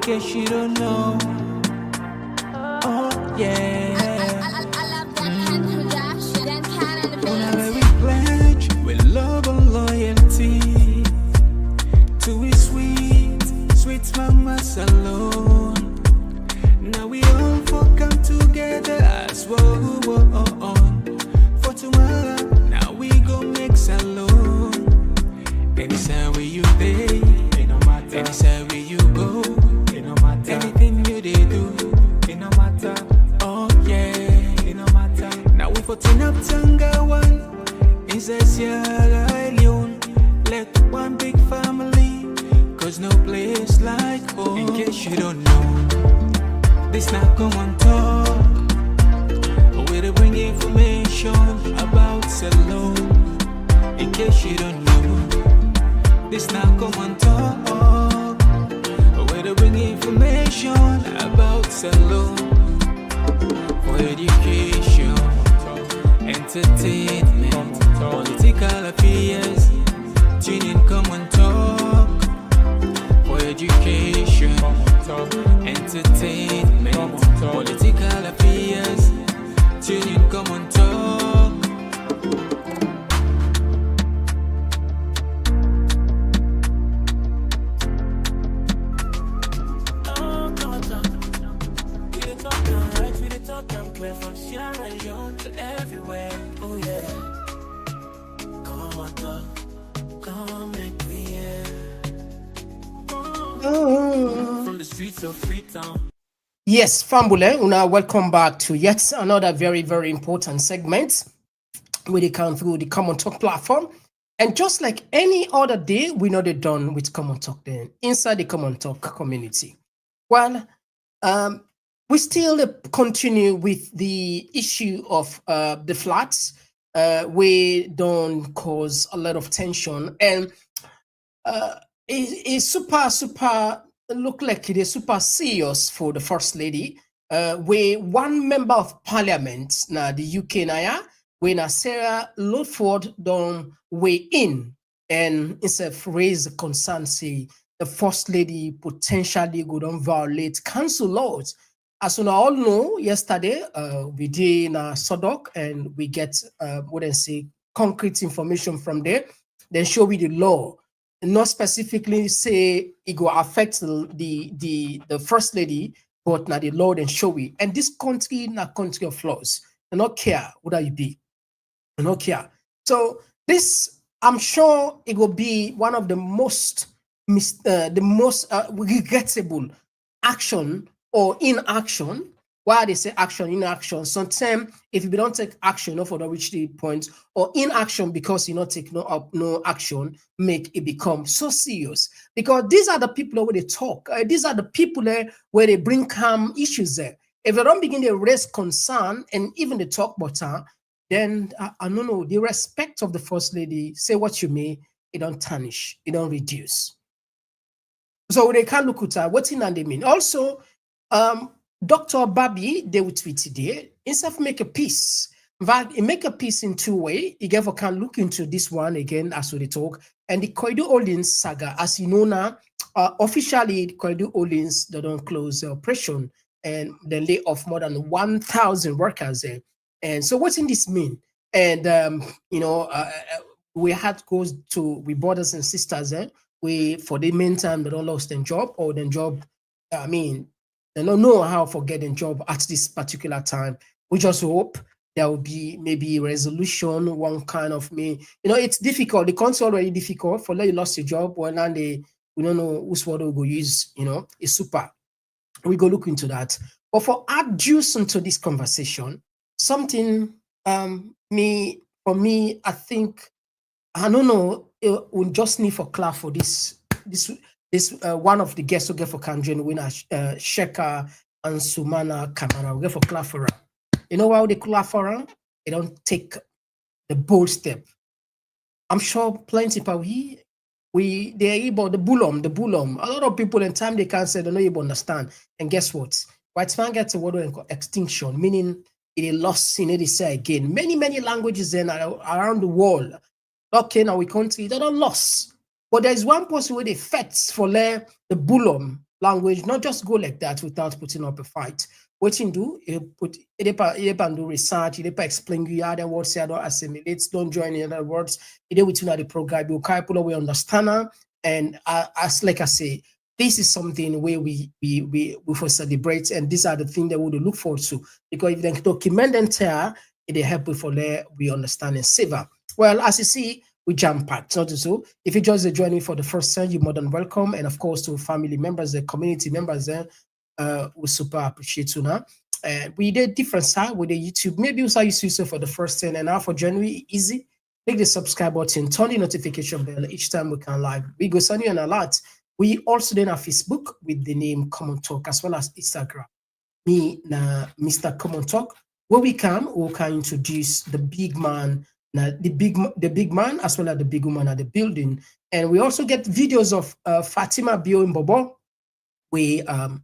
case you don't know. Oh yeah. Whenever we pledge with love and loyalty to his sweet, sweet mamas alone. Now we all for come together as one. For tomorrow, now we go make salon. Anytime where you day, anytime where you go, anything you they do, it no matter. Oh yeah, it no matter. Now we for turn up Tanga one, is a Sierra Leone. Let one big family, cause no place like home. In case you don't know, this not Komon-Tok. Where to bring information about Salon. In case you don't know, this not Komon-Tok. Where to bring information about Salon. For education, entertainment, political affairs. Tune in Komon-Tok. For education, entertainment, political affairs. Tune in Komon-Tok. Everywhere, oh yeah. Komon-Tok, come make me hear. From the streets of Freetown. Yes, Fambule, una welcome back to yet another very, very important segment where they come through the Komon-Tok platform. And just like any other day, we know they're done with Komon-Tok then inside the Komon-Tok community. Well, we still continue with the issue of the flats. We don't cause a lot of tension, and it's super look like it is super serious for the First Lady. Where one member of parliament, now the UK Naya, when Sarah Ludford don't weigh in and instead of raise a concern, say the First Lady potentially go on violate council laws. As we all know, yesterday we did in Sodok and we get what I say concrete information from there. Then show we the law, not specifically say it will affect the First Lady, but now the law then show we. And this country, not country of flaws. I don't care whether you be. I don't care. So this, I'm sure it will be one of the most regrettable action or inaction. Why they say action, inaction? Sometimes if you don't take action, not for the reach the point, or inaction because you not take no action, make it become so serious. Because these are the people where they talk. These are the people there where they bring calm issues there. If you don't begin to raise concern and even the talk about her, then I don't know, the respect of the First Lady, say what you may, it don't tarnish, it don't reduce. So they can't look at her, what's in and they mean. Also, Dr. Babi, they will tweet today, instead of make a piece. In fact, he make a piece in two ways. He gave a can look into this one again as we talk. And the Koidu Holdings saga, as you know now, officially, Koidu Holdings, they don't close the operation and they lay off more than 1,000 workers there. And so what's in this mean? And, we had to go to, we brothers and sisters, we, for the meantime, they don't lost their job or their job, they don't know how for getting job at this particular time. We just hope there will be maybe resolution, one kind of it's difficult. The country already difficult for you lost your job. Well, now we don't know who's what we'll go use, it's super. We go look into that. But for add juice into this conversation, something for me, I think, I don't know, we just need for clap for this one of the guests who get for Kanjin winner, Sheka and Sumana Kamara. We get for clap for her. You know why they clap for her? They don't take the bold step. I'm sure plenty of they're able, the bullum. A lot of people in time they can't say they don't even understand. And guess what? White man gets a word called extinction, meaning it lost in it say again. Many languages then around the world. Okay, now we country, they don't lost. But there's one person where they fight for the bullum language not just go like that without putting up a fight. What you do, you put it do research, it explain you other words, say don't assimilate, don't join in other words, it within the program, you can't pull away understand her. And as like I say, this is something where we for celebrate, and these are the things that we would look forward to, because if they document them there, it help for there we understand and savor. Well, as you see, we jam packed, not so. If you just join me for the first time, you're more than welcome, and of course to family members, the community members, we super appreciate you now. We did different side with the YouTube. Maybe you saw you see so for the first time, and now for January, easy. Click the subscribe button, turn the notification bell each time we can live. We go send you an alert. We also then have Facebook with the name Komon-Tok, as well as Instagram. Me na Mr. Komon-Tok. Where we can introduce the big man, the big man, as well as the big woman at the building. And we also get videos of Fatima Bio and Bobo. We I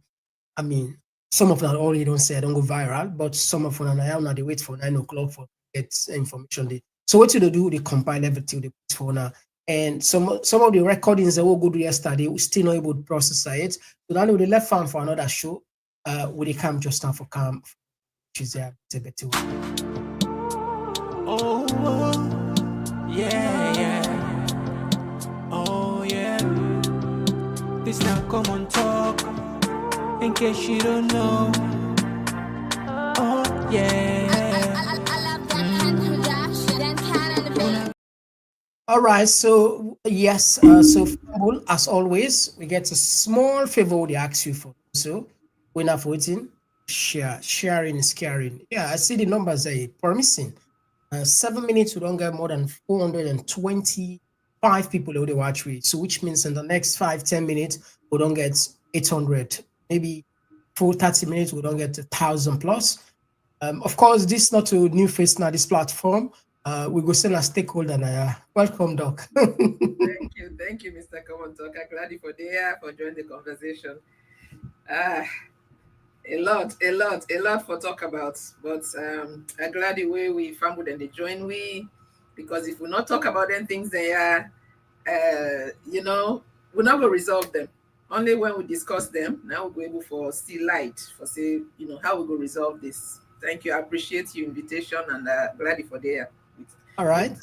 mean, some of them already don't say I don't go viral, but some of them now they wait for 9 o'clock for get information. So what do they do? They compile everything they put for now. And some of the recordings that were good yesterday, we still not able to process it. So now they left farm for another show. With the camp just now for camp, which is there. Oh, yeah, yeah. Oh, yeah. This now Komon-Tok. In case you don't know. Oh, yeah. All right, so yes, so as always, we get a small favor they ask you for. So we're not voting, sharing is caring. Yeah, I see the numbers are promising. 7 minutes, we don't get more than 425 people who they watch with. So which means in the next 5-10 minutes, we don't get 800. Maybe for 30 minutes, we don't get 1,000 plus. Of course, this is not a new face now, this platform. We go send a stakeholder now. Welcome, Doc. Thank you, Mr. Komon-Tok. I'm glad you for there for joining the conversation. A lot for talk about. But I'm glad the way we family and they join we, because if we not talk about them things there, we're not gonna resolve them. Only when we discuss them, now we'll be able for see light for say, how we go resolve this. Thank you. I appreciate your invitation and glad you for there. All right.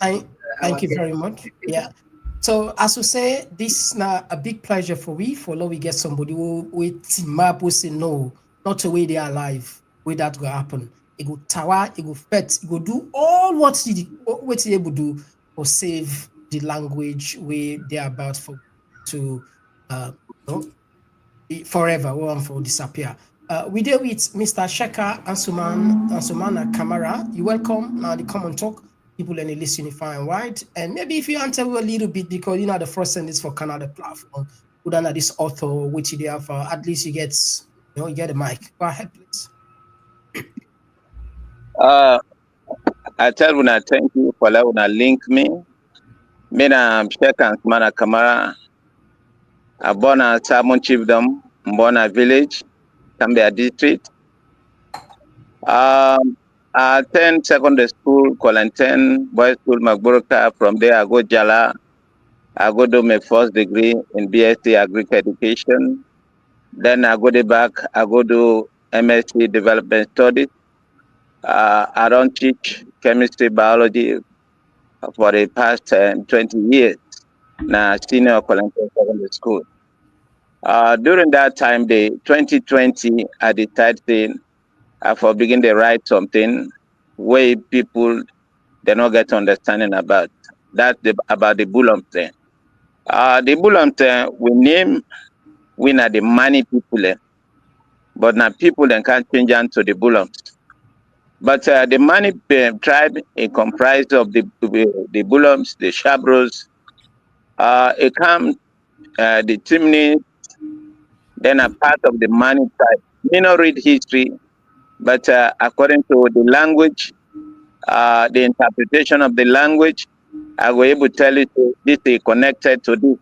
Thank you very much. Yeah. So as we say, this is now a big pleasure for we get somebody who team up who say no, not the way they are alive, way that will happen. It go tower, it go fet, it go do all what he able to do for save the language where they are about to forever, or for disappear. We deal with Mr. Sheka Ansumana Kamara. You welcome the Komon-Tok. People and listen far and wide. And maybe if you answer a little bit, because the first sentence for Canada platform, put under this author, which they have, at least you get a mic. Go ahead, please. I tell you, thank you for allowing to link me. I'm Sheka Ansumana Kamara. I'm born at Salmon Chiefdom, Mbona Village, Cambia District. I attend secondary school, Kolanten, boys school, Magburuka. From there, I go Jala. I go do my first degree in BSc Agric Education. Then I go back. I go do MSc Development Studies. I don't teach chemistry, biology for the past 20 years. Now, senior Kolanten secondary school. During that time, the 2020, I decided for begin to write something where people they not get understanding about. That's about the Bulum thing. The Bulum thing, we name we are the money people, but now people then can't change on to the Bulums. But the Mani tribe is comprised of the Bulums, the Shabros, it comes the Timni, then a part of the Mani tribe. Me not read history, but according to the language, the interpretation of the language, I will able to tell you this is connected to this.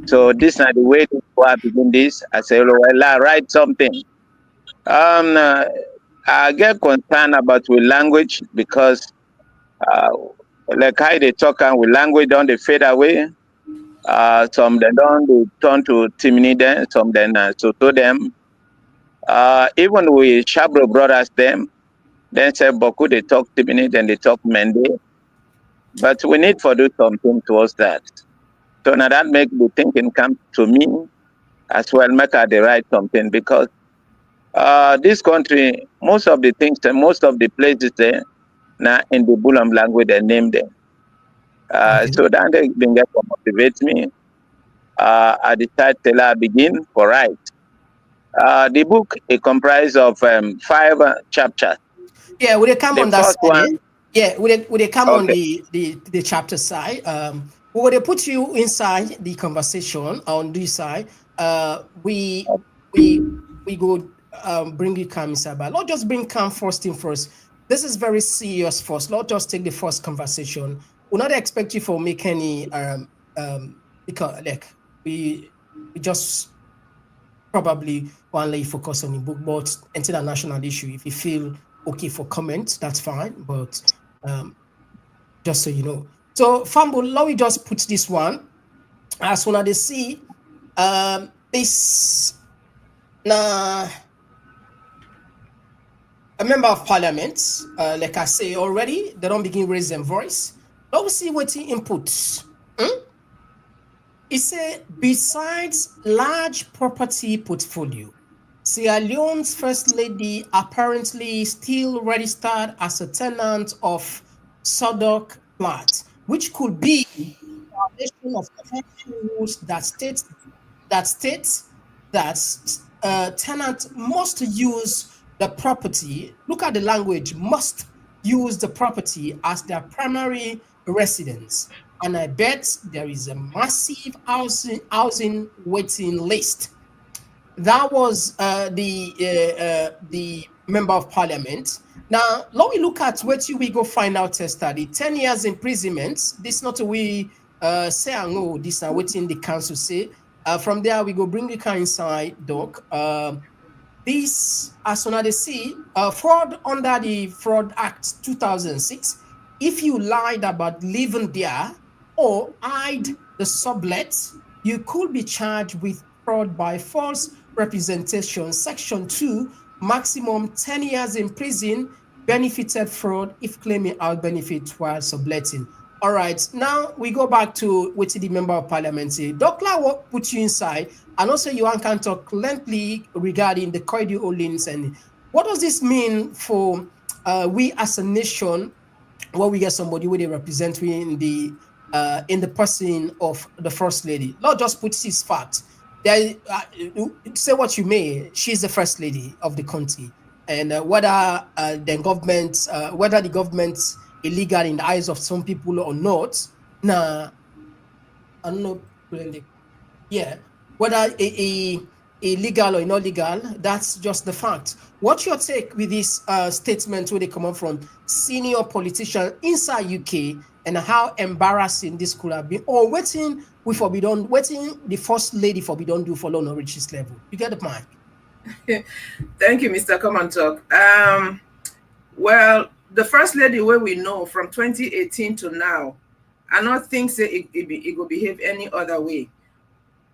So this is the way to begin this. I say, well, I write something. I get concerned about with language because like how they talk and with language don't they fade away. Some they don't they turn to Timniden, some then to them. Even with Shabro brothers them, then say Boku they talk Timini, then they talk Mende. But we need to do something towards that. So now that make the thinking come to me as well, make her the right something because this country, most of the things, most of the places there, now in the Bulam language, they name them. Okay. So that they been get to motivate me. I decided till I begin for right. The book is comprised of 5 chapters. Yeah, would they come The on that first side? Eh? one, Yeah, would they come on okay, the chapter side? Would they put you inside the conversation on this side? We we go bring you calm inside, but not just bring calm first thing first. This is very serious first. Not just take the first conversation. We'll not expect you for make any because like we just probably want to let you focus on the book, but international issue. If you feel okay for comment, that's fine. But um, just so you know. So Fambo, let me just put this one. As soon as they see this now a member of parliament, like I say already, they don't begin raise their voice. Let's see what he inputs. He said, besides large property portfolio, Sierra Leone's first lady apparently still registered as a tenant of Sodok Flat, which could be a violation of country rules that states that tenant must use the property. Look at the language, must use the property as their primary residence. And I bet there is a massive housing waiting list. That was the member of parliament. Now, let me look at what we go find out a study. 10 years imprisonment. This not we say, no, this are waiting the council say. From there, we go bring the car inside, doc. This, as soon as they see, fraud under the Fraud Act 2006. If you lied about living there or hide the sublet, you could be charged with fraud by false representation. Section 2, maximum 10 years in prison, benefited fraud if claiming out benefit while subletting. All right, now we go back to what the member of parliament say. Dokla will put you inside, and also you can talk lengthily regarding the corridor holdings and what does this mean for we as a nation, where we get somebody where they represent we in the person of the first lady. Not just put this fact. There, say what you may, she's the first lady of the country, and whether the government illegal in the eyes of some people or not, nah, I don't know. Yeah, whether illegal or illegal, that's just the fact. What's your take with this statement where they come up from senior politician inside UK and how embarrassing this could have been, or waiting the first lady for we don't do for low reach this level? You get the point. Thank you, Mr. Komon-Tok. Well, the first lady where we know from 2018 to now, I not think say it will behave any other way.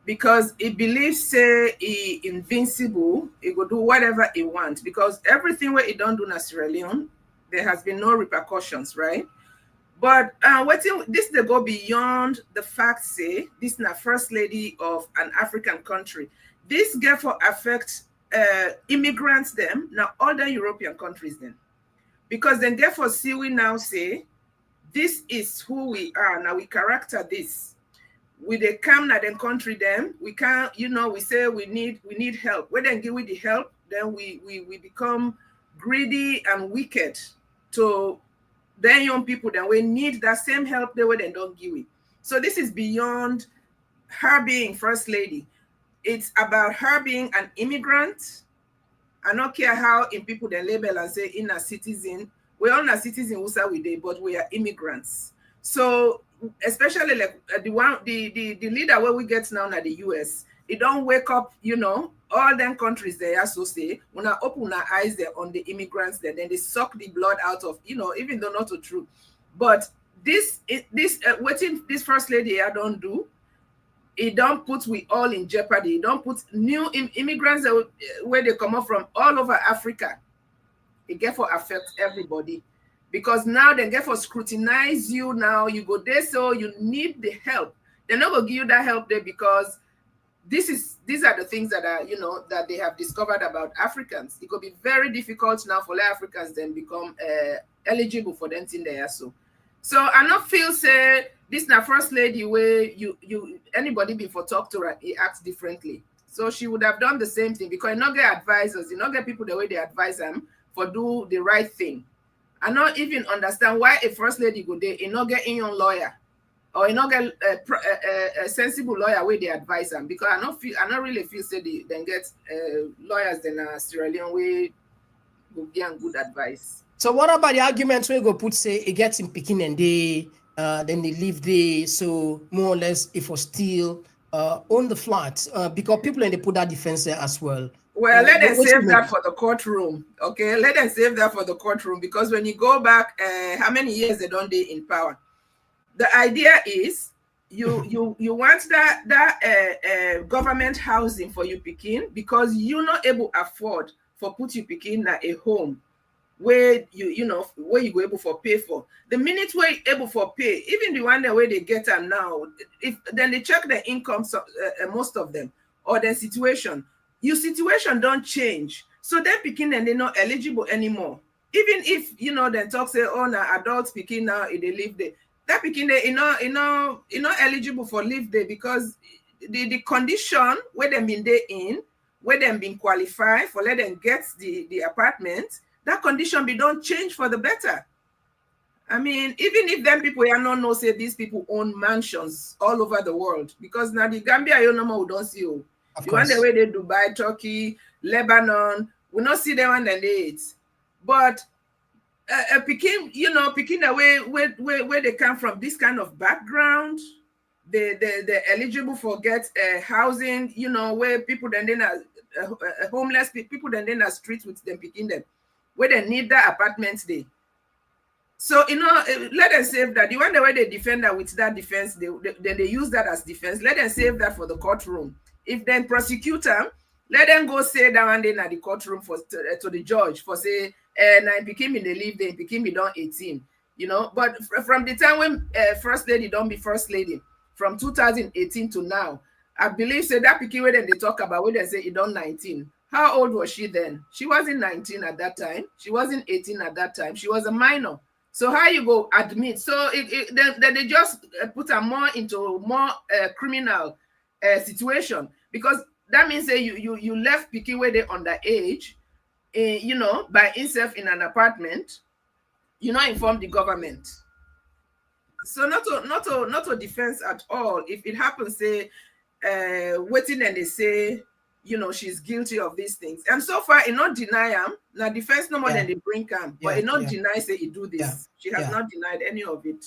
Because it believes say he invincible, he will do whatever he wants. Because everything where he don't do in Sierra Leone, there has been no repercussions, right? But this they go beyond the fact say this is not first lady of an African country. This therefore affects immigrants them, now other European countries then. Because then therefore see we now say this is who we are. Now we character this. We they come na then country them, we can't, we say we need help. When then give we the help, then we become greedy and wicked to then young people then we need that same help they then don't give it. So this is beyond her being first lady. It's about her being an immigrant. I don't care how in people they label and say in a citizen. We're all a citizen who say we did, but we are immigrants. So especially like the leader where we get now at the US, it don't wake up, all them countries they also say when I open our eyes there on the immigrants there, then they suck the blood out of, even though not so true. But this what this first lady here don't do, it don't put we all in jeopardy. It don't put new immigrants where they come up from all over Africa. It get for affect everybody, because now they get for scrutinize you. Now you go there, so you need the help. They're not gonna give you that help there, because these are the things that are, you know, that they have discovered about Africans. It could be very difficult now for Africans then become eligible for them in there. So I not feel say this now first lady where you anybody before talk to her, he acts differently. So she would have done the same thing, because you not get advisors, you not get people the way they advise them for do the right thing. I not even understand why a first lady go there, you not get in your lawyer, or you not get a sensible lawyer where they advise them, because I not really feel say they then get lawyers in Sierra Leone way go give good advice. So what about the arguments where you go put say it gets in Pekin and they then they live there, so more or less if was still on the flat, because people and they put that defense there as well. Well, let them save that for the courtroom. Okay, let them save that for the courtroom, because when you go back, how many years they don't they in power? The idea is you want that government housing for you Pekin, because you're not able to afford for put you Pekin at a home where you know where you go able for pay for. The minute where you able for pay, even the one that way they get them now, if then they check the income, most of them, or their situation. Your situation don't change, so they're Pekin and they're not eligible anymore. Even if you know then talk say, oh now adults Pekin now if they live there, that Pekin they not eligible for live there, because the condition where them been there in, where them been qualified for let them get the apartment, that condition be don't change for the better. I mean, even if them people are not know say these people own mansions all over the world, because now the Gambia you know more we don't see you. The one the way they Dubai, Turkey, Lebanon, we not see them one than they eat. But Pekin, you know, Pekin the way where they come from, this kind of background, they're eligible for get housing, you know, where people then are homeless people then are streets with them Pekin them, where they need that apartments there. So, you know, let them save that. The one the way they defend that with that defense, they use that as defense. Let them save that for the courtroom. If then prosecute them, let them go say that one day at the courtroom for to the judge for say, now Pekin they live there, Pekin be done 18, you know. But from the time when first lady don't be first lady, from 2018 to now, I believe say that Pekin when they talk about when they say it done 19. How old was she then? She wasn't 19 at that time. She wasn't 18 at that time. She was a minor. So how you go admit? So then they just put her more into more criminal situation, because that means that you left Pekin where they underage, you know, by himself in an apartment. You not inform the government. So not a defense at all. If it happens, say waiting and they say, you know, she's guilty of these things, and so far it not deny him. Now defense no more than they bring him, but it not deny say he do this. She has not denied any of it.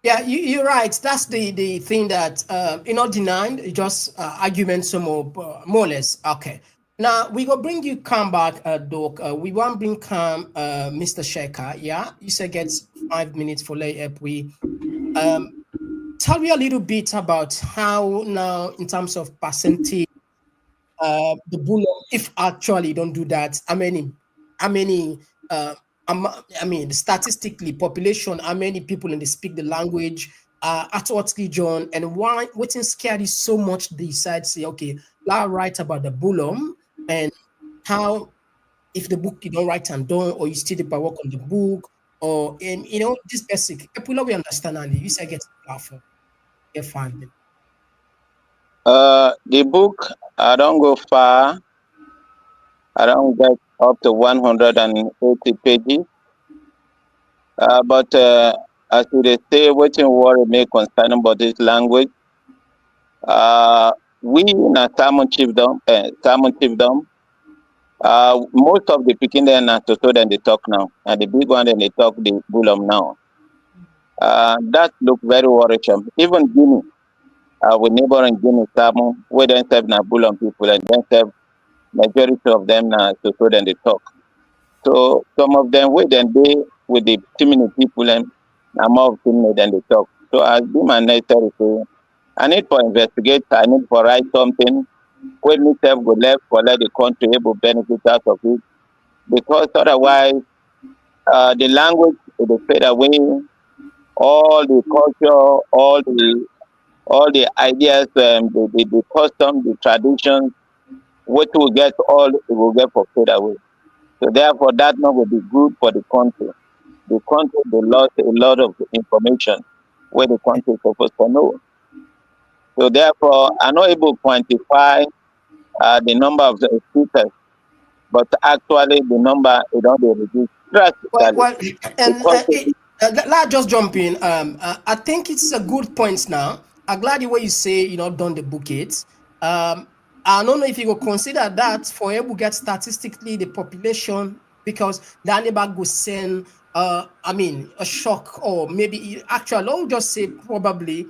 Yeah, you're right. That's the thing that you're not denying, just argument some more or less. Okay. Now we go bring you come back, Doc. We want bring come Mr. Shekhar. Yeah, you said gets 5 minutes for layup. We tell me a little bit about how now in terms of percentage the bullet, if actually you don't do that, I mean statistically population, how many people in they speak the language, at what region, and why what's scared is so much they decide say, okay, let's write about the Bulum, and how if the book you don't write and done, or you still work on the book, or you know, this basic people we understand, and you say get powerful. Get 5 minutes. The book, I don't go far. I don't get up to 180 pages. But as they say, waiting worry me concerning about this language. We in a Salmon Chiefdom, most of the Pekin then are to then they talk now, and the big one then they talk the Bulum now. That look very worrisome. Even Guinea, we neighboring Guinea, Salmon, we don't have na Bulum people, and then have majority of them now to then they talk. So some of them we then they with the too many people and more of them than they talk. So as be my necessary to I need for investigate, I need for write something. When me self go left for let the country able benefit out of it. Because otherwise the language will fade away, all the culture, all the ideas, the custom, the traditions, what will get all it will get for fade away. So therefore that not will be good for the country. The country will lost a lot of information where the country is supposed to know. So therefore I'm not able to quantify the number of the speakers, but actually the number is not reduced drastically Well, and because let's just jump in. I think it's a good point now. I'm glad the way you say, done the bucket. I don't know if you will consider that for able get statistically the population because the neighbor go send, a shock or maybe actually, I'll just say probably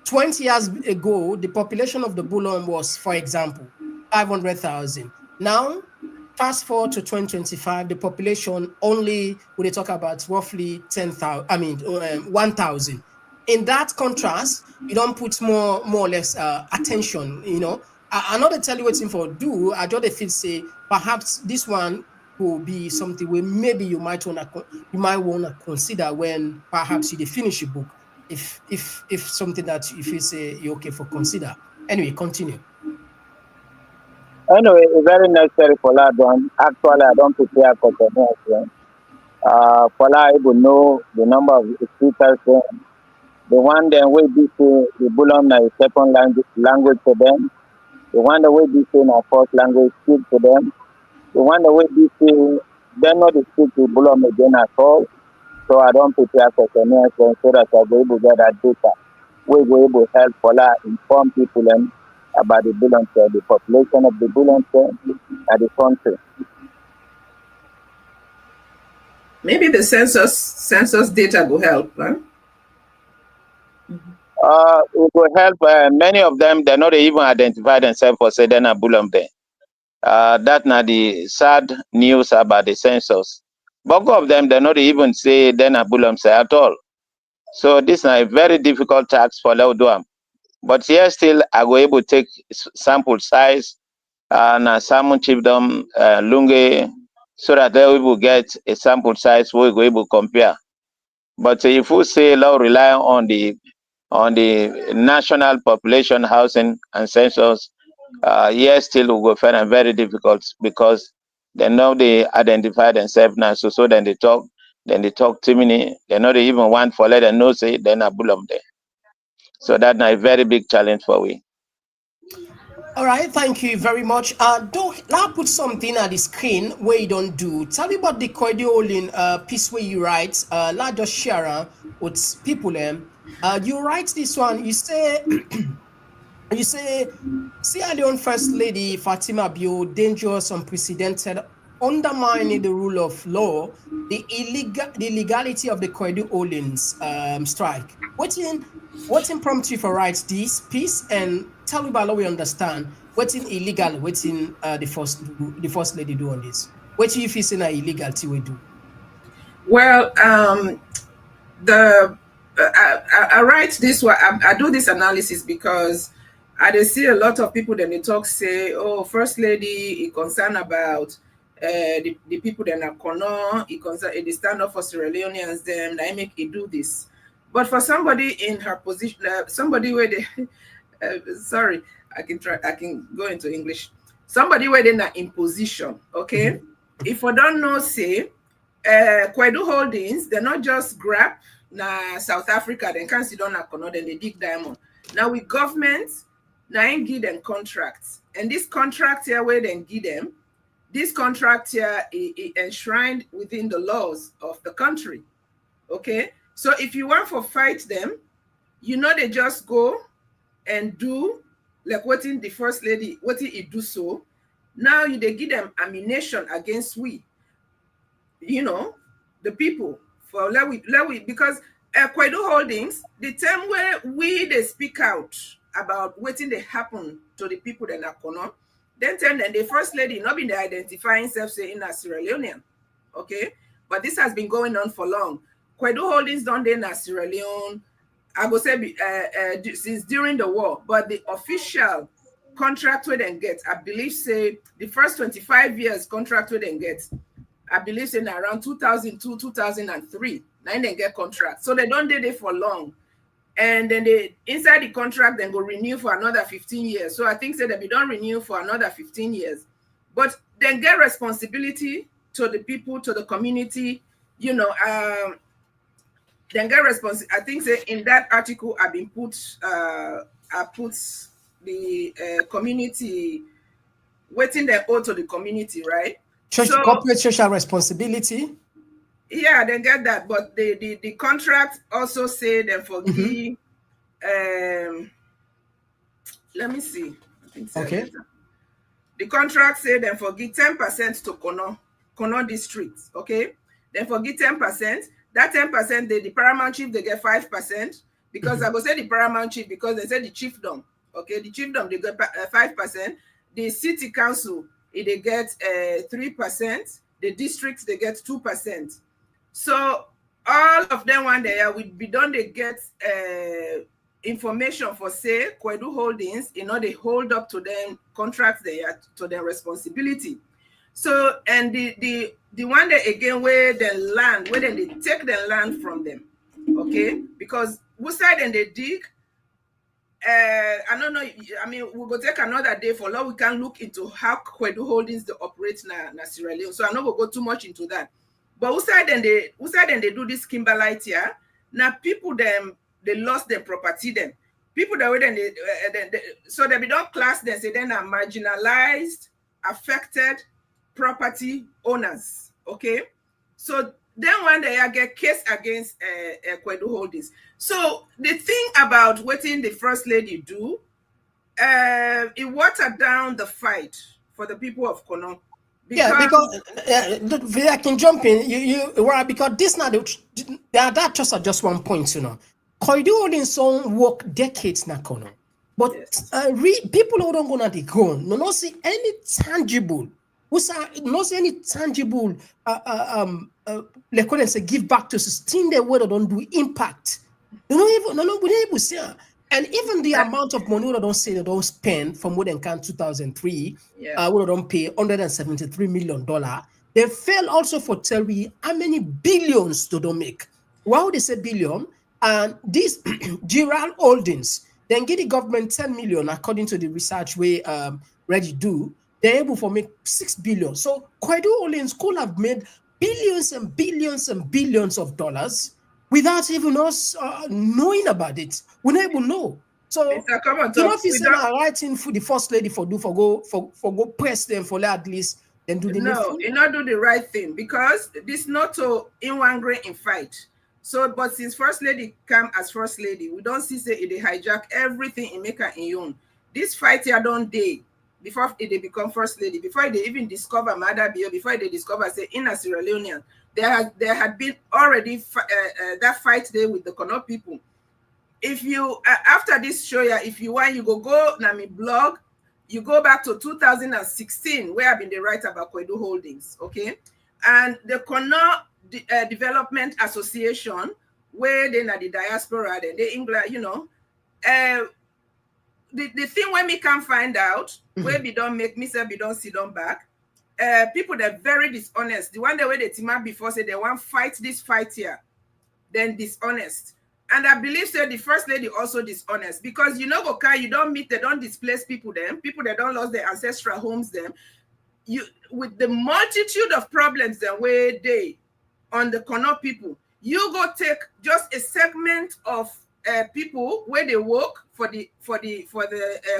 20 years ago, the population of the Bulon was, for example, 500,000. Now, fast forward to 2025, the population only, when they talk about roughly 10,000, 1,000. In that contrast, you don't put more or less attention, Another tell you what's for do, I just feel say, perhaps this one will be something where maybe you might wanna consider when perhaps you finish your book, if something that you feel say you're okay for consider. Anyway, continue. anyway, it's very necessary for that one. Actually, I don't prepare for the next one. For that, I will know the number of speakers. The one that will be the Bulon is second language for them. The one that will be na first language speak to them. The one that will be they not speak to Bulon again at all. So I don't prepare for the next one so that I'll be able to get that data. We will able to help for that inform people about the Bulon, the population of the Bulon at the country. Maybe the census data will help, huh? It will help. Many of them, they're not even identify themselves for say they're not Bulon there. That's not the sad news about the census. Bulk of them, they're not even say they're not Bulon at all. So this is a very difficult task for Lauduam. But here still, I will able to take sample size and salmon chiefdom, lunge, so that they will get a sample size we will able to compare. But if we say now rely on the national population housing and census, yes, still will go find it very difficult because they know they identify themselves now. So then they talk to me. They know they even want for let them know say they're not Bulum there. So that's a very big challenge for we. All right, thank you very much. Don't now put something at the screen where you don't do. Tell me about the Cordiolin piece where you write. Let just share with people. You write this one. You say, you say, Sierra Leone First Lady Fatima Bio dangerous, unprecedented, undermining the rule of law, the legality of the Cordiolins strike. What's impromptu for write this piece and tell me about how we understand what's in illegal, what's in the first lady do on this. What do you feel saying illegal to we do? Well, the I write this one. I do this analysis because I dey see a lot of people then they talk say, oh, first lady, he concerned about the people that are Kono, he concern they stand up for Sierra Leoneans, them I make it do this. But for somebody in her position, somebody where they sorry, I can go into English. Somebody where they're not in position, okay? If we don't know, say, Kwedu Holdings, they're not just grab na South Africa, then can't sit down na Kono, then they dig diamond. Now with government, now ain't give them contracts. And this contract here where they give them, this contract here is enshrined within the laws of the country. Okay? So if you want to fight them, you know they just go and do like what in the first lady, what it do so. Now you they give them ammunition against we, the people for let we because Kwedu Holdings, the time where we they speak out about what they happen to the people that are Kono, then the first lady not been the identifying self saying as Sierra Leonean. Okay, but this has been going on for long. Kwedu Holdings done in Sierra Leone. I would say since during the war, but the official contract we then get, I believe, say the first 25 years contract we then get, I believe, say around 2002, 2003, then they get contract. So they don't do it for long. And then they inside the contract then go renew for another 15 years. So I think say that we don't renew for another 15 years. But then get responsibility to the people, to the community, you know, then get response. I think say in that article I've been I put the community waiting their oath to the community, right? Corporate social responsibility. Yeah, they get that, but the contract also say them forgive. Let me see. I think so. Okay. The contract say them forgive 10% to Kono district. Okay, then forgive 10%. That 10%, the paramount chief they get 5%, because I go say the paramount chief because they say the chiefdom. Okay, the chiefdom they get 5%. The city council they get 3%. The districts they get 2%. So all of them one day we don't they get information for say Kwedu Holdings, you know, they hold up to them contracts they are to their responsibility. So and the one that again where the land, where then they take the land from them, okay? Because who side and they dig, I don't know. I mean, we'll go take another day for now. We can look into how Kwedu Holdings they operate na Sierra Leone. So I know we'll go too much into that. But who side and they do this kimberlite here? Now people them they lost their property them. People that way then so that we don't class them say then are marginalized, affected property owners. Okay, so then one day I get case against Kwedu Holdings. So the thing about what the first lady do, it watered down the fight for the people of Kono. Because I can jump in. Because this now that just one point, you know. Kwedu Holdings own work decades now, Kono. But yes. People who don't go na the go, no see any tangible. Not any tangible say give back to sustain the way they don't do impact. We don't even see. And even the amount of money we don't say they don't spend from what they can 2003, we don't pay $173 million. They fail also for Terry how many billions they don't make. Why would they say billion? And these Gerald Holdings then give the government 10 million according to the research we Reggie do. They're able to make 6 billion. So Kwedu Holdings could have made billions and billions and billions of dollars without even us knowing about it. We never know. So you know if you say writing for the first lady for go press them for at least then do the you not do the right thing because this not to in one grain in fight. So but since first lady come as first lady, we don't see say they hijack everything in make her in own. This fight here don't day. Before they become first lady, before they even discover Mother Bio, before they discover say in a Sierra Leonean, there had been already that fight there with the Kono people. If you after this show, if you want, you go na me blog, you go back to 2016 where I've been the writer about Kwedu Holdings, okay, and the Kono Development Association where they na the diaspora, then they England, you know, the thing when me can find out where we don't make me say we don't sit on back. People that are very dishonest. The one that way they team up before say they want fight this fight here, then dishonest. And I believe so the first lady also dishonest because you know okay, you don't meet, they don't displace people that don't lost their ancestral homes them. You with the multitude of problems that where they on the Kono people, you go take just a segment of people where they work for the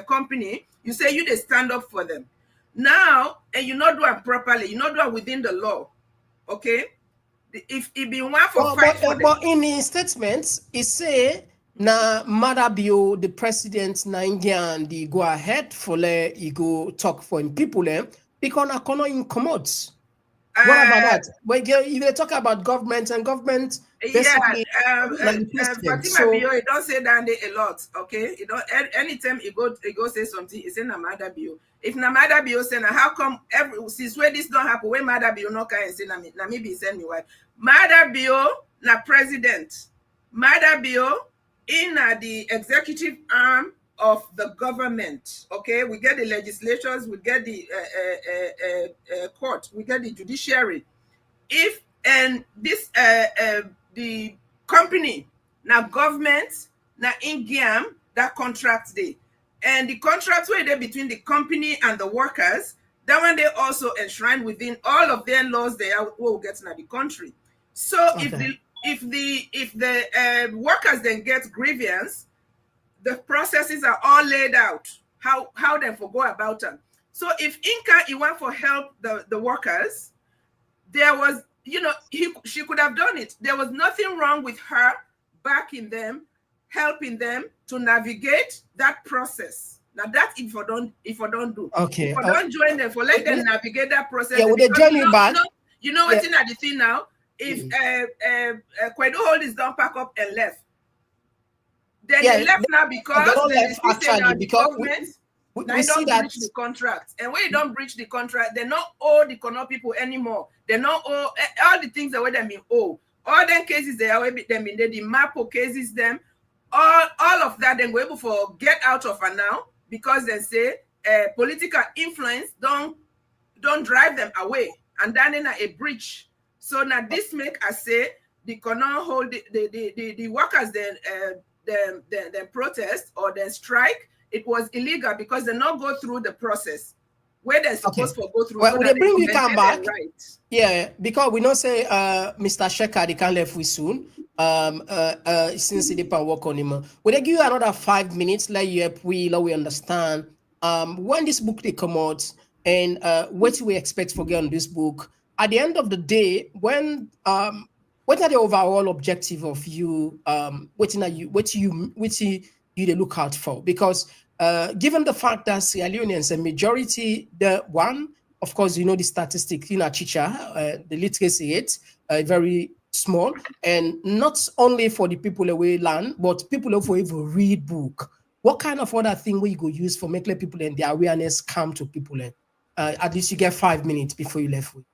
company, you say you they stand up for them. Now, and you not do it properly, you not do it within the law. Okay? If it be one for fight for them. But in his statements, he say na Madabio, the president na Indian, the go ahead for he go talk for him people because na kono incommodes. What about that? But if they talk about government and government, Fatima Bio, it don't say that a lot, okay? You know, anytime you go say something, it's in Namada Bio. If Namada Bio say, how come since where this don't happen, where Mada Bio no can say maybe send me why? Mada Bio na president. Mada Bio in the executive arm of the government. Okay, we get the legislatures, we get the court, we get the judiciary. If and this the company now government now in Giam that contract day, and the contracts were there between the company and the workers. That one they also enshrined within all of their laws they are will get in the country. So Okay. if the workers then get grievance, the processes are all laid out how they go about them. So if Inca he went for help the workers, there was, you know, she could have done it. There was nothing wrong with her backing them, helping them to navigate that process. Now that if I don't do, Okay. if I don't join them, for let them navigate that process. Yeah, would they join you back? You know Yeah. what's in the thing now? If Kwedo Holdings don't pack up and left, then Yeah, they left now because they don't then left they say now actually the because government we now see don't that. breach the contract. And when you don't breach the contract, they not owe the Kono people anymore. They not owe all the things that were them been owe. All them cases they are them in the MAPO cases them. All of that then go able for get out of her now because they say political influence don't drive them away. And then in a breach. So now this make us say the Kono hold the workers then protest or then strike. It was illegal because they not go through the process where they're supposed to go through. Well, So will that they bring you can come back? right. Yeah, because we know say Mr. Shekhar they can left with soon. Since they can work on him. Will they give you another 5 minutes? Let you help we understand when this book they come out and what we expect for on this book. At the end of the day, when what are the overall objective of you what you they look out for? Because given the fact that Sierra Leoneans a majority, the one, of course, you know the statistics in Achicha, the literacy rate very small, and not only for the people away land, but people who even read book. What kind of other thing we go use for making people and the awareness come to people? At least you get 5 minutes before you left with.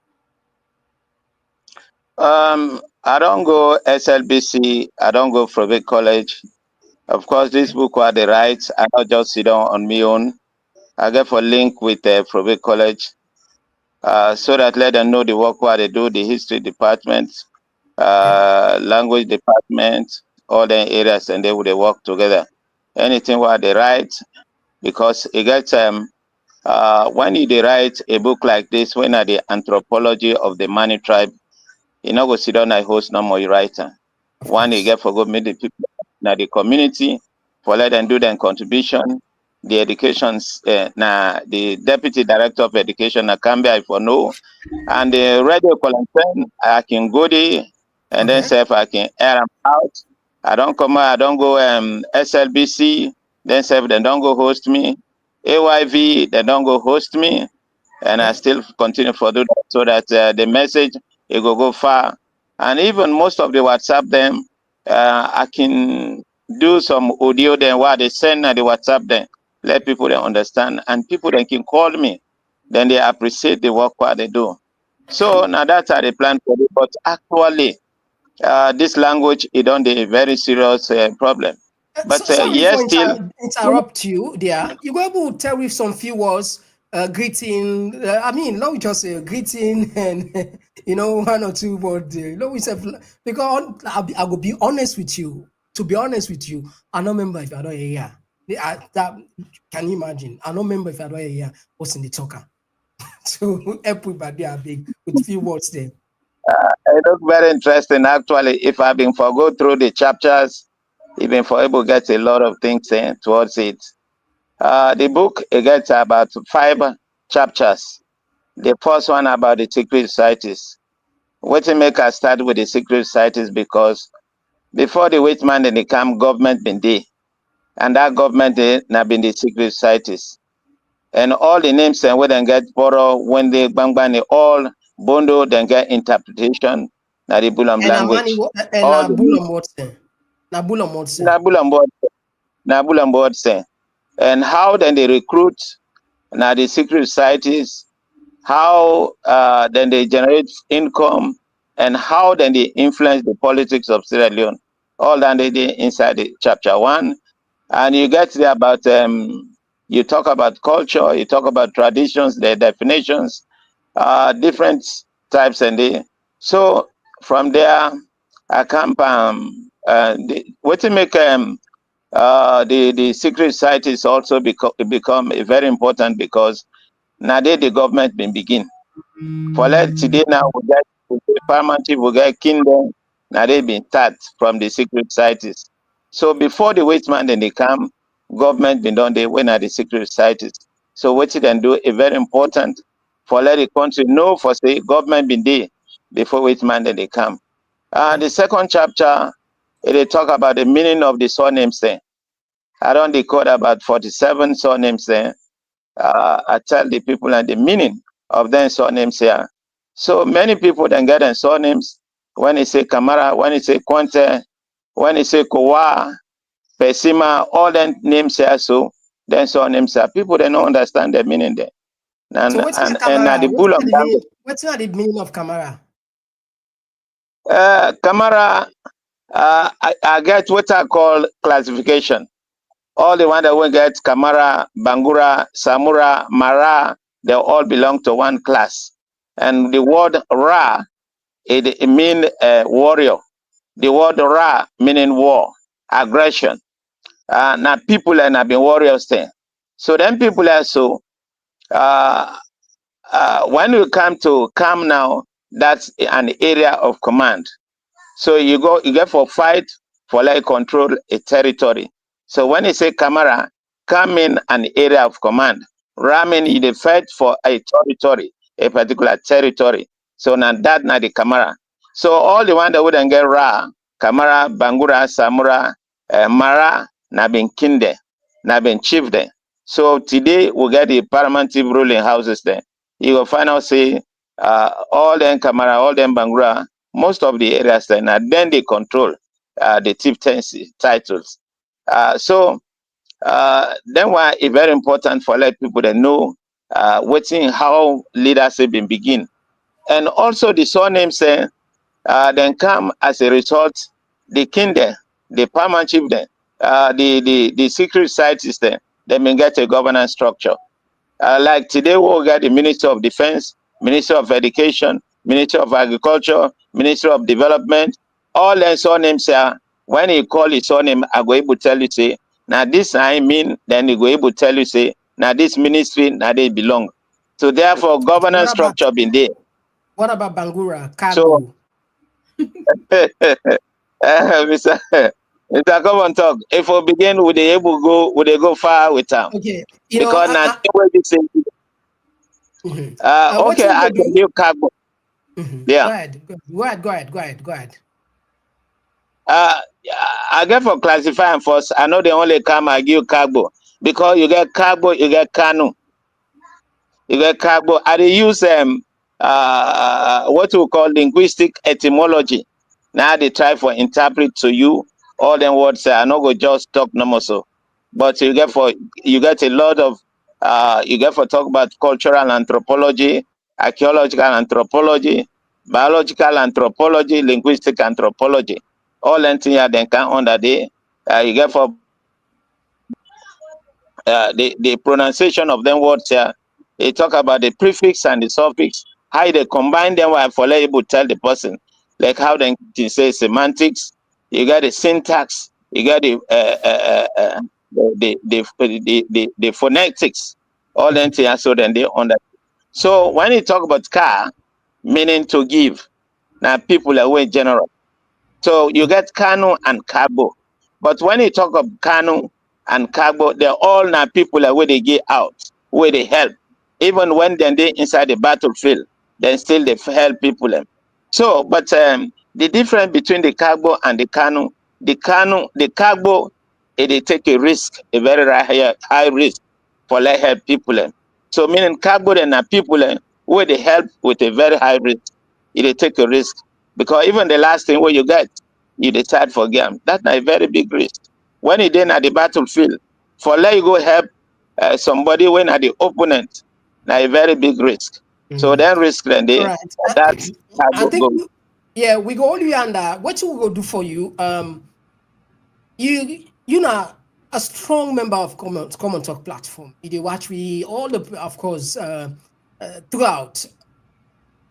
I don't go SLBC. I don't go Private College. Of course, this book were the rights. I not just sit down on my own. I get for link with the Private College so that let them know the work what they do, the history department, language department, all the areas, and they would work together. Anything what they write, because it gets when you write a book like this, when at the anthropology of the Mani tribe, you know go sit down I host no more writer. One you get for go meet the people in the community for let them do their contribution. The educations na the deputy director of education na Cambia for no, and the radio column I can go there and then say if I can air them out. I don't come out, I don't go SLBC, then say if they don't go host me. AYV, they don't go host me, and I still continue for do that so that the message it go far. And even most of the WhatsApp them, I can do some audio then what they send at the WhatsApp then let people then understand, and people then can call me, then they appreciate the work what they do. So now that's how they plan for it. But actually, this language is on the very serious problem. But Sorry yes, for still. interrupt you there. You were able to tell with some few words, greeting. I mean, not just a greeting and you know 1 or 2 words there. You know, we said because I will be honest with you. To be honest with you, I don't remember if I don't hear. That can you imagine? I don't remember if I don't hear what's in the talker. So everybody are big with few words there. It looks very interesting. Actually, if I've been for go through the chapters, even for able to get a lot of things towards it. The book it gets about 5 chapters. The first one about the secret societies. What to make us start with the secret societies because before the witch man then come government been there, and that government they now been the secret societies. And all the names and when they get borrow when they bang all bondo then get interpretation na the Bulam And language. and All the Bulam Watson. Na Bulam Watson. na Bulam board say. And how then they recruit now the secret societies, how then they generate income, and how then they influence the politics of Sierra Leone. all that they did inside the chapter 1. And you get there about, you talk about culture, you talk about traditions, their definitions, different types. So from there, I come, what to make the secret societies also become very important, because now the government been begin. For let today now we get paramount chief, we get kingdom, now they been start from the secret societies. So before the wait man then they come, government been done they when at the secret societies. So what you can do is very important for let the country know for say government been there before wait man then they come. The second chapter, they talk about the meaning of the surnames there. I don't decode about 47 surnames there. I tell the people and the meaning of their surnames here. So many people then get their surnames when they say Kamara, when they say Quante, when they say Kowa, Pesima, all the names here. So then surnames here. People they don't understand the meaning there. So what's the And Kamara? the bull of What's the meaning of Kamara? Kamara, I get what I call classification. All the one that will get Kamara, Bangura, Samura, Mara, they all belong to one class. And the word Ra, it means warrior. The word Ra meaning war, aggression. Now people and have been warriors there. So then people are so, uh, when we come to come now, that's an area of command. So you get for fight for like control a territory. So when you say Kamara, come in an area of command. Ramin you fight for a territory, a particular territory. So now that na the Kamara. So all the one that wouldn't get Ra, Kamara, Bangura, Samura, Mara, na been kinde, na been chief there. So today we get the paramount ruling houses there. You will find out say all them Kamara, all them Bangura, most of the areas then, and then they control the chieftaincy titles. Then why it's very important for let people that know how leaders have been begin. And also the surnames then come as a result, the kingdom, the paramount chieftain, the secret societies then, they may get a governance structure. Like today, we'll get the Minister of Defense, Minister of Education, Minister of Agriculture, Minister of Development, all their surnames here. When you call his surname, I go able to tell you, say, now this I mean, then you go able to tell you, say, now this ministry, now they belong. So therefore, governance structure been there. What about Bangura, So, Cargo? Mr. Mr. Komon-Tok, if we begin, would they able go, would they go far with them? Okay, Because now, okay, I can give cargo. Yeah. Go ahead. I get for classifying first. I know they only come and give cargo because you get cargo, you get canoe, you get cargo. I dey use what we call linguistic etymology. Now they try for interpret to you all them words. I no go just talk normal so, but you get a lot of you get for talk about cultural anthropology, archaeological anthropology, biological anthropology, linguistic anthropology. All anything here then can under the you get for the pronunciation of them words here. They talk about the prefix and the suffix, how they combine them while for able to tell the person, like how they say semantics. You got the syntax, you got the phonetics, all them things. So then they under. So when you talk about car, meaning to give, now people are way general. So you get Kanu and Kabo. But when you talk of Kanu and Kabo, they're all now people that where they get out, where they help. Even when they inside the battlefield, then still they help people. So, but the difference between the Kabo and the Kanu, the Kabo, they take a risk, a very high risk for like help people. So meaning Kabo and people where they help with a very high risk, they take a risk. Because even the last thing where you get, you decide for game. That's a very big risk. When you then at the battlefield, for let you go help somebody when at the opponent, now a very big risk. So then risk then they Right. that's I think go. yeah, we go only under what we go do for you. you know a strong member of Komon-Tok platform. You dey watch we all the of course throughout.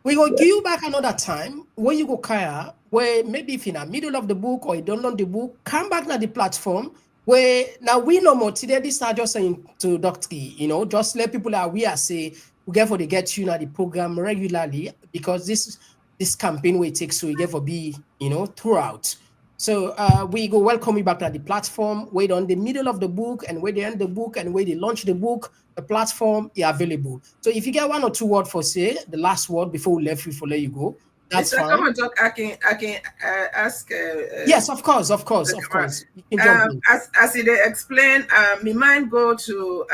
We will give you back another time where you go Kaya, where maybe if in the middle of the book or you don't know the book, come back to the platform where now we know more today. This not just an introductory, just let people that we are say we get for they get you now the program regularly because this campaign will take so we get for be throughout. So we go welcome you back to the platform. Wait on the middle of the book and where they end the book and where they launch the book, the platform is available. So if you get one or two words for say the last word before we left you for let you go, that's Mr. fine. Komon-Tok, I can ask. Yes, of course. You can jump in. As they explain, my mind go to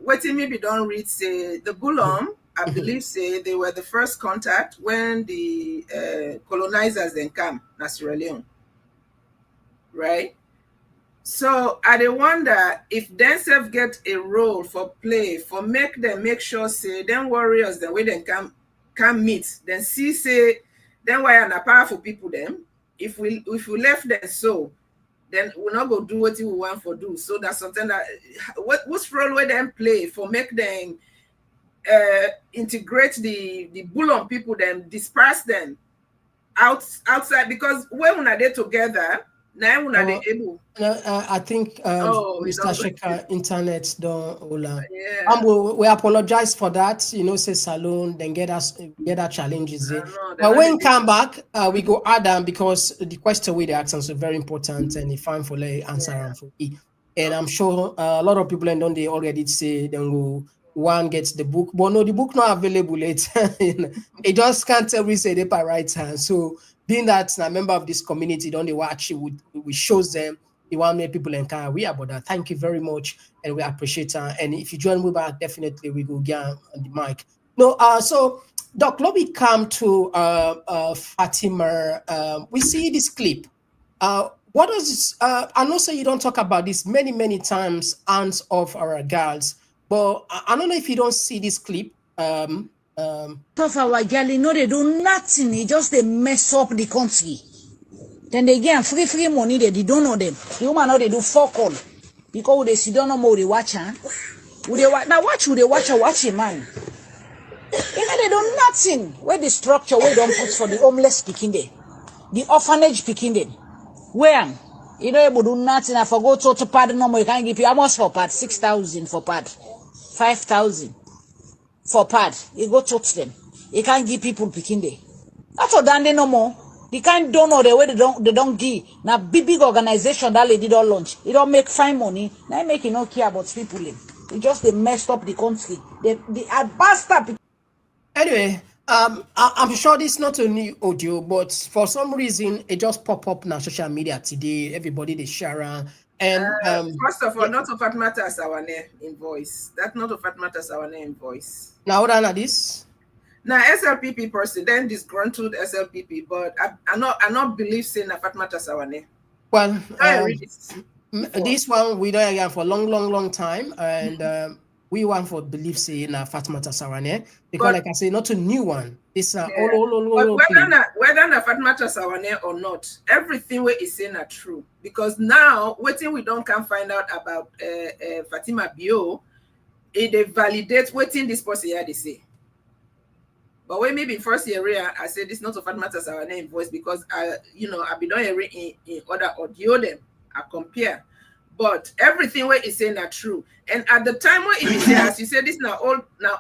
waiting maybe don't read say the Bulom. I believe say they were the first contact when the colonizers then come na Sierra Leone, right? So I dey wonder if themselves get a role for play for make sure say them warriors the way they can meet then see say then why are powerful people them if we left them so then we'll not go do what we want for do. So that's something that what's role where them play for make them integrate the Bulon people then disperse them outside because when we are there together now we are they able. I think Mr. Shekhar internet don't hola. Yeah. We apologize for that. Say salon, then get our challenges there. No, But when we come back, we go Adam because the question we ask is very important and if I'm for answer and for E. And I'm sure a lot of people and don't they already say then go one gets the book, but no, the book not available yet. It just can't tell we say the by right hand. So being that a member of this community, don't they watch it, we shows them the one many people encounter we about that. Thank you very much, and we appreciate that. And if you join me back, definitely we go get on the mic. No, so Doc, let me come to Fatima. We see this clip. What does this, I know say you don't talk about this many times, hands of our girls, but I don't know if you don't see this clip. Of our girl, they do nothing. They just they mess up the country. Then they get free money. They don't know them. The woman know they do fuck all because they see don't know more. They watch her. Now watch who they watch a man. They do nothing. Where the structure where don't put for the homeless picking there, the orphanage picking there. Where able do nothing. I forgot to pad no more. You can't give you how much for pad? 6,000 for pad, 5,000. For pad, you go touch them. You can't give people picking there. That's all done no more. The kind don't know the way they don't give. Now big organization that lady don't launch. It don't make fine money. Now make you not care about people. It just they messed up the country. They bastard. Anyway, I'm sure this is not a new audio, but for some reason it just pop up on social media today. Everybody they share around. And first of all, not of what matters our name invoice. That's not of what matters our name invoice. Now what are this? Now SLPP president disgruntled SLPP, but I not believe saying that what matters our name. Well, this one we don't again for long time, and we want for believe saying Fatima Tasawane because but, like I say, not a new one. It's all whether Fatima Tasawane or not, everything we is saying are true. Because now, waiting we don't can find out about Fatima Bio, they validate waiting this person here they say. But when maybe first area, I said this not of Fatima Tasawane invoice because I be done in other audio them. I compare. But everything where is saying are true. And at the time when it is there, as you said, this now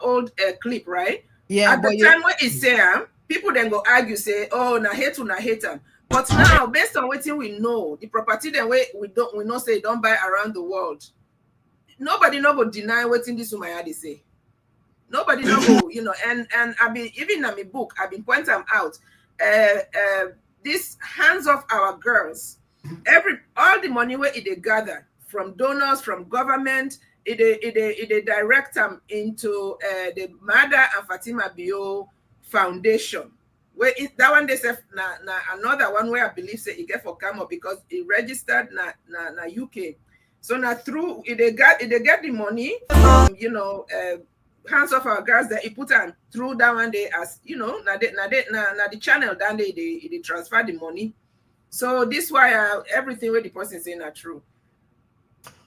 old clip, right? Yeah. At the time when it's there, people then go argue, say, oh, na hate them. But now, based on what we know, the property then we know say don't buy around the world. Nobody no go deny what in this woman they say. Nobody no go, and I've been even in my book, I've been pointing them out. This hands off our girls. All the money where it gather from donors, from government, it direct them into the Mada and Fatima Bio Foundation. Where that one they say another one where I believe say it get for come up because it registered na UK. So now through they get the money, hands off our girls that it put them through that one day as na the channel then they transfer the money. So this why everything where the person is saying are true.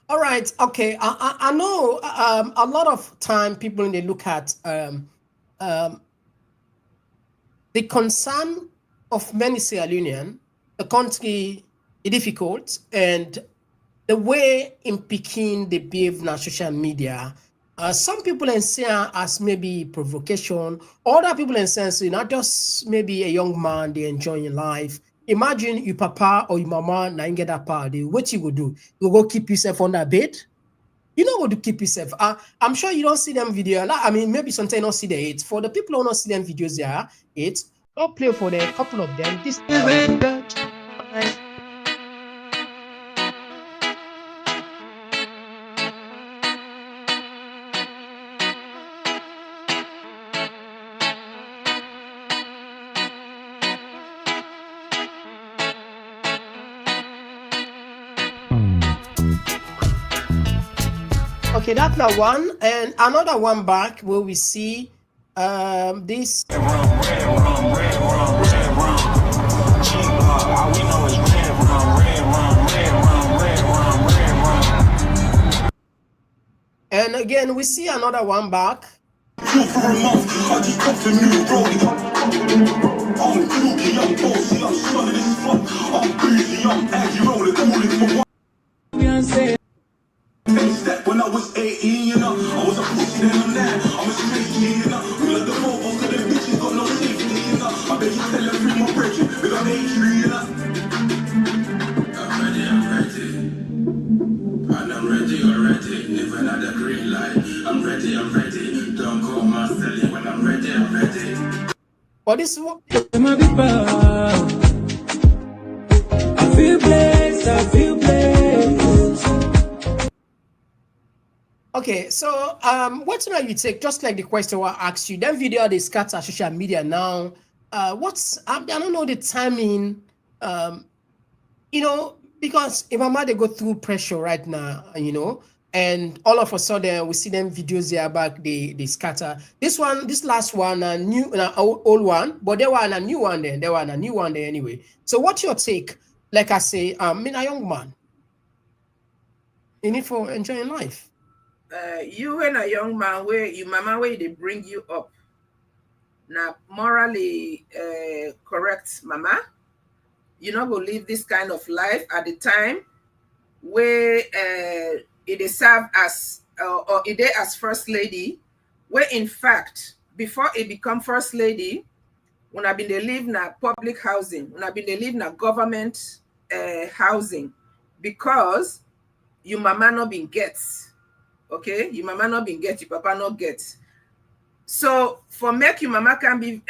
All right. Okay. I know a lot of time people they look at um, the concern of many Sierra Leonean, the country is difficult, and the way in Peking they behave in social media. Some people in say as maybe provocation, other people in sense, just maybe a young man they enjoying life. Imagine your papa or your mama now get that party. What you go do? You go keep yourself on that bed? You know what to keep yourself. I'm sure you don't see them video. I mean, maybe sometimes you don't see the it. For the people who don't see them videos there, I'll play for the couple of them. This okay, that's the one. And another one back where we see this and again we see another one back. When I was 18, you know, I was a pussy then I'm that. I'm a straight you know. We let the phone cause them bitches got no safety, you know. I bet you tell them free my brethren, we got hatred, you know. I'm ready, and I'm ready already. Living at the green light. I'm ready. Don't call my silly when I'm ready. But this one. I feel blessed. Okay, so what now you take, just like the question I asked you, that video they scatter social media now. I don't know the timing, because if Mama they go through pressure right now, and all of a sudden we see them videos there back, they scatter. This last one, new old one, but there were a new one there. There were a new one there anyway. So what's your take? Like I say, a young man, you need for enjoying life. You and a young man where your mama where they bring you up. Now morally correct mama. You're not gonna live this kind of life at the time where it is served as or it is as first lady, where in fact before it become first lady, when I've been they live in a public housing, when I've been they live in a government housing, because your mama not been gets. Okay, your mama not been get, your papa not get. So for make your mama can be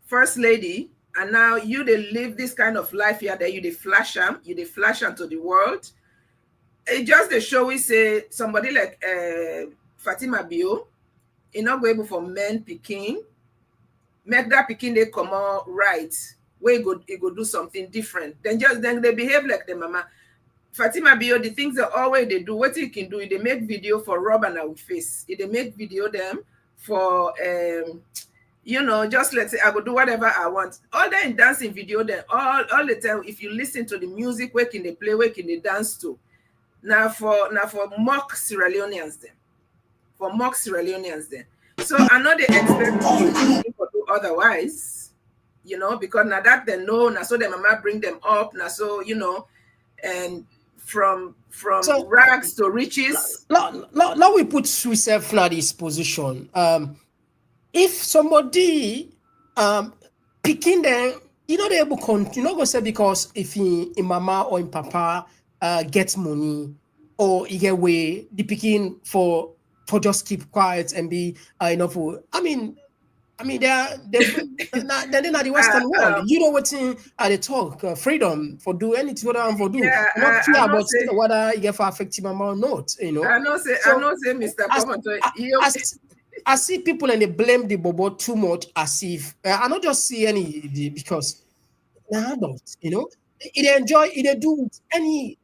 first lady, and now you they live this kind of life here that you they flash them to the world. It just the show we say somebody like Fatima Bio, you not go able for men picking, make that picking they come out right, where it go do something different. Then they behave like the mama. Fatima Bio, the things that always they do, what you can do, they make video for Rob and our face. They make video them for just let's say I will do whatever I want. All that in dancing video, then all the time, if you listen to the music, where can they play, where can they dance to? Now for mock Sierra Leoneans then. For mock Sierra Leoneans then. So I know they expect people to do otherwise, because now that they know, now so their mama bring them up, now so and from rags to riches. Now we put ourselves in this position. If somebody picking them, they able go say because if in mama or in papa gets money or he get way the picking for just keep quiet and be for they're not the Western world. You know what they talk freedom for do anything what for do. Yeah, not care about whether you get for affecting mama or not. I know say Mr. Komon-Tok. I see people and they blame the bobo too much as if I not just see any because they're adults, They enjoy they do with any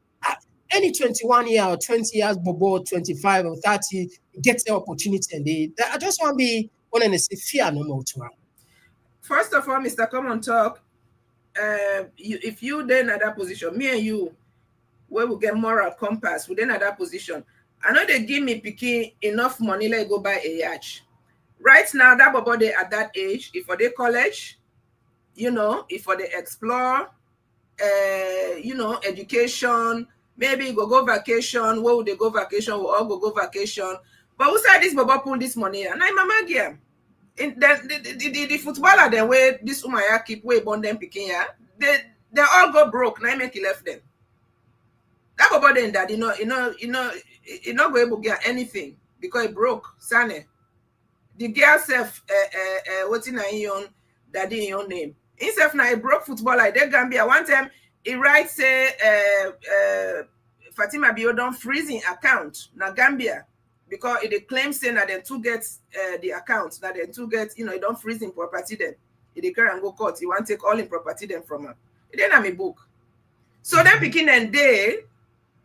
21 year or 20 years bobo, 25 or 30 gets the opportunity and I just want to be one and say fear no more to her. First of all, Mr. Komon-Tok, if you then at that position, me and you, where we get moral compass, we then at that position. I know they give me picking enough money, let go buy a yacht. Right now, that baba they at that age, if for the college, you know, if for the explore, you know, education, maybe go vacation. Where would they go vacation? We'll all go vacation. But who said this baba pull this money? And I'm mama again. In the footballer, the way this umaya keep way bond them picking, yeah, they all go broke. Now I make it left them. That baba then that you not go able to get anything because it broke. Sane. The girl self what's in your daddy in your name. Himself now a broke footballer. They Gambia one time he writes say Fatima Bio don't freezing account na Gambia because it claims saying that they two get the account that they two get you don't freezing property then. It carry and go court. He want take all in property then from her. It then have a book. So then begin and they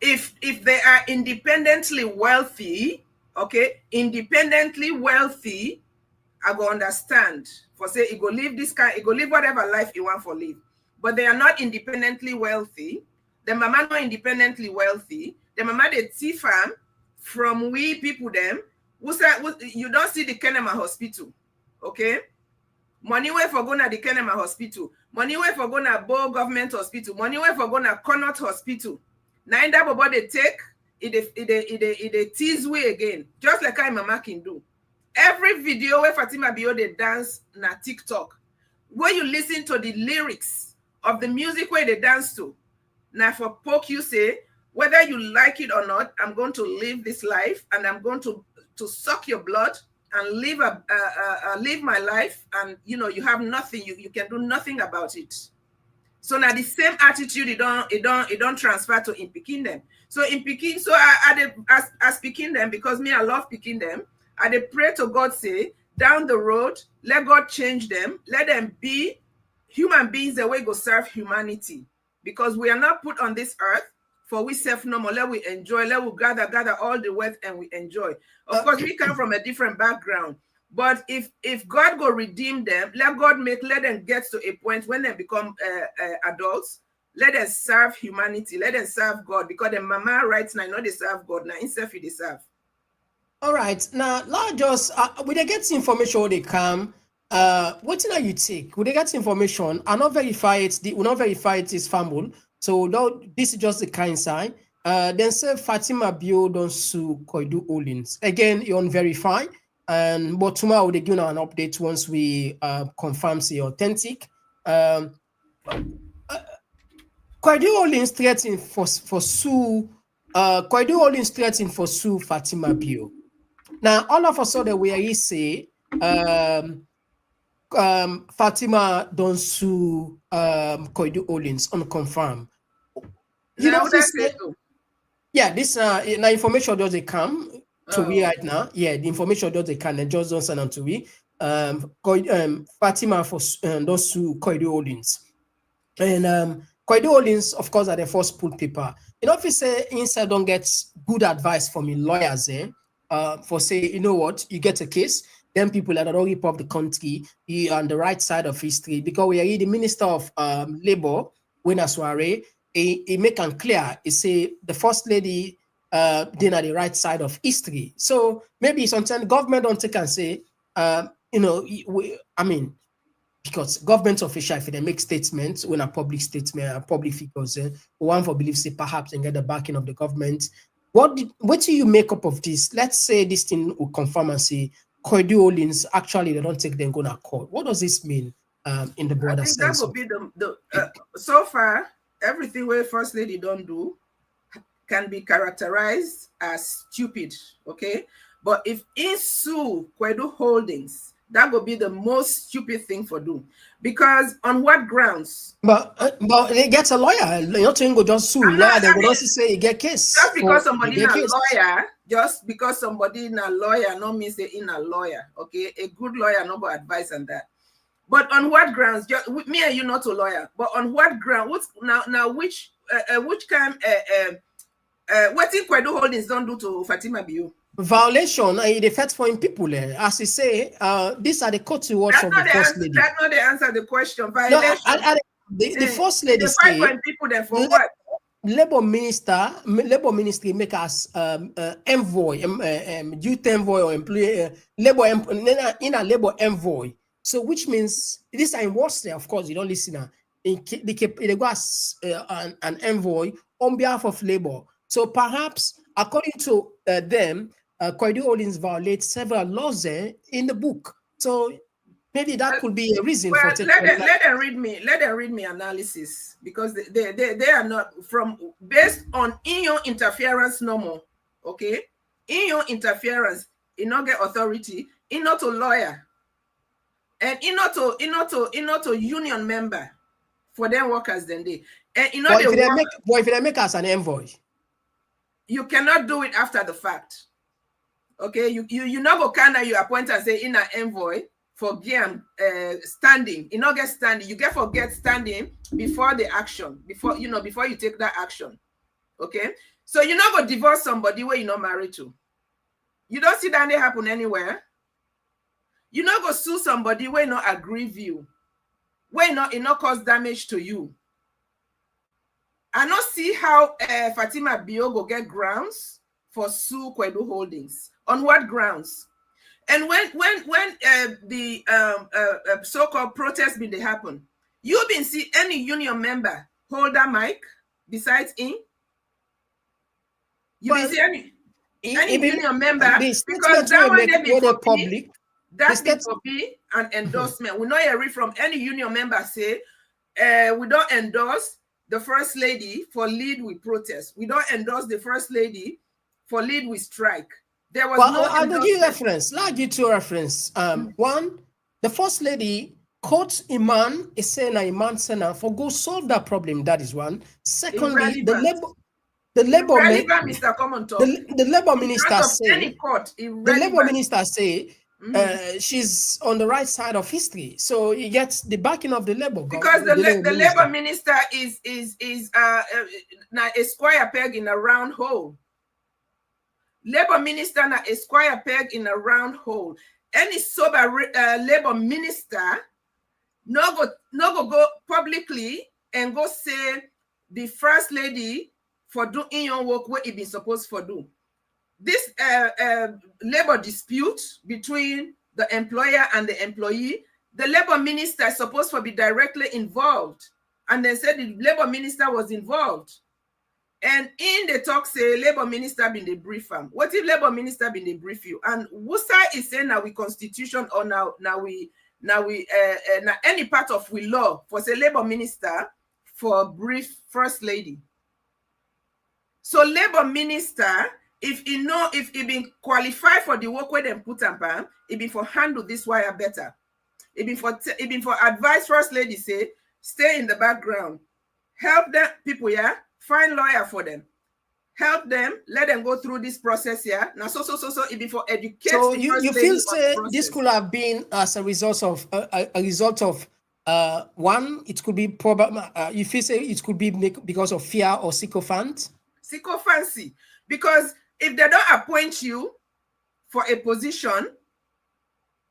if they are independently wealthy, okay, independently wealthy, I go understand. For say, he go live this kind, he go live whatever life he want for live. But they are not independently wealthy. The mama not independently wealthy. The mama they thief from we people them. You don't see the Kenema hospital, okay? Money way for going to the Kenema hospital. Money way for going to Bo government hospital. Money way for going to Connaught hospital. Now in that baba they take it tease way again, just like I mama can do. Every video where Fatima Bio they dance na TikTok, where you listen to the lyrics of the music where they dance to. Now for poke you say, whether you like it or not, I'm going to live this life and I'm going to suck your blood and live live my life, and you have nothing, you can do nothing about it. So now the same attitude it don't transfer to in picking them. So in picking, so as picking them, because me I love picking them, I they pray to God say down the road, let God change them, let them be human beings the way go serve humanity. Because we are not put on this earth for we self normal, let we enjoy, let we gather all the wealth and we enjoy. Of course, we come from a different background. But if God go redeem them, let them get to a point when they become adults, let them serve humanity, let them serve God, because the mama right now, not they serve God, now instead they serve. All right, now let's just when they get information when they come, what are you take? When they get information, I not verify it, we not verify it is fumble. So this is just the kind sign. Then say Fatima Bio don't sue Koidu Olins. Again, you unverify. But tomorrow they give an update once we confirm it's authentic. Koidu Olins threatening for sue. Koidu Olins threatening for sue Fatima Bio. Now all of a sudden we are say Fatima don't sue Koidu Olins unconfirmed. You know this? Yeah, this now information doesn't come to we right now. Yeah, the information doesn't come and just don't send on to we. Fatima for those sue Koidu Olins. And Koidu Olins, of course, are the first pull paper. If you say inside don't get good advice from your lawyers, for say, you know what, you get a case, then people that don't rip off the country, you on the right side of history, because we are the Minister of Labor, Wena Soare, he make it clear, he say the First Lady then at the right side of history. So maybe sometimes government don't take and say, because government official, if they make statements, when a public statement, a public figures, one for believe say perhaps and get the backing of the government. What do you make up of this? Let's say this thing will confirm and say Koidu Olins actually they don't take them going to court. What does this mean in the broader sense? That would be the so far everything where First Lady don't do can be characterized as stupid, okay? But if in sue Koidu Holdings, that would be the most stupid thing for do. Because on what grounds? But they get a lawyer. Not to go just sue. Lawyer, they would also say you get case. Just because somebody is a lawyer, no means they in a lawyer. Okay, a good lawyer no go advice on that. But on what grounds? Just me and you not a lawyer. But on what ground? What's now which kind what if Koidu Holdings don't do to Fatima Bio? Violation in the first point people as you say, these are the court words of the First Lady. That's not the answer to the question. Violation. the first lady they fight say, for people then for what? Labor ministry make us envoy, youth envoy or employee in a labor envoy. So which means this is in what's there, of course, you don't listen. They go as an envoy on behalf of labor. So perhaps according to them, Corridor Holdings violates several laws there in the book. So maybe that could be a reason for taking. Let them read me. Let them read me analysis, because they are not from based on in your interference normal. Okay, in your interference, in not get authority, in not a lawyer, and in not to union member for them workers. Then they and in not if they make us an envoy, you cannot do it after the fact. Okay, you not go kind of you appoint and say in an envoy. For standing, you not get standing, you get forget standing before the action, before you take that action. Okay, so you're not gonna divorce somebody where you're not married to. You don't see that they happen anywhere. You're not gonna sue somebody where you not aggrieve you, where it not cause damage to you. I not see how Fatima Biogo get grounds for sue Kwedu Holdings. On what grounds? And when the so-called protest been they happen, you been see any union member hold that mic besides in? You been see any union member, because that one they be for public. That be for be an endorsement. We not hear from any union member say we don't endorse the first lady for lead with protest. We don't endorse the first lady for lead with strike. There was no I'll give you reference. I'll give you reference. One, the first lady quotes Iman, is saying Iman Sena for go solve that problem. That is one. Secondly, the labor Mr. Komon-Tok. The labor minister say any court, the labor minister say she's on the right side of history, so he gets the backing of the labor. Because the labor minister is a square peg in a round hole. Labor minister na a square peg in a round hole. Any sober labor minister no go publicly and go say the first lady for doing your work what it be supposed for do. This labor dispute between the employer and the employee, the labor minister is supposed to be directly involved, and they said the labor minister was involved. And in the talk say labor minister been the brief him. What if labor minister been the brief you? And Wusa is saying now we constitution or now any part of we law for say labor minister for brief first lady. So labor minister, if he been qualified for the work where them put up, it been for handle this wire better. It been for advice first lady say stay in the background, help them people find lawyer for them, help them, let them go through this process here. Now, so it be for educate. So you feel say this could have been as a result of one. It could be probably you feel say it could be because of fear or sycophant. Sycophancy, because if they don't appoint you for a position,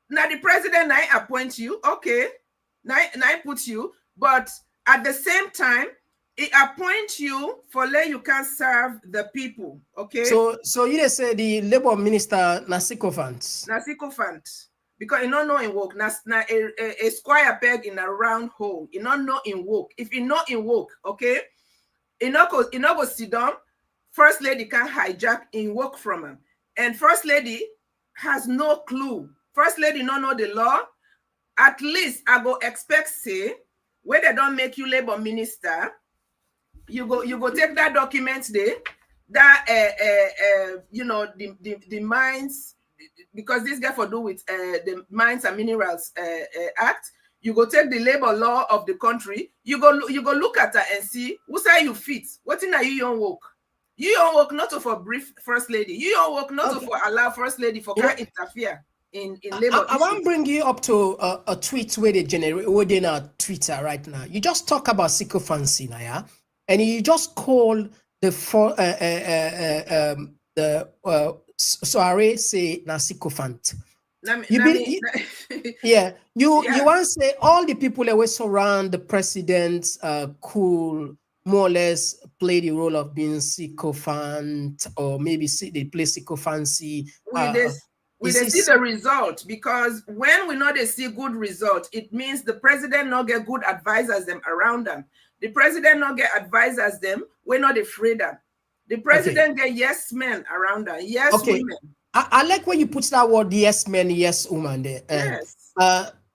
now the president I appoint you, okay, now I put you, but at the same time. It appoints you for let you can serve the people, okay? So you just say the labor minister na sycophant. Na sycophant. Because you don't know in work. Na a square peg in a round hole. You don't know in work. If you know in work, okay? You not go sit down. First lady can hijack in work from him. And first lady has no clue. First lady don't know the law. At least I go expect say, where they don't make you labor minister, you go take that document there, that the mines, because this got to do with the Mines and Minerals Act. You go take the labor law of the country. You go look at that and see who say you fit. What in are you your work? You don't work not to for brief first lady. You don't work not to for allow first lady for can interfere in labor. I want to bring you up to a tweet where they generate within our Twitter right now. You just talk about sycophancy now, yeah? And you just call the soiree say na sycophant. Yeah, you Yeah. want to say all the people that were surround the president could more or less play the role of being sycophant, or maybe they play sycophancy. We Is they see this the result, because when we know they see good result, it means the president not get good advisors them around them. The president not get advisors them, we're not afraid them. The president get yes men around them, yes women. I like when you put that word yes men, yes woman there. Yes.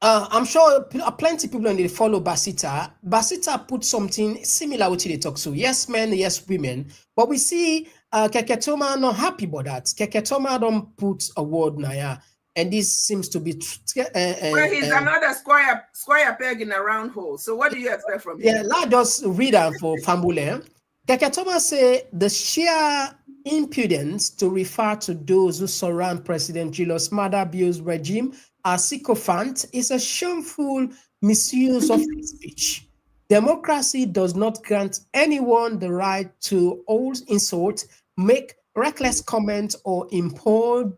I'm sure plenty of people when they follow Basita. Basita put something similar with they talk. So yes men, yes women. But we see Keketoma not happy about that. Keketoma don't put a word now, yeah. And this seems to be Well, he's another square peg in a round hole. So what do you expect from him? Yeah, let's just read that for Fambule. Keketoma say the sheer impudence to refer to those who surround President Julius Maada Bio's regime as sycophant is a shameful misuse of free speech. Democracy does not grant anyone the right to insult, make reckless comments, or impose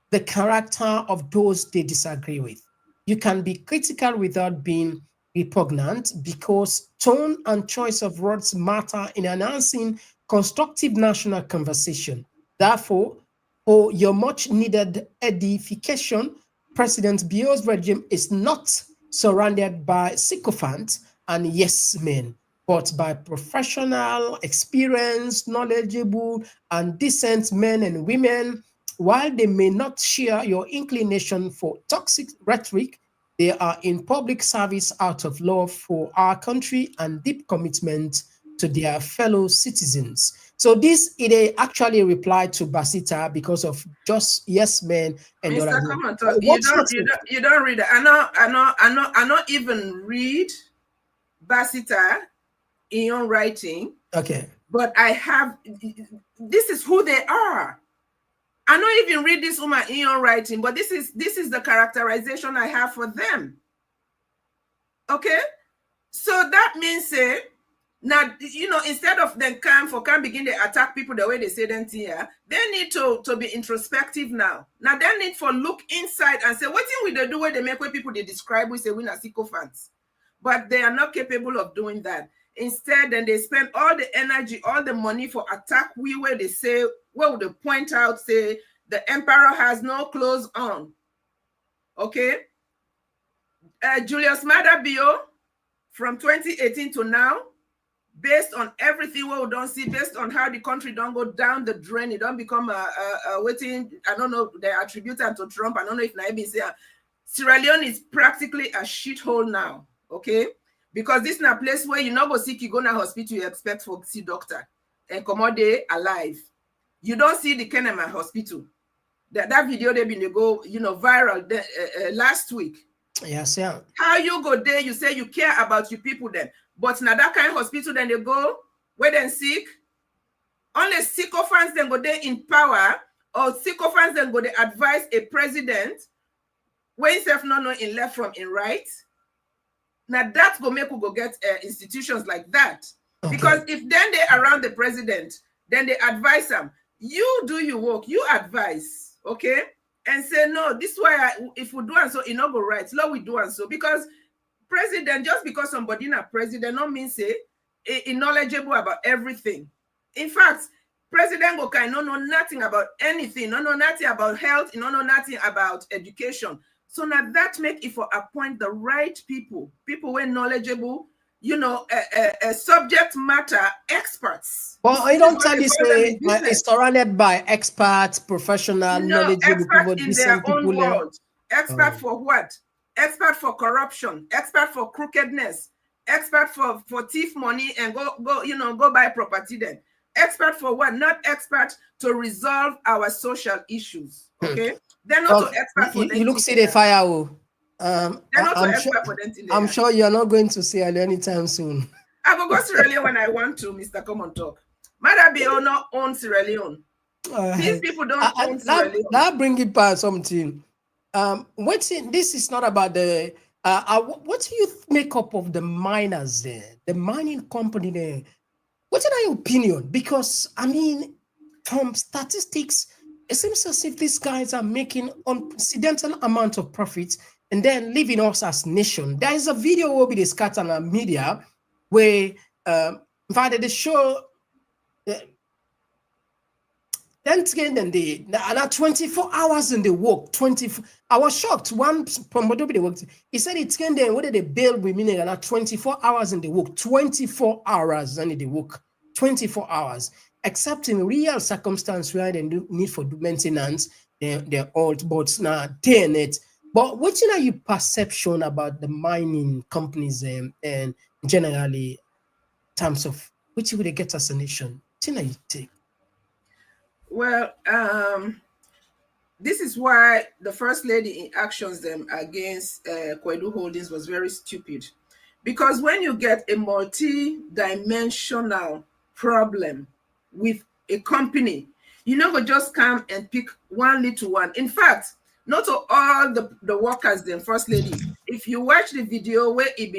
the character of those they disagree with. You can be critical without being repugnant, because tone and choice of words matter in enhancing constructive national conversation. Therefore, for your much needed edification, President Bio's regime is not surrounded by sycophants and yes men, but by professional, experienced, knowledgeable, and decent men and women. While they may not share your inclination for toxic rhetoric, they are in public service out of love for our country and deep commitment to their fellow citizens. So this it actually replied to Basita because of just yes men and Mr. other. Komon-Tok, you don't read it. I not even read Basita in your writing. Okay. But I have, this is who they are. I don't even read this woman in your writing, but this is the characterization I have for them. Okay? So that means now, instead of them can begin to attack people the way they say them here, they need to be introspective now. Now they need to look inside and say, what thing will they do where they make where people they describe we say we are sycophants? But they are not capable of doing that. Instead, then they spend all the energy, all the money for attack where they say, where would they point out, say, the emperor has no clothes on. Okay? Julius Maada Bio, from 2018 to now, based on everything we don't see, based on how the country don't go down the drain, it don't become a waiting, I don't know, they attribute it to Trump, I don't know if Naibi say, Sierra Leone is practically a shithole now, okay? Because this is a place where you not go sick, you go to hospital, you expect for see doctor and come out there alive. You don't see the Kenema hospital. That video they been go, viral last week. Yes, yeah. How you go there, you say you care about your people then. But now that kind of hospital, then they go, where then sick. Only sycophants then go there in power, or sycophants then go they advise a president when himself not know in left from in right. Now that's go make you go get institutions like that. Okay. Because if then they around the president, then they advise them. You do your work, you advise, okay? And say, no, this is why if we do and so, it not go right. Law we do and so. Because president, just because somebody not president, not mean say, knowledgeable about everything. In fact, President go kind know nothing about anything, no know nothing about health, no know nothing about education. So now that make it for appoint the right people who are knowledgeable, subject matter experts. Well, I don't tell you say it's surrounded by experts, professional, knowledgeable people, in their own world. Expert for what? Expert for corruption, expert for crookedness, expert for thief money and go buy property then. Expert for what? Not expert to resolve our social issues. Okay. They're not so expert for you look see the fire. I'm sure you're not going to see it anytime soon. I will go Sierra Leone when I want to, Mr. Komon-Tok. Maada Bio not own Sierra Leone. These people don't own Sierra Leone. That bring it back something. This is not about the what do you make up of the miners there, the mining company there? What's your opinion? Because I mean, from statistics, it seems as if these guys are making unprecedented amount of profits and then leaving us as nation. There is a video will be discussed on the media where in fact they show then they 24 hours in the work. 24. I was shocked. One promoter they worked. He said it's can then whether they bail women and 24 hours in the work. 24 hours in the work. 24 hours. Except in real circumstance where they need for maintenance, they're old, but now they're it. But what's your perception about the mining companies and generally in terms of which would they get as a nation? What you take? Well, this is why the first lady in actions them against Kwedu Holdings was very stupid. Because when you get a multi-dimensional problem with a company, you never just come and pick one little one. In fact, not all the workers, then first lady, if you watch the video where it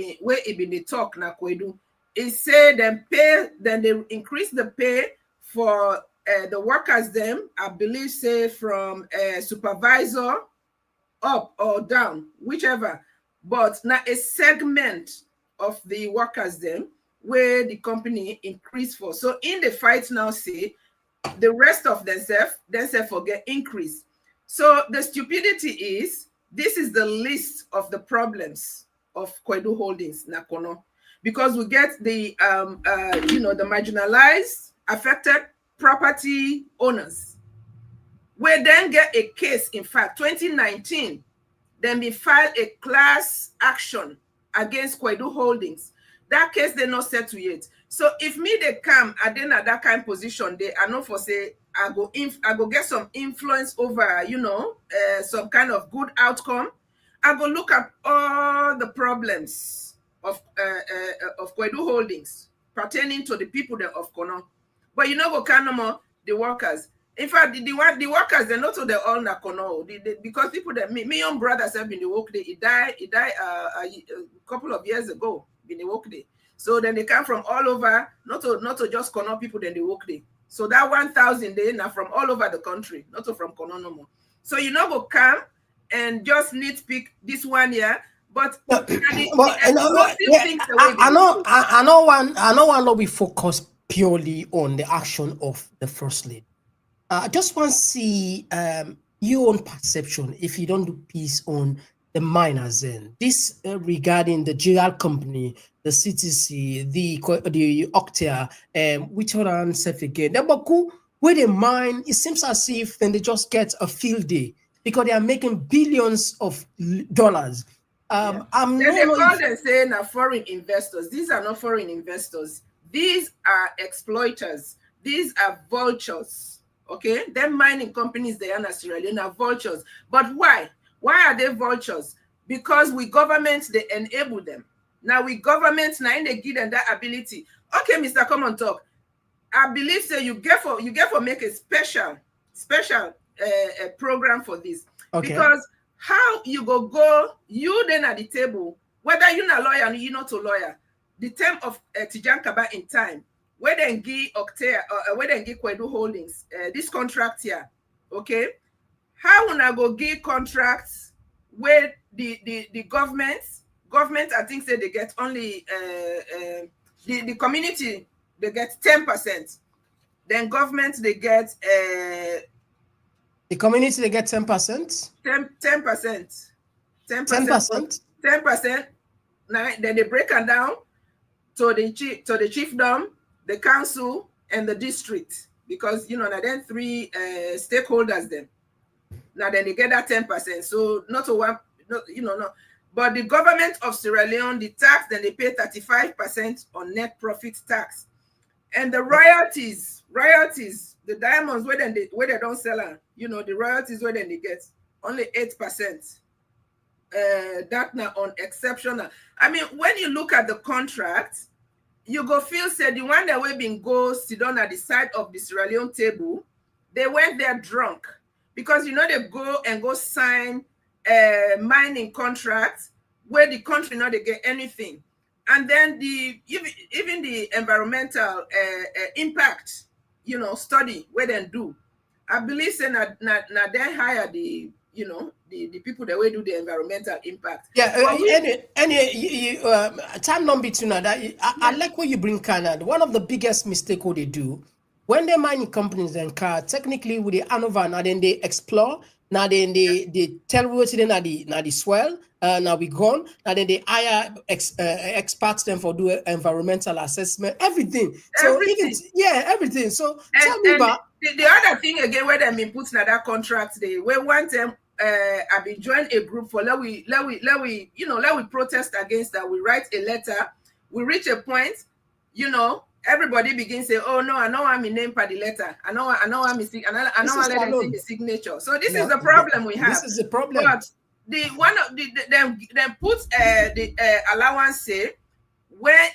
been the talk na Kwedu, it say them pay, then they increase the pay for the workers them, I believe, say from supervisor up or down, whichever. But now a segment of the workers them where the company increase for. So in the fight now, say the rest of themselves forget increase. So the stupidity is this is the list of the problems of Kwedu Holdings Nakono, because we get the the marginalized, affected property owners. We then get a case, in fact, 2019, then we filed a class action against Kwedu Holdings. That case they not settle yet. So if me they come and then at that kind of position, they are not for say I go get some influence over some kind of good outcome. I go look at all the problems of Kwedu Holdings pertaining to the people of Kono. But you know go kind of more the workers. In fact, the workers they're not all the all Nakono because people that me own brothers have been the work day. He died a couple of years ago in the work day. So then they come from all over, not to just Kono people then the work day. So that 1,000 they now from all over the country, not to from Kono no more. So you know go come and just nitpick this one year. But I know one we focus purely on the action of the first lady. I just want to see your own perception if you don't do peace on the miners then. This regarding the GL company, the CTC, the Octa, which other answer again. The Baku, where they mine, it seems as if then they just get a field day because they are making billions of dollars. They call them saying foreign investors. These are not foreign investors. These are exploiters. These are vultures. Okay, them mining companies they are not Sierra Leone are vultures. But why? Why are they vultures? Because we governments they enable them. Now we governments now they give them that ability. Okay, Mr. Komon-Tok, I believe so. You get for make a special program for this. Okay. Because how you go you then at the table, whether you're not a lawyer or you're not a lawyer, the term of Tijan Kaba in time, where then give Octea or where then give Kwedu Holdings this contract here, okay? How when I go give contracts where the government I think say they get only the community they get 10%, then government they get the community they get 10%. 10%. 10%. Now then they break them down to the chiefdom, the council, and the district, because now then 3 stakeholders then. Now then they get that 10%. So not a one, no. But the government of Sierra Leone, the tax, then they pay 35% on net profit tax, and the royalties, the diamonds where they don't sell them, the royalties where then they get only 8%. That now on exceptional. I mean, when you look at the contract, you go feel said the one that we been go sit down at the side of the Sierra Leone table, they went there drunk because they go sign mining contracts where the country not they get anything, and then even the environmental impact study where they do, I believe say na then hire the the people that will do the environmental impact. Yeah, But time number two now. I like what you bring Canada. One of the biggest mistake what they do when they mining companies and car technically with the Anova now then they explore now then they tell what then now the swell now we gone now then they hire experts them for do environmental assessment everything. So everything. everything. So tell me And about the other thing again where them been put in that contract they we want them I've been join a group for let we protest against that. We write a letter, we reach a point, everybody begins say, oh no, I know I'm in name per the letter. I know I'm I know I let them see the signature. So this is the problem we have. This is the problem. But the one of them put the allowance say where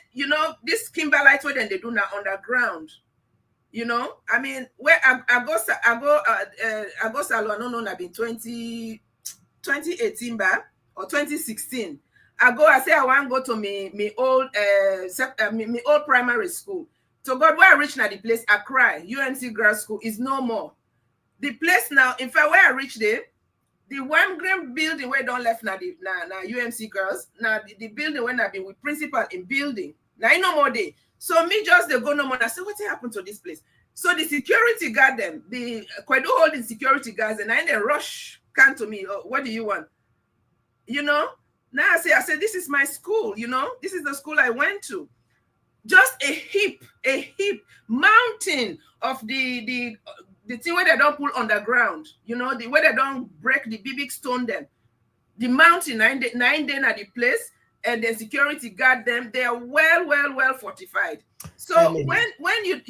this Kimberlite where then they do now underground. I mean, where I go salon, no, I've been 2018 back or 2016. I say I want to go to me old old primary school. So God, where I reach now the place, I cry. UMC Girls School is no more. The place now, in fact, where I reach there, the one green building where don't left now the UMC Girls, now the building when I've been with principal in building. Now no more day. So me just they go no more. I say, what happened to this place? So the security guard them, the Kwedu holding security guards, and I they rush come to me. Oh, what do you want? Now I say, this is my school, this is the school I went to. Just a heap mountain of the thing where they don't pull underground, the way they don't break the big stone them. The mountain, 9 days at the place. And the security guard them, they are well fortified. So when you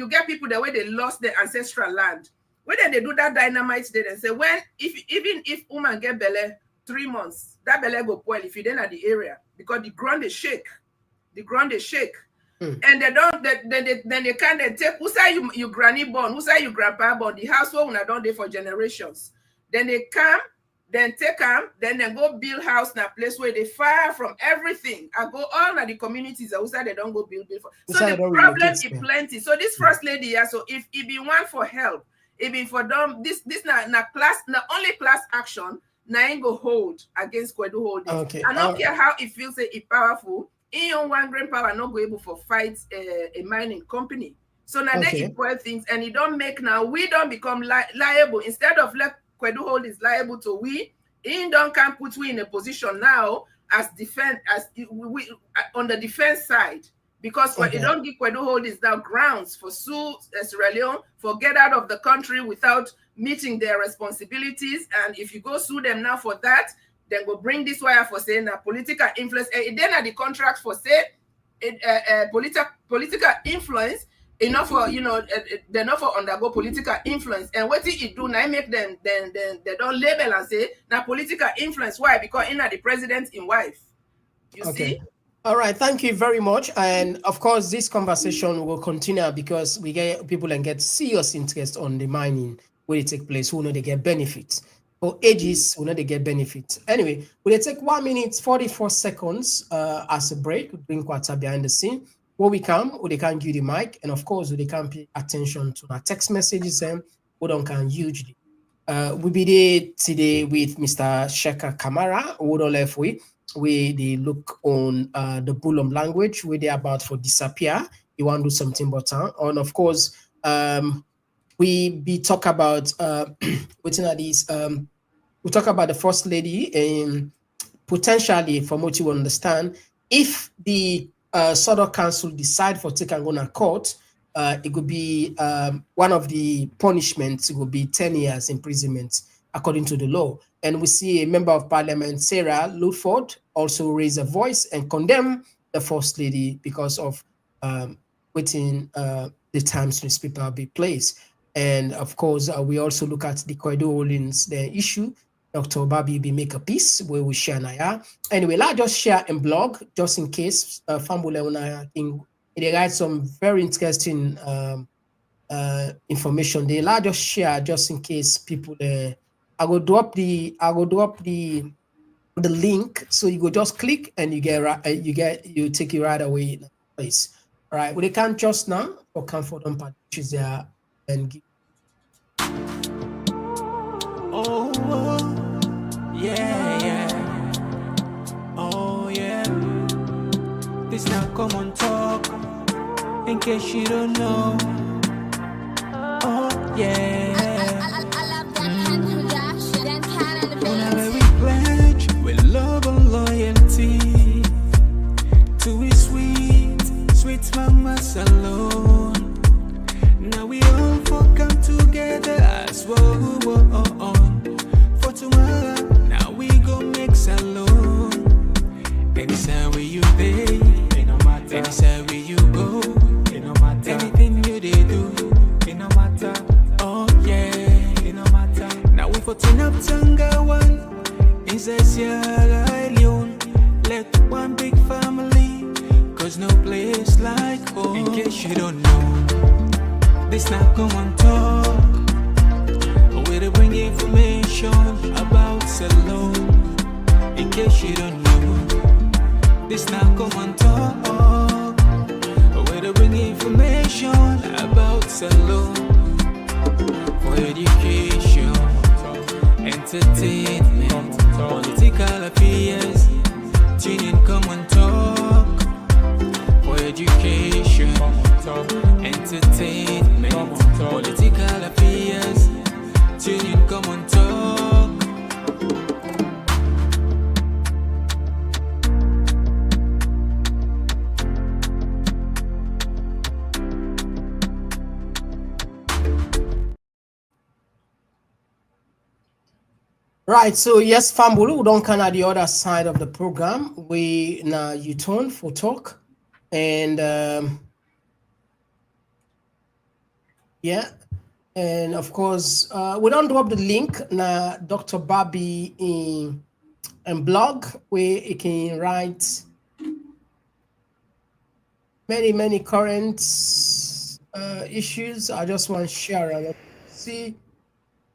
get people the way they lost their ancestral land, when they do that dynamite there and say even if woman get belly 3 months, that belly go spoil if you then at the area because the ground is shake. And they don't then they can't take who say you granny born, who say you grandpa born, the household when I don't there for generations. Then they come. Then take them, then they go build house in a place where they far from everything. I go all in the communities outside they don't go build. So the problem is plenty. So this first lady here, so if it be one for help, it be for them, this not class, not only class action, now ain't go hold against Kwedu holding. Okay. I don't care how it feels it powerful. In your one grand power not go able for fight a mining company. So now they equal things and it don't make now we don't become liable instead of let Kwedu hold is liable to we. In don't can put we in a position now as defense we on the defense side because it don't give Kwedu hold is now grounds for sue Sierra Leone for get out of the country without meeting their responsibilities. And if you go sue them now for that, then go bring this wire for saying that political influence. Then at the contract for say political influence. Enough for they're not for undergo political influence and what it do now make them then they don't label and say now political influence. Why? Because in the president in wife. You see? All right, thank you very much. And of course, this conversation will continue because we get people and get serious interest on the mining where it take place, who know they get benefits. For ages, who know they get benefits. Anyway, we'll take 1 minute 44 seconds as a break. We'll bring Kwata behind the scene. When we come, they can give the mic, and of course, they can pay attention to our text messages and we don't can usually. We'll be there today with Mr. Sheka Kamara, who don't left we they look on the Bulum language, where they're about for disappear. You want to do something important. And of course, we be talk about within these we talk about the first lady and potentially from what you understand, if the Southern Council decide for take and go to court, it could be one of the punishments. It would be 10 years imprisonment according to the law. And we see a member of parliament, Sarah Lutford, also raise a voice and condemn the first lady because of waiting the times newspaper be placed. And of course, we also look at the Kwedu holdings, the issue. Dr. Babi be make a piece where we share Naya. Anyway, let's just share and blog just in case Fambule I think they write some very interesting information. They let's just share just in case people I will drop the link so you go just click and you take it right away in place. All right, well, they can't just now or come for them which is there and give yeah, yeah. Oh, yeah. This now Komon-Tok, in case you don't know. Oh, yeah. Whenever we pledge with love and loyalty to his sweet, sweet mamas alone. Now we all four come together as one. For tomorrow, now we go make salon. Anytime where you day, anytime where you go, anything you they do, oh yeah, now we for turn up Tanga one, inside Sierra Leone, let one big family, cause no place like home. In case you don't know, this now Komon-Tok, where they bring information about salon. In case you don't know, this now Komon-Tok, where they bring information about salon. For education, entertainment, political affairs, tune in Komon-Tok. For education, entertainment, political affairs, tune in Komon-Tok. Right, so yes, Fambulu, we don't come at the other side of the program. We now you turn for talk, and yeah, and of course, we don't drop the link na Dr. Bobby in blog where you can write many current issues. I just want to share and see.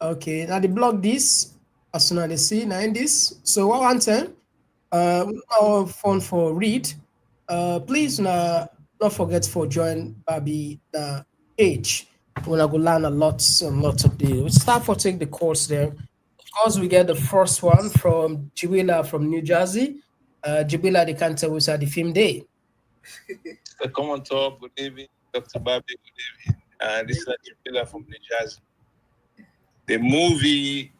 Okay, now the blog this. As soon as they see now in this, so what one time, our phone for read. Please not forget for join Bobby page. We're gonna go learn a lot of the. We start for take the course there. Of course, we get the first one from Jibila from New Jersey. Jibila, they can't tell us at the film day. Komon-Tok, good evening. Dr. Bobby, good evening. This is Jibila from New Jersey. The movie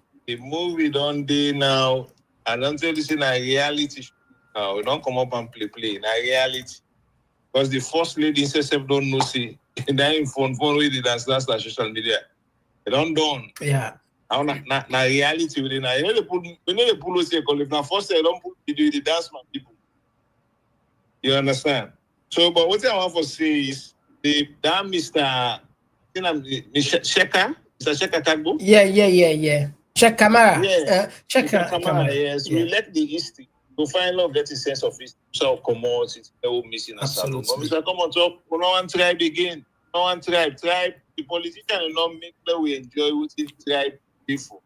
don't do now. I don't tell you it's a reality show. Now we don't come up and play. In a reality. Because the first lady in herself don't know see. And then phone with the dance social media. They don't done. Yeah. Na reality within I know they pull us here if now first they don't put the dance man people. You understand? So but what I want to say is that Mr. Sheka, Mr. Sheka Kagbo? Yeah. Check camera. Yeah. Check camera. Yes. Yeah. We let the history to find out get a sense of history. So commode it's all missing a salon. But Mr. Komon-Tok, we don't want tribe again. No one tribe. The politician will not make that we enjoy with the tribe before.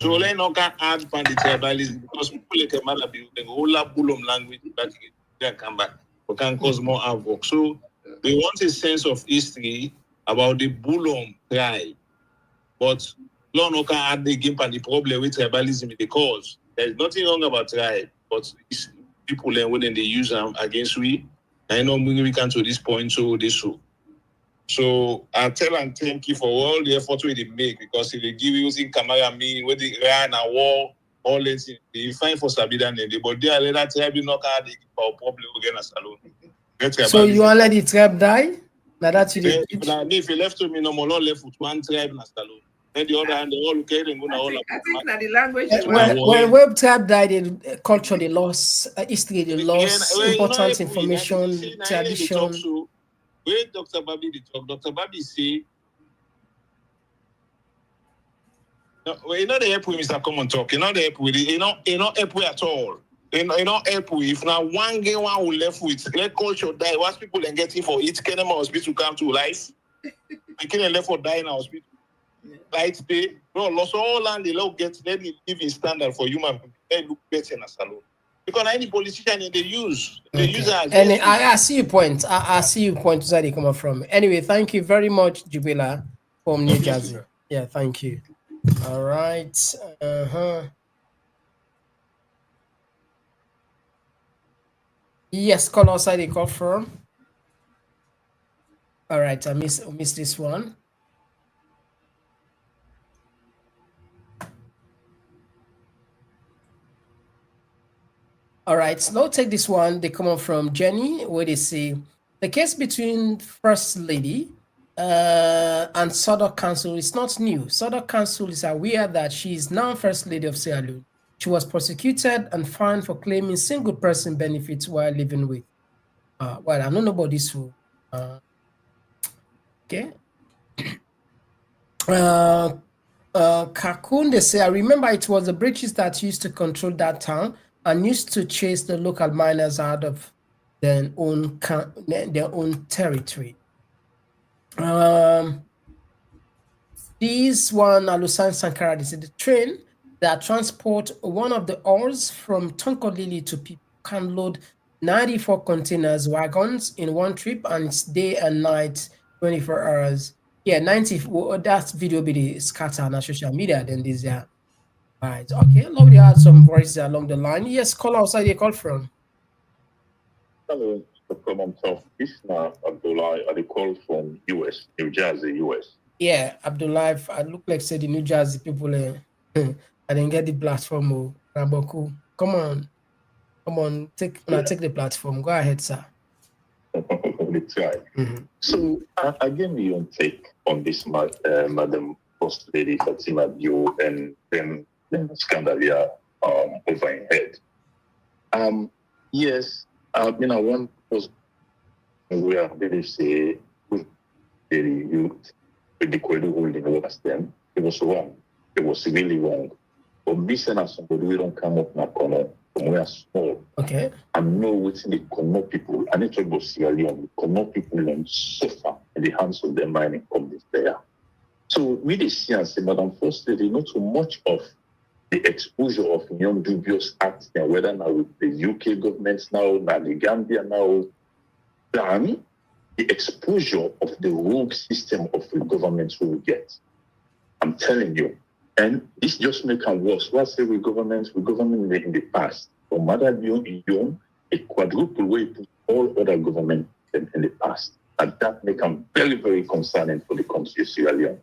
So let's not add on the tribalism because people like a man be the whole Bulum language back again. They come back. We can cause more havoc. So we want a sense of history about the Bulum tribe. But no one can add the game and the problem with tribalism because there's nothing wrong about tribe, but it's people when they use them against we. I know we can to this point, so this so. So I tell and thank you for all the effort we they make because if they give you using camera me when they ran a war, all this they find for Sabida and they but they are let tribe not add the problem again as alone. So you want let the tribe die? Now that's if you left to me no more left with one tribe na salon. Then the other hand, they all carry and go all. I think that the language. When web tribe died, the culture, they lost history, they lost important information, tradition. So, where Dr. Babi the talk, Dr. Babi say, no, you know the help with Mr. Komon-Tok, you know the help with it, you know help with at all. You know help with if now one game one will left with let culture die. What people then getting for each Kenema hospital come to life? You can't left for die in hospital. Light pay, bro, lost all land, they don't get let it live in standard for human people. They look better in a salon. Because any politician they use, they use it. And I see your point. I see your point where they come from. Anyway, thank you very much, Jubila from New Jersey. Yeah, thank you. All right. Yes, call outside the call from. All right, I missed this one. All right, so now take this one. They come up from Jenny, where they say the case between First Lady and Sodok Council is not new. Sodok Council is aware that she is now First Lady of Sierra Leone. She was prosecuted and fined for claiming single person benefits while living with. Well, I don't know about this one. Okay. Kakun, they say, I remember it was the British that used to control that town and used to chase the local miners out of their own territory. This one, Alusan Sankara, this is the train that transport one of the ores from Tonkolili to people can load 94 containers wagons in one trip, and it's day and night, 24 hours. Yeah, 90. That video be scattered on social media. Then this, yeah. Right. Okay. Lovely. Had some voices along the line. Yes, call outside. You call from. Hello, Mr. Komon-Tok. This is Abdullah. I call from US, New Jersey, US. Yeah, Abdullah. I look like say the New Jersey people. I didn't get the platform. Raboku. Come on. Take the platform. Go ahead, sir. So I gave me your take on this, Madam First Lady Fatima Dio, and then scandal here over in head. Yes, one was where they say with the youth with the credit holding over them, it was wrong. It was really wrong. But missing as somebody we don't come up in a corner from where small. Okay. I know what's the connect people. I need to go Sierra Leone. Connect people and suffer in the hands of their mining companies there. So we did see and say, Madam First Lady, not so much of the exposure of young dubious acts, whether now with the UK government now the Gambia now, than the exposure of the rogue system of the governments we will get. I'm telling you. And this just makes it worse. What I say we government in the past. From Mother Leon, a quadruple way to all other governments in the past. And that makes them very, very concerning for the country of Sierra Leone.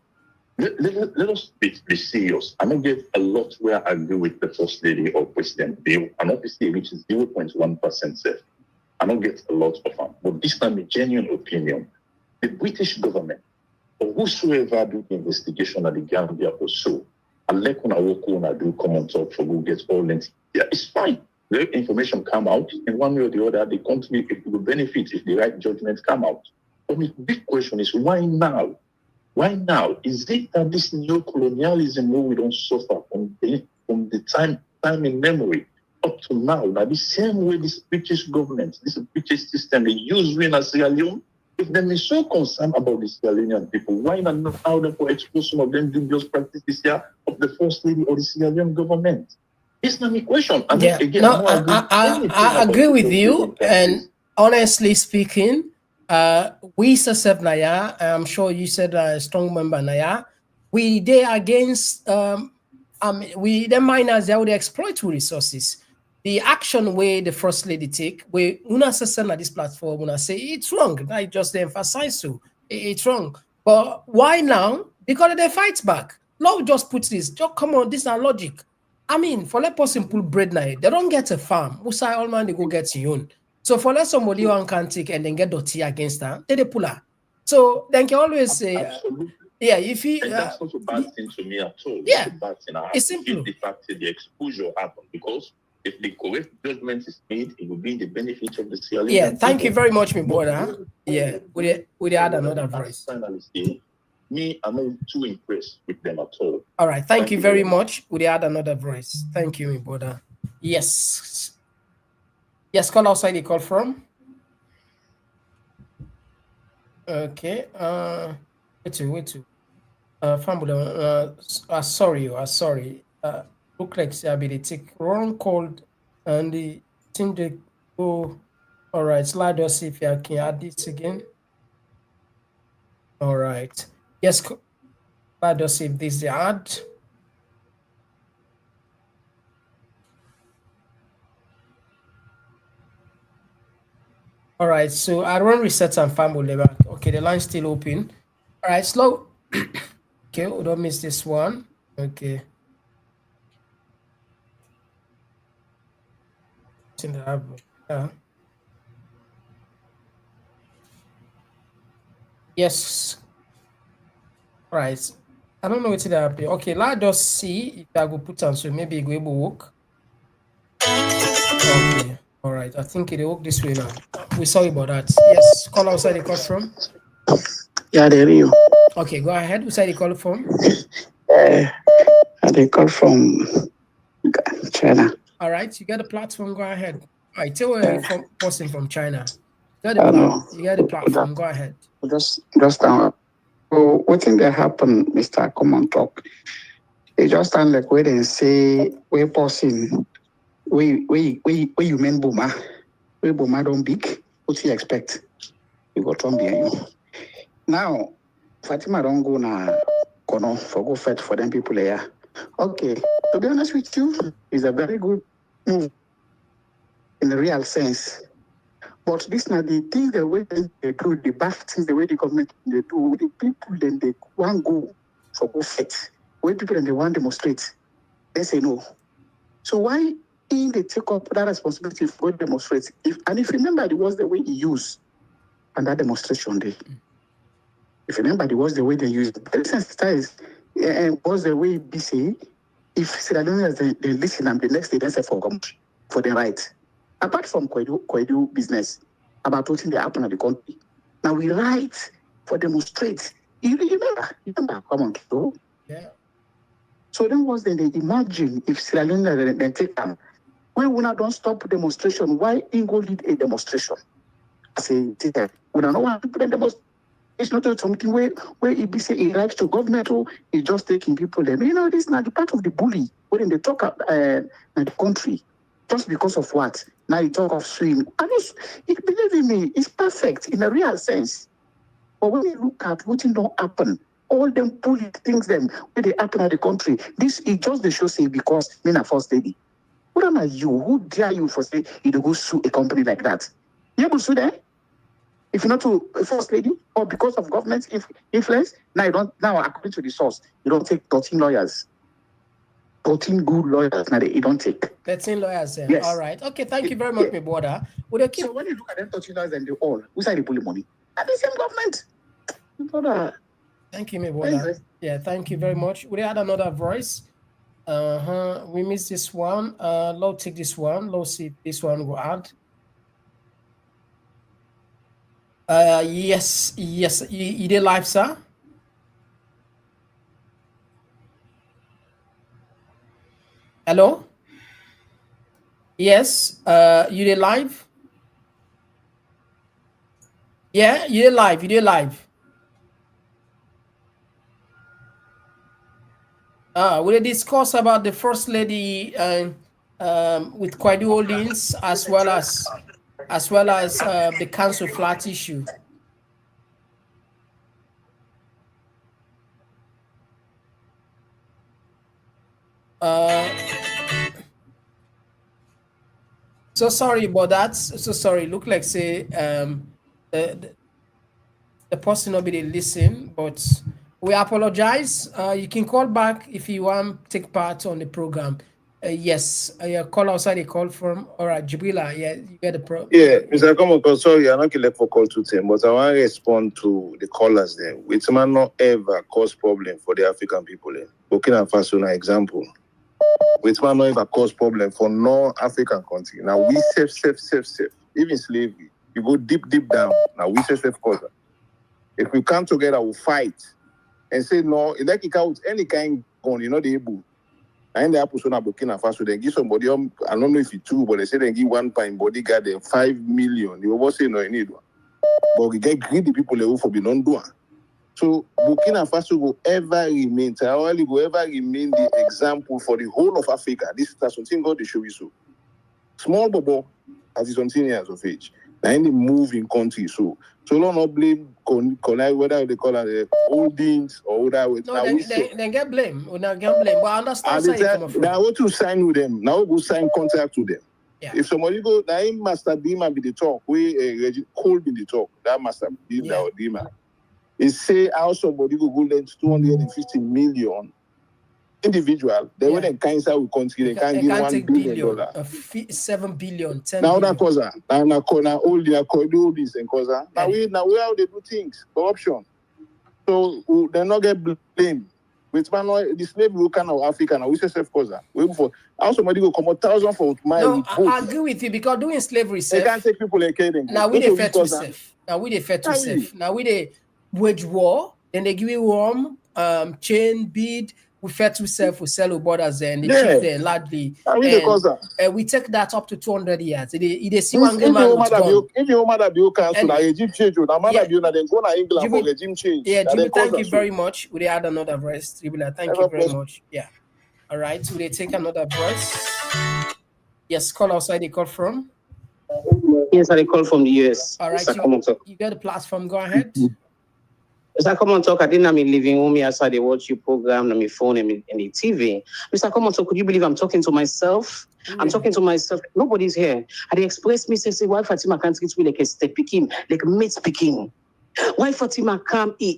Let us be serious. I don't get a lot where I agree with the First Lady or President Bill, and obviously which is 0.1% safe. I don't get a lot of them. But this time, a genuine opinion. The British government, or whosoever do the investigation at the Gambia or so, and let when I walk on, I do Komon-Tok for who gets all length. Yeah, it's fine. The information come out in one way or the other. The country will benefit if the right judgment come out. But the big question is, why now? Why now? Is it that this neo-colonialism where we don't suffer from the time in memory up to now? Now, the same way this British government, this British system, they use we in Sierra Leone. If they are so concerned about the Sierra Leonean people, why not allow them to expose some of them dubious practices here of the First Lady or the Sierra Leone government? It's not a question. I mean, again, I agree with you. And honestly speaking, we Sasef Naya, I'm sure you said a strong member Naya, we they against we the miners they would exploit resources. The action way the First Lady take, we una session at this platform, una say it's wrong. I just emphasize so it's wrong. But why now? Because they fight back. Now just put this, just come on, this is our logic. I mean, for let person pull bread now, they don't get a farm. Who say all man they go get your own. So for let somebody who can take and then get dirty against them, they pull her. So then can always say, yeah, if he that's not a bad thing to me at all. Yeah, it's a bad thing. It's simple. The fact that the exposure happened because if the correct judgment is made, it will be in the benefit of the Sierra Leonean Yeah, thank people. you very much, my brother. Yeah, we add another voice. Me, I'm not too impressed with them at all. All right, thank you very much. We add another voice. Thank you, my brother. Yes. Yes, call outside the call from. Okay. Wait to. Sorry. Look like they take wrong call and the thing they go. All right, slide us see if I can add this again. All right. Yes, slide us see if this is the add. All right, so I run reset and family back. Okay, the line's still open. All right, slow. Okay, we don't miss this one. Okay. Yeah. Yes. All right. I don't know what's happening. Okay, let us see if I go put on so maybe it go able work. Okay. All right. I think it work this way now. We're sorry about that. Yes. Call outside the call from. Yeah, they real. Okay, go ahead. Who's the call from? They call from China. All right, you got the platform. Go ahead. All right, tell a person from China. You got the platform. Go ahead. Just down. So what thing that happened, Mr. Komon-Tok? It just sound like where they say we person we you mean boomer. We boomer don't big. What do you expect? You got on behind you. Now, Fatima don't go na kono for go fight for them people here. Okay, to be honest with you, it's a very good move in the real sense. But this now the things the way they do, the bad things the way the government they do, the people then they want go for go fight. When people then they want demonstrate, they say no. So why in they take up that responsibility for demonstrate? If you remember it was the way he used on that demonstration day. If you remember it was the way they used it. The sense was the way BC. If Sierra Leoneans they listen and the next day they say for the right. Apart from Kwedu business about what they happen in the country. Now we write for demonstrate. You remember? Come on, so. Yeah. So then was then they imagine if Sierra Leoneans then take them. When we don't stop demonstration, why Ingo lead a demonstration? I say, we don't know why people demonstrate. It's not something where it be say it writes to government or it's just taking people there. You know, this is not the part of the bully when they talk in the country. Just because of what? Now you talk of swing. And believe in me, it's perfect in a real sense. But when you look at what don't happen, all them bully things them when they happen at the country, this is just the show say because men are first lady. What am I you? Who dare you for say you go sue a company like that? You go sue them? If you're not to a first lady or because of government influence, now according to the source, you don't take 13 lawyers. 14 good lawyers now you don't take. 13 lawyers, yeah. Yes. All right. Okay, thank you very much, my brother. So when you look at them 13 lawyers and they all, who's the bully money? At the same government. Brother. Thank you, my brother. Yeah, thank you very much. We had another voice. We missed this one. Let's take this one. Let's see if this one will add. Yes. You did live, sir? Hello? Yes. You did live? Yeah, you did live. You did live. We discuss about the first lady with Kwadu Holdings as well as the council flat issue. So sorry about that. So sorry. Look like say the person not be listen, but we apologize. You can call back if you want to take part on the program. Yes, call outside the call from. All right, Jibrila, yeah, you get the pro. Yeah, Mr. Komon-Tok, sorry, I'm not going for call to them, but I want to respond to the callers there. It might not ever cause problem for the African people. Burkina Faso, an example. It might not ever cause problem for non-African country. Now we safe. Even slavery, you go deep down. Now we safe cause. If we come together, we'll fight and say no. Like it out any kind gun, you know the able. And the person at Burkina Faso, they give somebody, I don't know if it's true, but they say they give one pine bodyguard them 5 million. You will say no, you need one. But we get greedy people who for be non-doing. So Burkina Faso will ever remain, Traoré will ever remain the example for the whole of Africa. This is something God to show you so. Small Bobo as is 17 years of age. Now in the moving country, so don't not blame whether they call it holdings or whether they get blame. We not get blame. But I understand. Now what to sign with them? Now we go sign contract with them. If somebody go, now Master Dima be the talk, we cold be the talk, that Master Dima or Dima. He say how somebody go lend 250 million individual, they wouldn't cancel with country, they can't give $1 billion. 7 billion, 10 now billion. That cause now all this and cause now we how they do things, corruption. So they not get blamed. With man, the slave look kind of African, we say self cause. We before how somebody go come 1,000 for my. No, I agree with you because doing slavery they can't take people like kidding. Now we they fair to safe. Now we they fair to safe. Now we they wage war. Then they give you worm, chain, bead. We fair to safe. We sell borders and they cheap there largely. And we take that up to 200 years. They see one game man with gun. If your mother be cancel, regime change. Now mother be then go to England for regime change. Yeah, Jimmy, thank you very much. We add another verse. Tribula, thank you very much. Yeah. All right. So they take another verse. Yes, call outside. They call from. Yes, I call from the US. All right. You got the platform. Go ahead. Mr. Komon-Tok, I didn't have me living home outside. They watch your program on my phone and the TV. Mr. Komon-Tok, could you believe I'm talking to myself? I'm talking to myself. Nobody's here. And they express me, say, why Fatima can't treat me like a step picking, like a mate speaking? Why Fatima come, he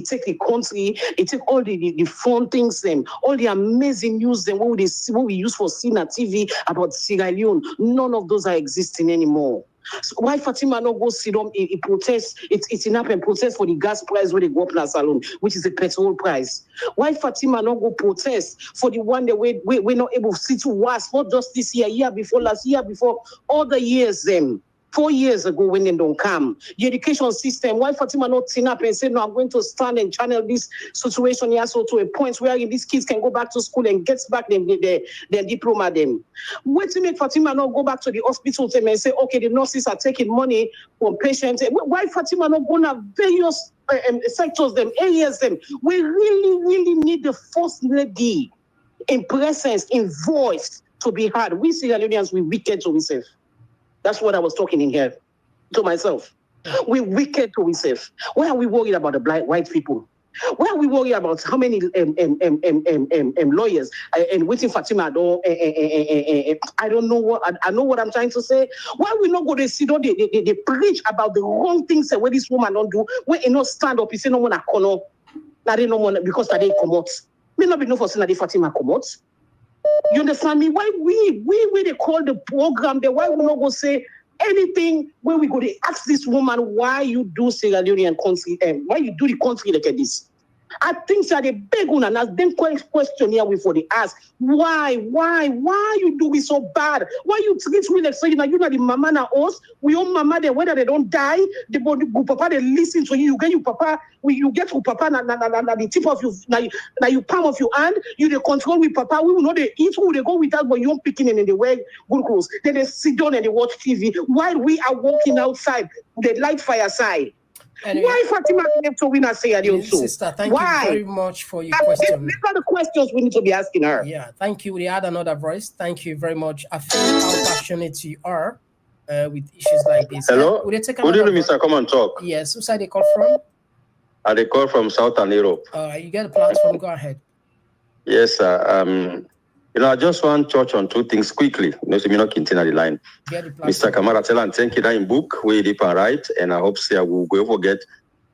take the country, he take all the fun things, all the amazing news, what we use for seeing on TV about Sierra Leone. None of those are existing anymore. So why Fatima not go sit down, he protest, it's enough and protest for the gas price where they go up in the salon, which is the petrol price. Why Fatima not go protest for the one that we're not able to see to was not just this year before, last year before, all the years 4 years ago when they don't come. The education system, why Fatima not turn up and say, no, I'm going to stand and channel this situation here so to a point where these kids can go back to school and get back their diploma them. Wait to make Fatima not go back to the hospital and say, okay, the nurses are taking money from patients. Why Fatima not go to various sectors, areas? We really need the first lady in presence, in voice to be heard. We Sierra Leoneans, we wicked to ourselves. That's what I was talking in here to myself. We're wicked to ourselves. Why are we worried about the black white people? Why are we worried about how many lawyers and waiting Fatima? I don't know what I know what I'm trying to say. Why we not go to see they preach about the wrong things that where this woman don't do? When you not stand up, you say no one a corner. That they no one because that they come out. May not be no for saying that Fatima come out. You understand me? Why we they call the program there? Why we not go say anything when we go to ask this woman why you do Sierra Leonean country and why you do the country like this? I think that a big one and ask them question here before they ask why you do it so bad? Why you treat me like so you know the mama na us? We own mama there whether they don't die, the body papa they listen to you, you get your papa, you get to papa na the tip of your na you palm of your hand, you the control with papa, we will know they eat who they go with us, but you don't picking in the way good clothes. Then they sit down and they watch TV while we are walking outside, they light fireside. Anyway, why Fatima came to win a Sierra Leone? Sister, thank you very much for your question. These are the questions we need to be asking her. Yeah, thank you. We had another voice. Thank you very much. I feel how passionate you are with issues like this. Hello. Good evening, Mr. Komon-Tok. Yes. Who side they call from? They call from Southern Europe. You get a platform. Go ahead. Yes, sir. I just want to touch on two things quickly. So me not continue the line. Mr. Kamara tell and thank you that in book where deep and right, and I hope say I will go forget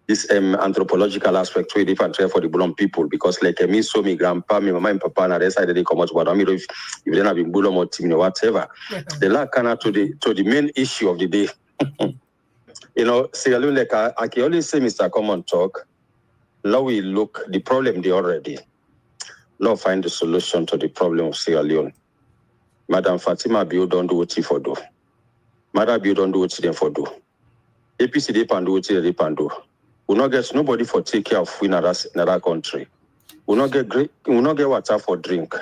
this anthropological aspect where deep and try for the Bulon people because like me, so me grandpa, me mama, and papa, and the rest side they come out. But I mean, if they have been Bulon or team or whatever, the lack to the main issue of the day. Sierra Leone, like I can always say, Mr. Komon-Tok, now we look the problem they already. Now find the solution to the problem of Sierra Leone. Madam Fatima Bio don't do what he for do. Madam Bio don't do what he for do. APC they can do what they can do. We not get nobody for take care of in another country. We not get water for drink.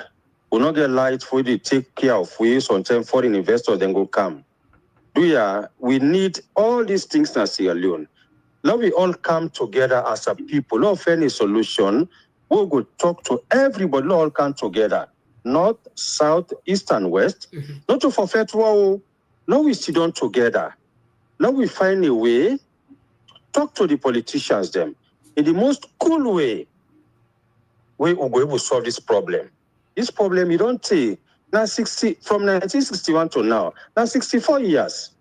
We not get light for the take care of we sometimes foreign investors then go come. We need all these things in Sierra Leone. Now we all come together as a people. Not find a solution. We will talk to everybody, all come together. North, south, east, and west. Not to forfeit war. Now we sit down together. Now we find a way, talk to the politicians them in the most cool way. We will be able to solve this problem. This problem, you don't say, Now 60 from 1961 to now. Now 64 years.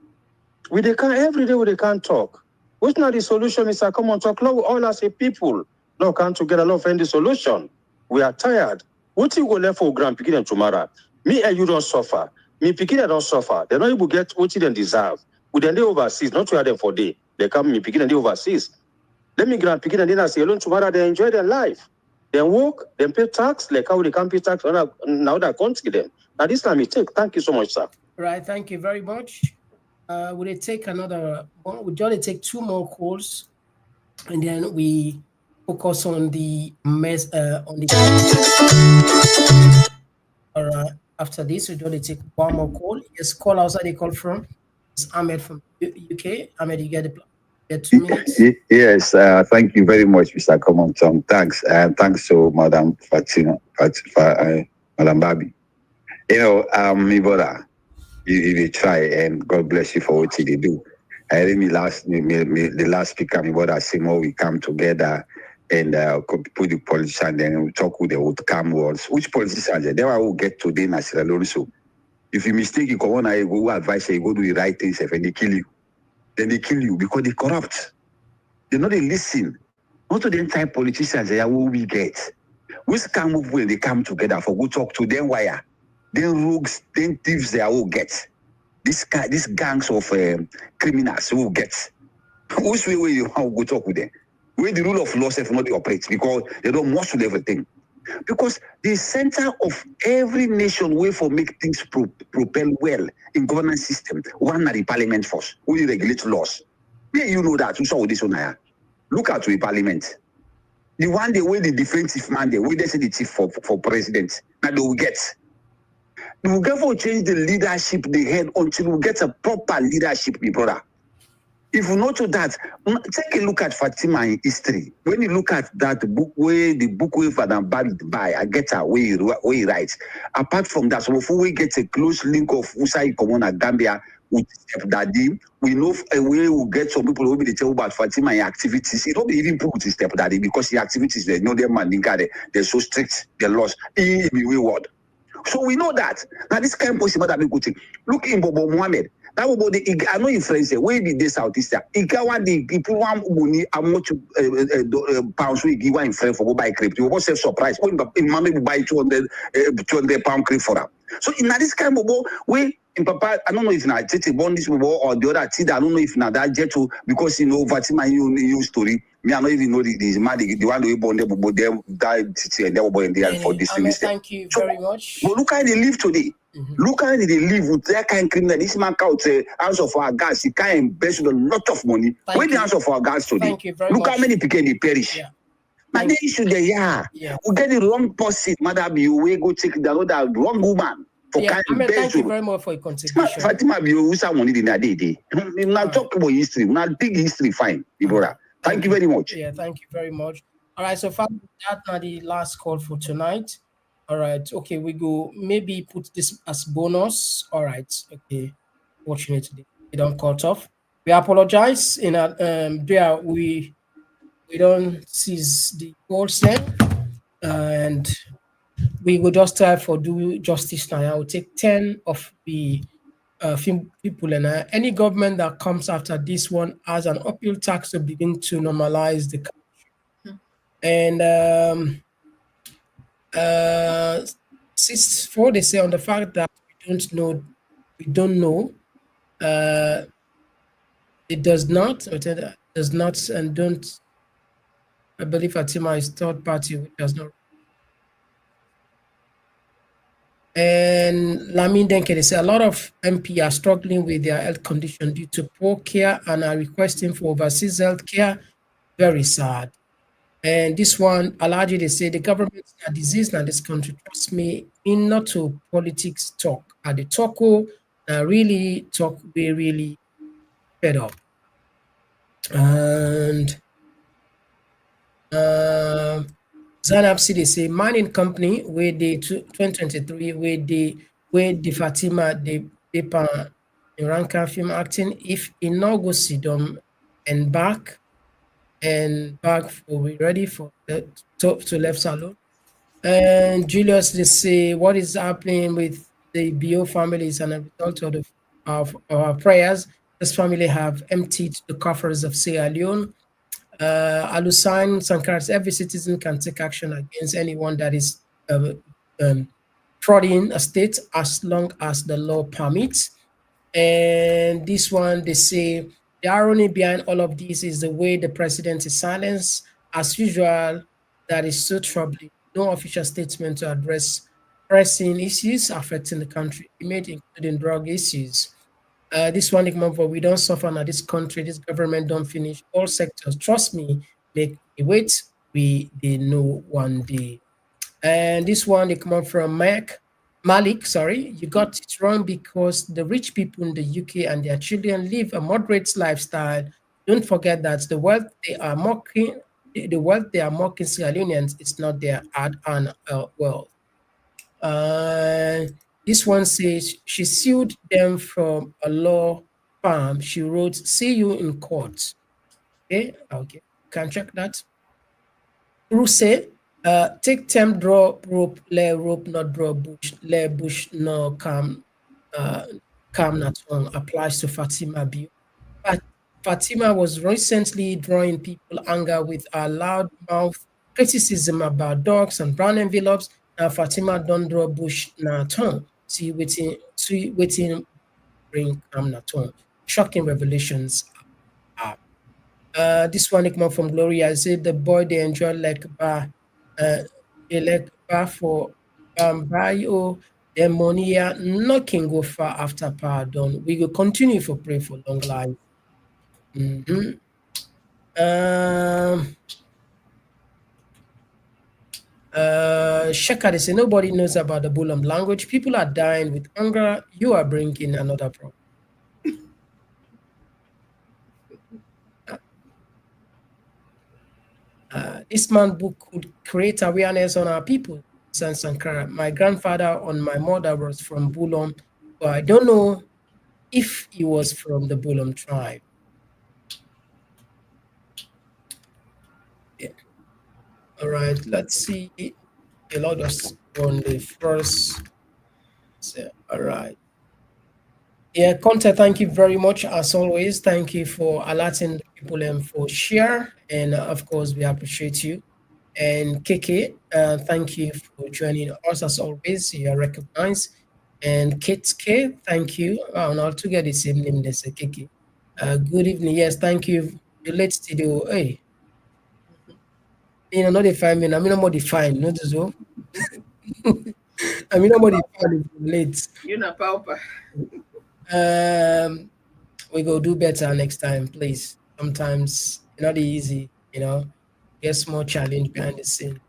They can't every day they can't talk. What's not the solution, Mr. Komon-Tok? All as a people. No, come together, no find the solution. We are tired. What you go left for grand picking tomorrow? Me and you don't suffer. Me picking don't suffer. They don't even get what they deserve. We then they overseas, not to have them for day. They come me picking and they overseas. Let me grand picking and then I say alone tomorrow they enjoy their life. They work, they pay tax, like how they can pay tax now that country them. Now this time it take. Thank you so much, sir. Right, thank you very much. Will it take another one? We'll only take 2 more calls, and then we focus on the mess on the. All right. After this, we'll only take 1 more call. Yes, call outside. They call from. It's Ahmed from UK. Ahmed, you get the 2 minutes. Yes, thank you very much, Mr. Komon-Tok. Thanks, and thanks to Madam Fatima, Madam Babi. You know, my brother, you try, and God bless you for what you do. I heard the last speaker, my brother, say more we come together and put the politicians, then we talk with the outcome words. Which politicians? They will get today in Sierra Leone. So if you mistake, you come on, I go advise you, go do the right things, and they kill you. Then they kill you because they corrupt. They know they listen. Not to the entire politicians, they are what we get. We can move when they come together for good talk to them wire. Then rogues, then thieves, they all get. These gangs of criminals who get. Which way you how go talk with them? Where the rule of law self not operate because they don't muscle everything. Because the center of every nation way for make things propel well in governance system, one are the parliament force, who regulate laws. Yeah, you know that. You saw this one here. Look at the parliament. The one the way the defensive man, the way they say the chief for president. Now they will get. We will get for change the leadership they had until we get a proper leadership, my brother. If you notice that, take a look at Fatima in history. When you look at that book where Fatima buy, I get her where he writes. Apart from that, so if we get a close link of Usai Komon and Gambia with stepdaddy, we know a way we get some people who will be tell about Fatima activities. It don't be even put with stepdaddy because the activities they know them and they're so strict, they're lost. In the word. So we know that. Now this kind of possible that be good thing. Look in Bobo Mohammed. That will be the I know in France where be this Southeast. Ikawa the people want money how much pounds we give in France for go buy crypto. You will self surprise. When mommy will buy 200 pound crypto for them. So in this kind of way in Papa, I don't know if now it's a bond this or the other thing. I don't know if now that jet to because you know Fatima you story. Me, I don't even know the man the one who born there, but they died and they were born there for this thing. Thank you very much. But look how they live today. Look how they live with that kind of criminal. This man out house of our gas. He can invest a lot of money. Where the house of our gas today? Thank you very look much. How many people they perish. Yeah. But the issue there, we get the wrong person. Mother be we go take the other wrong woman. Thank you very much for your contribution. Fatima be who someone in that day. Now talk about history. Now big history, fine, Deborah. Thank you very much. Yeah, thank you very much. All right, so that's not the last call for tonight. All right, okay, we go maybe put this as bonus. All right, okay. Fortunately, we don't cut off. We apologize in there we don't seize the calls then, and we will just try for do justice now. I will take 10 of the people and any government that comes after this one has an uphill task to begin to normalize the country. And 6-4 they say on the fact that we don't know it does not and don't. I believe Fatima is third party which does not. And Lamin Denke, they say a lot of MP are struggling with their health condition due to poor care and are requesting for overseas health care. Very sad. And this one, Alaji, they say the government is a disease in this country. Trust me, in not to politics talk. At the talko, really talk, we really fed up. And Zanab they say mining company where they 2023 where the Fatima they pan Iranka film acting if in no go see them and back for we ready for the top to left salon. And Julius they say what is happening with the Bio family is a result of our prayers. This family have emptied the coffers of Sierra Leone. Alusan Sankara, every citizen can take action against anyone that is frauding a state as long as the law permits. And this one, they say the irony behind all of this is the way the president is silenced. As usual, that is so troubling. No official statement to address pressing issues affecting the country, including drug issues. This one, for we don't suffer now. This country, this government don't finish all sectors. Trust me, make me wait. They know one day. And this one, they come up from Malik, sorry, you got it wrong because the rich people in the UK and their children live a moderate lifestyle. Don't forget that the wealth they are mocking, Sierra Leoneans is not their hard-earned wealth. This one says she sued them from a law firm. She wrote, "See you in court." Okay, can check that. Ruse, take time, draw rope, let rope, not draw bush, let bush, no calm, not wrong. Applies to Fatima Bio. But Fatima was recently drawing people anger with her loud mouth criticism about dogs and brown envelopes. Now Fatima don't draw bush na tongue. See waiting bring calm na tongue. Shocking revelations. This one come from Gloria. Said the boy they enjoy like bar, they like bar for bio. Their money not can go far after power done. We will continue for pray for long life. Sheka, they say nobody knows about the Bulam language. People are dying with hunger. You are bringing another problem. This man book could create awareness on our people. Sankara. My grandfather on my mother was from Bulom, but I don't know if he was from the Bulom tribe. Yeah. All right, let's see. The Lord us on the first. So, all right. Yeah, Conte, thank you very much as always. Thank you for alerting people and for share. And of course, we appreciate you. And KK, thank you for joining us as always. You are recognized. And Kate K, thank you. And I'll together the same name, they say KK. Good evening. Yes, thank you. The late studio. Hey, not define me. I mean, I'm not defined. Not as well. I mean, I'm not defined late. You know, Pauper. We go do better next time, please. Sometimes it's not easy, Get more challenge behind the scene.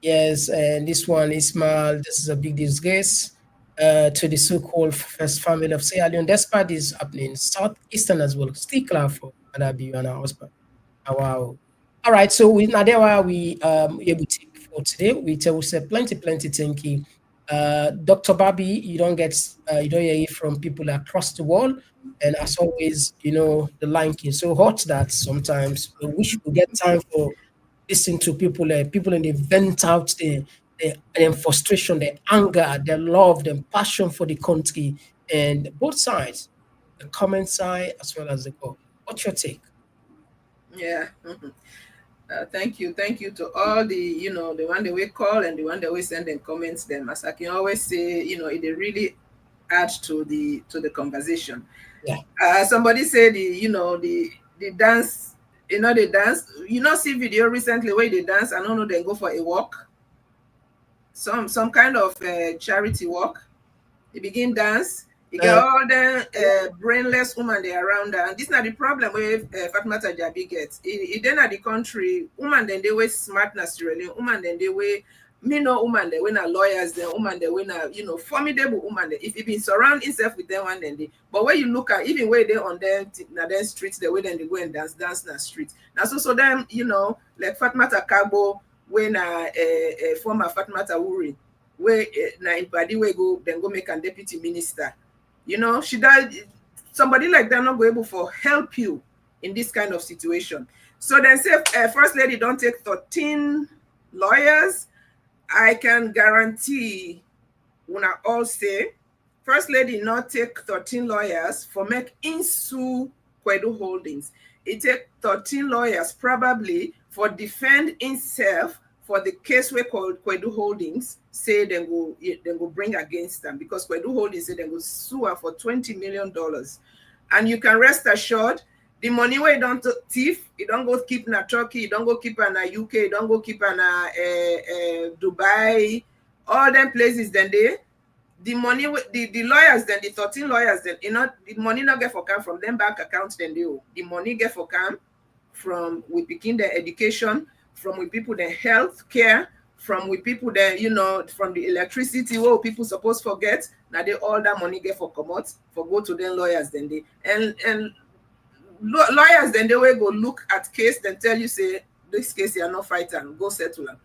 Yes, and this one, Ismail, this is a big disgrace to the so-called first family of Sierra Leone. Despite this happening, Southeastern as well, still clear for Adabi and our husband. Wow. All right, so we Nadewa, we able to for today. We tell say plenty thank you. Dr. Bobby, you don't hear it from people across the world. And as always, the line is so hot that sometimes we wish we get time for listening to people and they vent out their frustration, their anger, their love, their passion for the country, and both sides, the comment side as well as the goal. What's your take? Yeah. Thank you to all the the one that we call and the one that we send in comments them. As I can always say, it really adds to the conversation. Yeah. Somebody said the dance, they dance. See video recently where they dance. I don't know, they go for a walk. Some kind of charity walk. They begin dance. You get all the brainless woman they around her. And this is not the problem with Fatima Jabi gets. It then at the country, woman then they way smart naturally, woman then they way woman they win a lawyers, then woman they win a formidable woman. If you been surround yourself with them one then they, but when you look at even where they on them na then streets, the way then they go and dance na street. Now so them, like Fatima Kabo when a former Fatima Wuri, where na in body way go then go make a deputy minister. She died. Somebody like that not go able for help you in this kind of situation. So then say first lady don't take 13 lawyers. I can guarantee when I all say, First Lady not take 13 lawyers for make sue Kwedu Holdings. It take 13 lawyers probably for defend himself for the case we call Kwedu Holdings say they go bring against them, because Kwedu Holdings say they go sue her for $20 million. And you can rest assured, the money where you don't thief, you don't go keep in a Turkey, you don't go keep in a UK, you don't go keep in a Dubai, all them places. Then the money, the lawyers, then the 13 lawyers, then the money not get for come from them bank accounts. Then the money get for come from we begin their education, from we people their health care, from we people there, from the electricity where people supposed forget. Now they all that money get for come out for go to them lawyers. Then they and lawyers then they will go look at case, then tell you say this case you are not fighting, go settle them.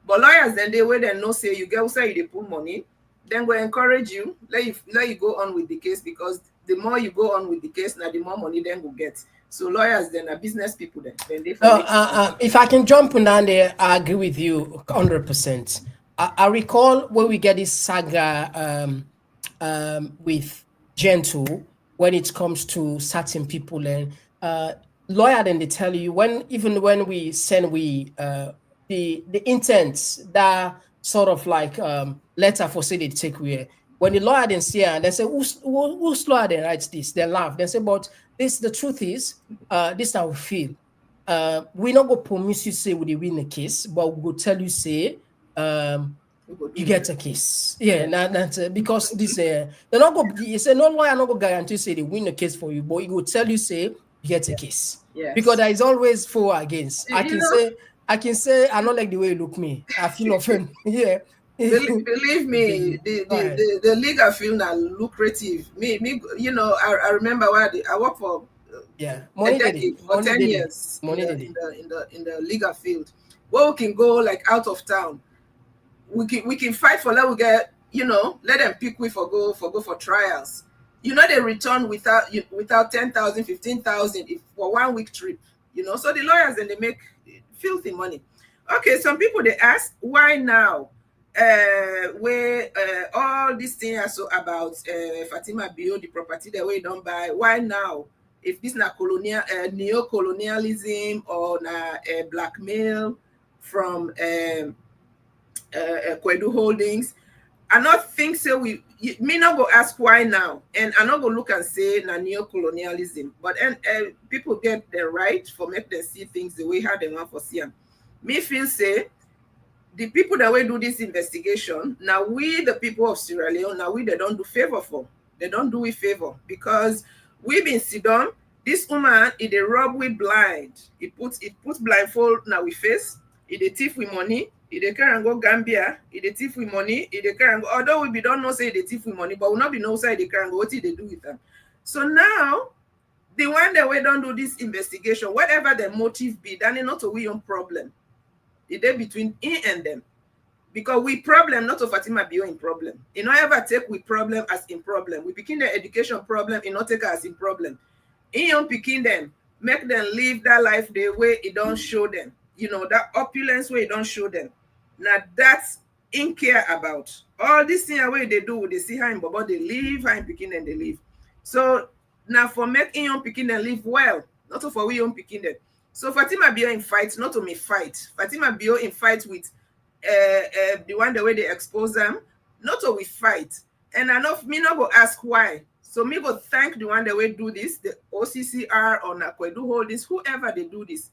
But lawyers then they will then know say you get say they put money, then we encourage you, let you go on with the case, because the more you go on with the case, now the more money then will get. So lawyers then are business people then they if I can jump in down there, I agree with you 100%. I recall when we get this saga with Gentle, when it comes to certain people, and lawyer then they tell you even when we send the intent that sort of like letter for say they take away. When the lawyer then see and they say, who's lawyer then writes this? They laugh. They say, but the truth is, this is how we feel. We not go promise you say we win the case, but we go tell you say you get a case. Yeah, that's because this they're not go. You say no lawyer not go guarantee say they win the case for you, but he will tell you say you get a case. Yes. Because there is always for or against. I can say I don't like the way you look me. I feel offended. Yeah. Believe me, the league I feel now lucrative. Me, I remember why I worked for money for 10 years in the legal field. Where we can go like out of town, we can fight for let we get let them pick we for go for trials. They return without 10,000, 15,000 for 1 week trip. So the lawyers then they make filthy money. Okay, some people they ask why now. Where all these things are so about Fatima Bio, the property that we don't buy. Why now? If this na neo-colonialism or na blackmail from Kwedu Holdings, I not think so. Me not go ask why now, and I not go look and say na neo-colonialism. But people get the right for make them see things the way how they want for see them. Me feel say. The people that will do this investigation, now we, the people of Sierra Leone, now they don't do favor for. They don't do a favor because we've been sit down. This woman, it a rob we blind. It puts blindfold now we face. It a thief with money. It a carry and go Gambia. It a thief with money. It a carry and go. Although we don't know say it a thief with money, but we not be no side they carry and go. What did they do with them? So now, the one that we don't do this investigation, whatever the motive be, that is not a we own problem. The day between him and them, because we problem not of Fatima Bio in problem. You know, ever take we problem as in problem. We begin the education problem, you not take as in problem. In young picking them, make them live that life the way it don't show them. That opulence way it don't show them. Now that's in care about. All this thing away they do, they see how in Bobo they live, how in picking them they live. So now for making young picking them live well, not for we young picking them. So Fatima Bio in fight, not to me fight. Fatima Bio in fight with the one the way they expose them, not to we fight. And I know me not go ask why. So me go thank the one the way do this, the OCCR or Kwedu Holdings, whoever they do this.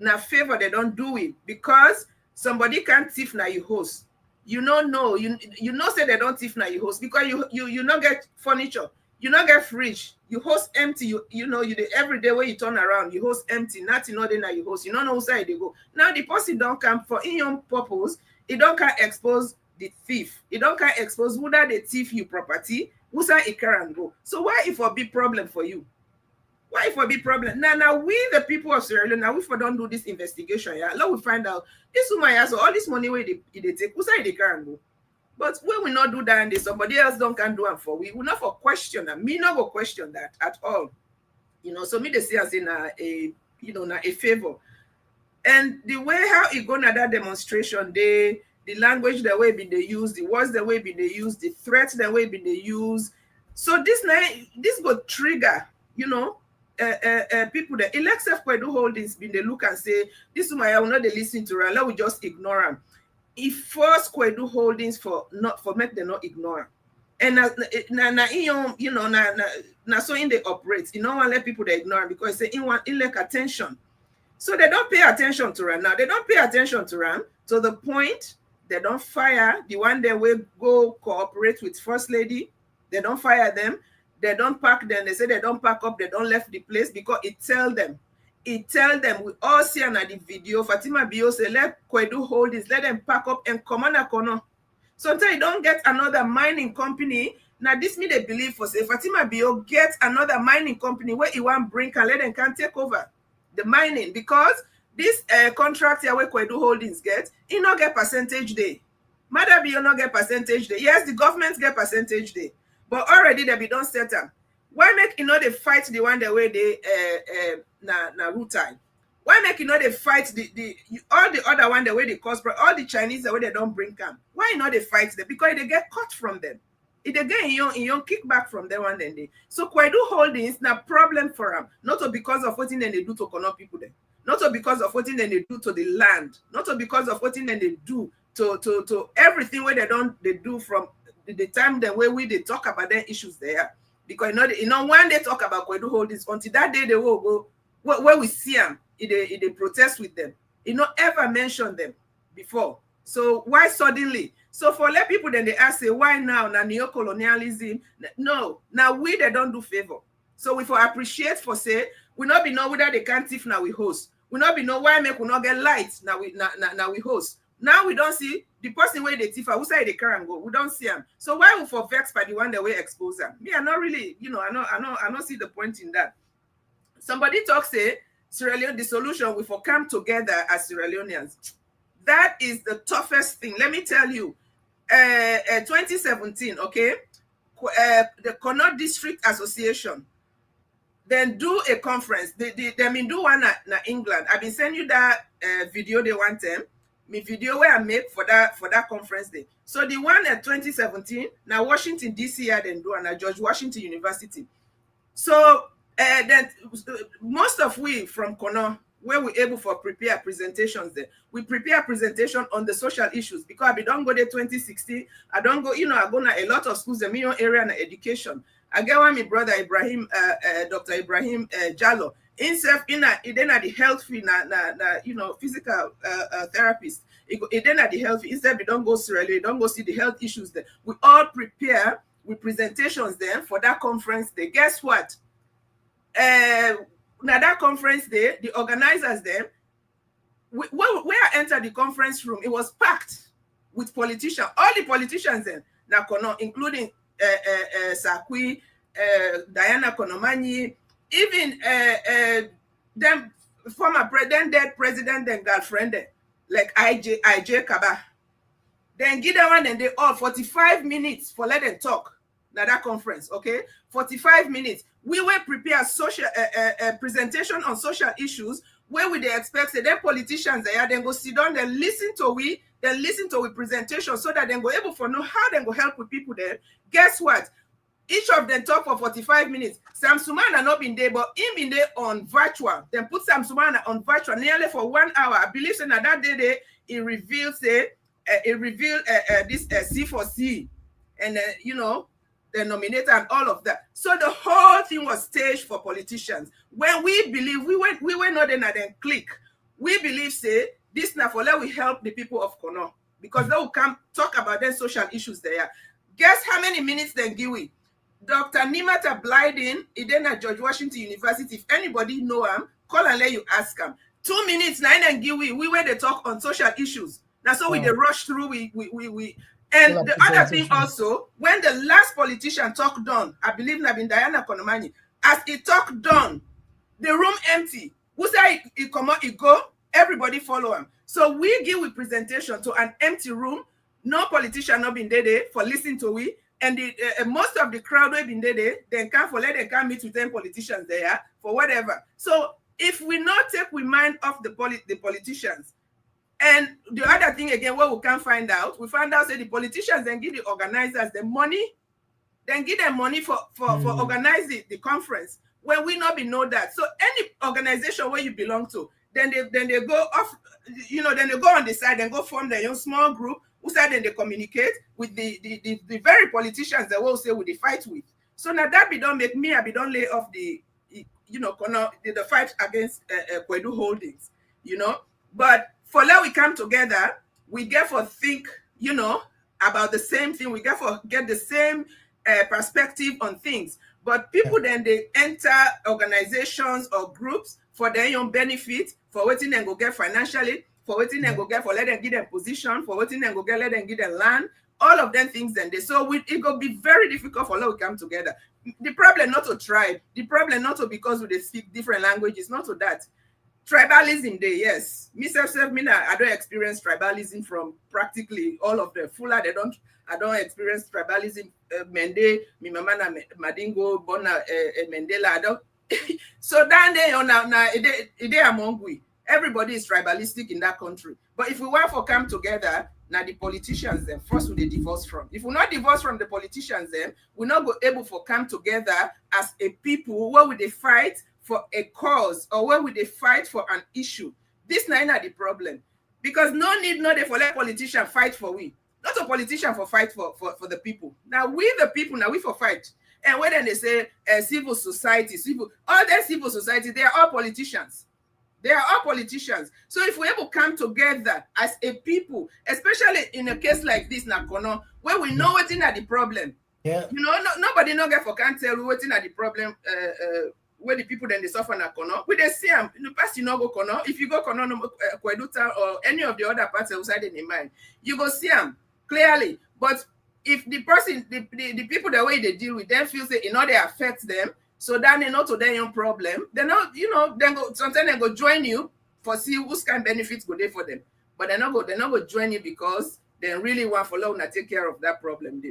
Now favor they don't do it because somebody can't thief now you host. You don't know, you know say they don't thief now you host because you not get furniture. You not get fridge, you host empty, you every day when you turn around, you host empty, nothing other than you host, you don't know who side they go. Now the person don't come for in your purpose, it don't can expose the thief, it don't can expose who that the thief you property, who side it can go. So why if a big problem for you? Why if a big problem? Now we the people of Sierra Leone, now if we don't do this investigation, let we find out this woman has all this money where they take, who side they can go. But when we not do that and somebody else don't can do it for we will not for question that. Me not go question that at all. So me they see as in a favor. And the way how it go na that demonstration, they the language the way they use, the words the way they use, the threats the way they use. So this go trigger, you know, people that elect self do holdings been they look and say, this woman I will not listen to her, let we just ignore them. If first do holdings for make them not ignore. And you know, so in they operate, you know, want let people they ignore because they like attention. So they don't pay attention to them. Now they don't pay attention to them to the point they don't fire the one they will go cooperate with First Lady. They don't fire them. They don't pack them. They say they don't pack up. They don't left the place because it tell them. We all see on the video, Fatima Bio say, let Kwedu hold this, let them pack up and come on a corner. So until you don't get another mining company, now this me they believe for say Fatima Bio get another mining company where he want bring and let them can take over the mining because this contract here where Kwedu Holdings get, he not get percentage day. Mother Bio not get percentage day. Yes, the government get percentage day. But already they be done set up. Why make you know they fight the one the way they na root time? Why make you know they fight all the other one the way they cause all the Chinese the way they don't bring them? Why not they fight them? Because they get cut from them. If they get in your kickback from them one day. So Kwedu Holdings na problem for them. Not because of what they do to connect people there. Not because of what they do to the land. Not because of what they do to everything where they do from the time the way they talk about their issues there. Because you know when they talk about Kwedu Holdings, until that day they will go where we see them, they protest with them. You not ever mention them before. So why suddenly? So for let people then they ask say why now neo-colonialism? No, now we they don't do favor. So we for appreciate for say we not be know whether they can't if now we host. We not be know why make we not get light now we host. Now we don't see the person where they tifa, who say they can't go. We don't see them. So why we for vex by the one that we expose them? Me, I not really, you know, I not see the point in that. Somebody talks say Sierra Leone, the solution we for come together as Sierra Leoneans. That is the toughest thing. Let me tell you. 2017, okay, the Connaught District Association then do a conference. They mean do one at England. I've been sending you that video they want them. My video where I make for that conference day. So the one at 2017, now Washington DC had and do and at George Washington University. So then most of we from Connaught, where we able for prepare presentations there. We prepare presentation on the social issues because I don't go there 2016. I don't go, you know, I go to a lot of schools, the million area and education. I get one my brother Ibrahim, Dr. Ibrahim Jallo. Himself in the health field, you know, physical therapist. Then at the health field, instead we don't go Sierra Leone, don't go see the health issues there. We all prepare with presentations there for that conference day. Guess what? Now that conference day, the organizers there, where I entered the conference room, it was packed with politicians. All the politicians there, now including Sakwi, Diana Konomani, even them former president, dead president, and girlfriend there, like IJ Kaba. Then give them one and they all 45 minutes for let them talk. Now that conference, okay, 45 minutes. We will prepare social presentation on social issues where we they expect say them politicians there, then go sit down, then listen to we presentation so that then go able for know how they go help with people there. Guess what? Each of them talk for 45 minutes. Sam Sumana not been there, but him been there on virtual. Then put Sam Sumana on virtual nearly for 1 hour. I believe so now that day he revealed this C4C and you know, the nominator and all of that. So the whole thing was staged for politicians. When we believe we were not in and then click. We believe say this now for let we help the people of Connaught because they will come talk about their social issues there. Guess how many minutes then give we? Dr. Nimata Blyden, then at George Washington University. If anybody know him, call and let you ask him. 2 minutes, 9 and give we were they talk on social issues. Now so we they rush through we and the other thing also, when the last politician talked done, I believe Nabin Diana Konomani, as he talked done, the room empty. Who say he come out, he go, everybody follow him. So we give a presentation to an empty room, no politician not been there for listening to we, and the most of the crowd will been there, then come for let them come meet with 10 politicians there for whatever. So if we not take we mind off the politicians, And the other thing again, what we can't find out, we found out say the politicians then give the organizers the money, then give them money for organizing the conference. When we not be know that. So any organization where you belong to, then they go off, then they go on the side and go form their own small group, who side then they communicate with the very politicians that will say we the fight with. So now that be don't make me, I be don't lay off the fight against Kwedu Holdings, But for now we come together, we get for think, about the same thing. We get the same perspective on things. But people then they enter organizations or groups for their own benefit, for waiting and go get financially, for waiting and go get for let them give them position, for waiting and go get let them give them land, all of them things then they so it will be very difficult for us to come together. The problem not to tribe, the problem not to because we speak different languages, not to that. Tribalism there, yes. I don't experience tribalism from practically all of them. Fuller, I don't experience tribalism. Mende, mi mama na Madingo, Bona, Mendela. I don't. So down there, now, among we. Everybody is tribalistic in that country. But if we want to come together, now the politicians then first will they divorce from. If we not divorce from the politicians, then we're not go able to come together as a people. Where would they fight for a cause, or where would they fight for an issue? This is not the problem. Because no need for let politician fight for we. Not a politician for fight for the people. Now we the people, now we for fight. And when they say civil society, all their civil society, they are all politicians. They are all politicians. So if we ever come together as a people, especially in a case like this, Nakono, where we know what's in the problem. Yeah. Nobody no get for can't tell what's in the problem. Where the people then they suffer na Kono, we they see them in the past you know go Kono. If you go Kono, Kweduta or any of the other parts outside in the mind, you go see them clearly. But if the person, the people the way they deal with them feels that they affect them, so then they know to their own problem, they're not, then go sometimes they go join you for see whose kind of benefits go there for them. But they're not go join you because they really want for long to take care of that problem.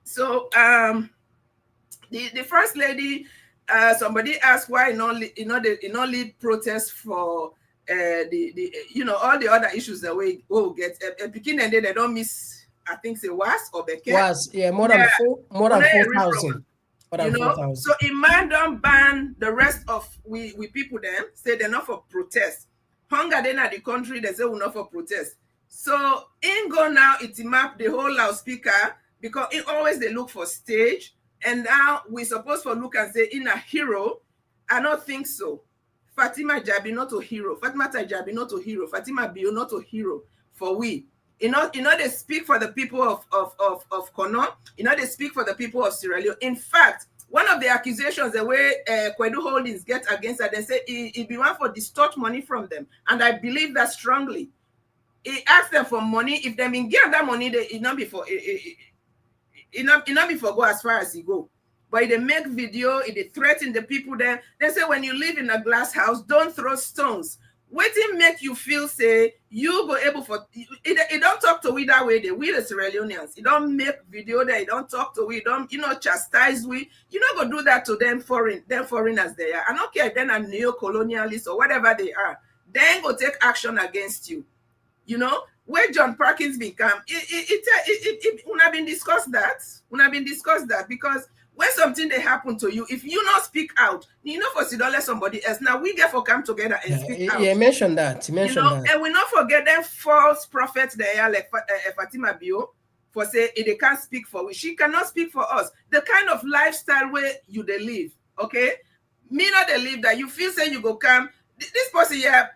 So the first lady. Somebody asked why not lead protests for all the other issues that we will get. Picking and they don't miss. I think say was or Beke. Was more than 4,000. So if man don't ban the rest of we people them say they're not for protest. Hunger then at the country they say we're not for protest. So in go now it map the whole loudspeaker because it always they look for stage. And now we're supposed to look and say, in a hero, I don't think so. Fatima Jabi not a hero. Fatima Jabi not a hero. Fatima Bio not a hero for we. They speak for the people of Kono. They speak for the people of Sierra Leone. In fact, one of the accusations the way Kwedu Holdings get against her, they say it be one for distort money from them. And I believe that strongly. He asked them for money. If they mean give that money, it not be for it not before go as far as he go. But they make video, they threaten the people there. They say when you live in a glass house, don't throw stones. Waiting make you feel say you go able for it don't talk to we that way. We the Sierra Leoneans. You don't make video there, you don't talk to we, don't chastise we. You not go do that to them foreigners they are. I don't care if they're a neo-colonialist or whatever they are. Then go take action against you. Where John Perkins become, we have been discussed that. Because when something they happen to you, if you not speak out, for Sidole somebody else. Now we get for come together and speak out. Yeah, mention that. And we not forget them false prophets there like Fatima Bio for say they can't speak for we. She cannot speak for us. The kind of lifestyle where you they live, okay? Me not they live that you feel say you go come. This person here.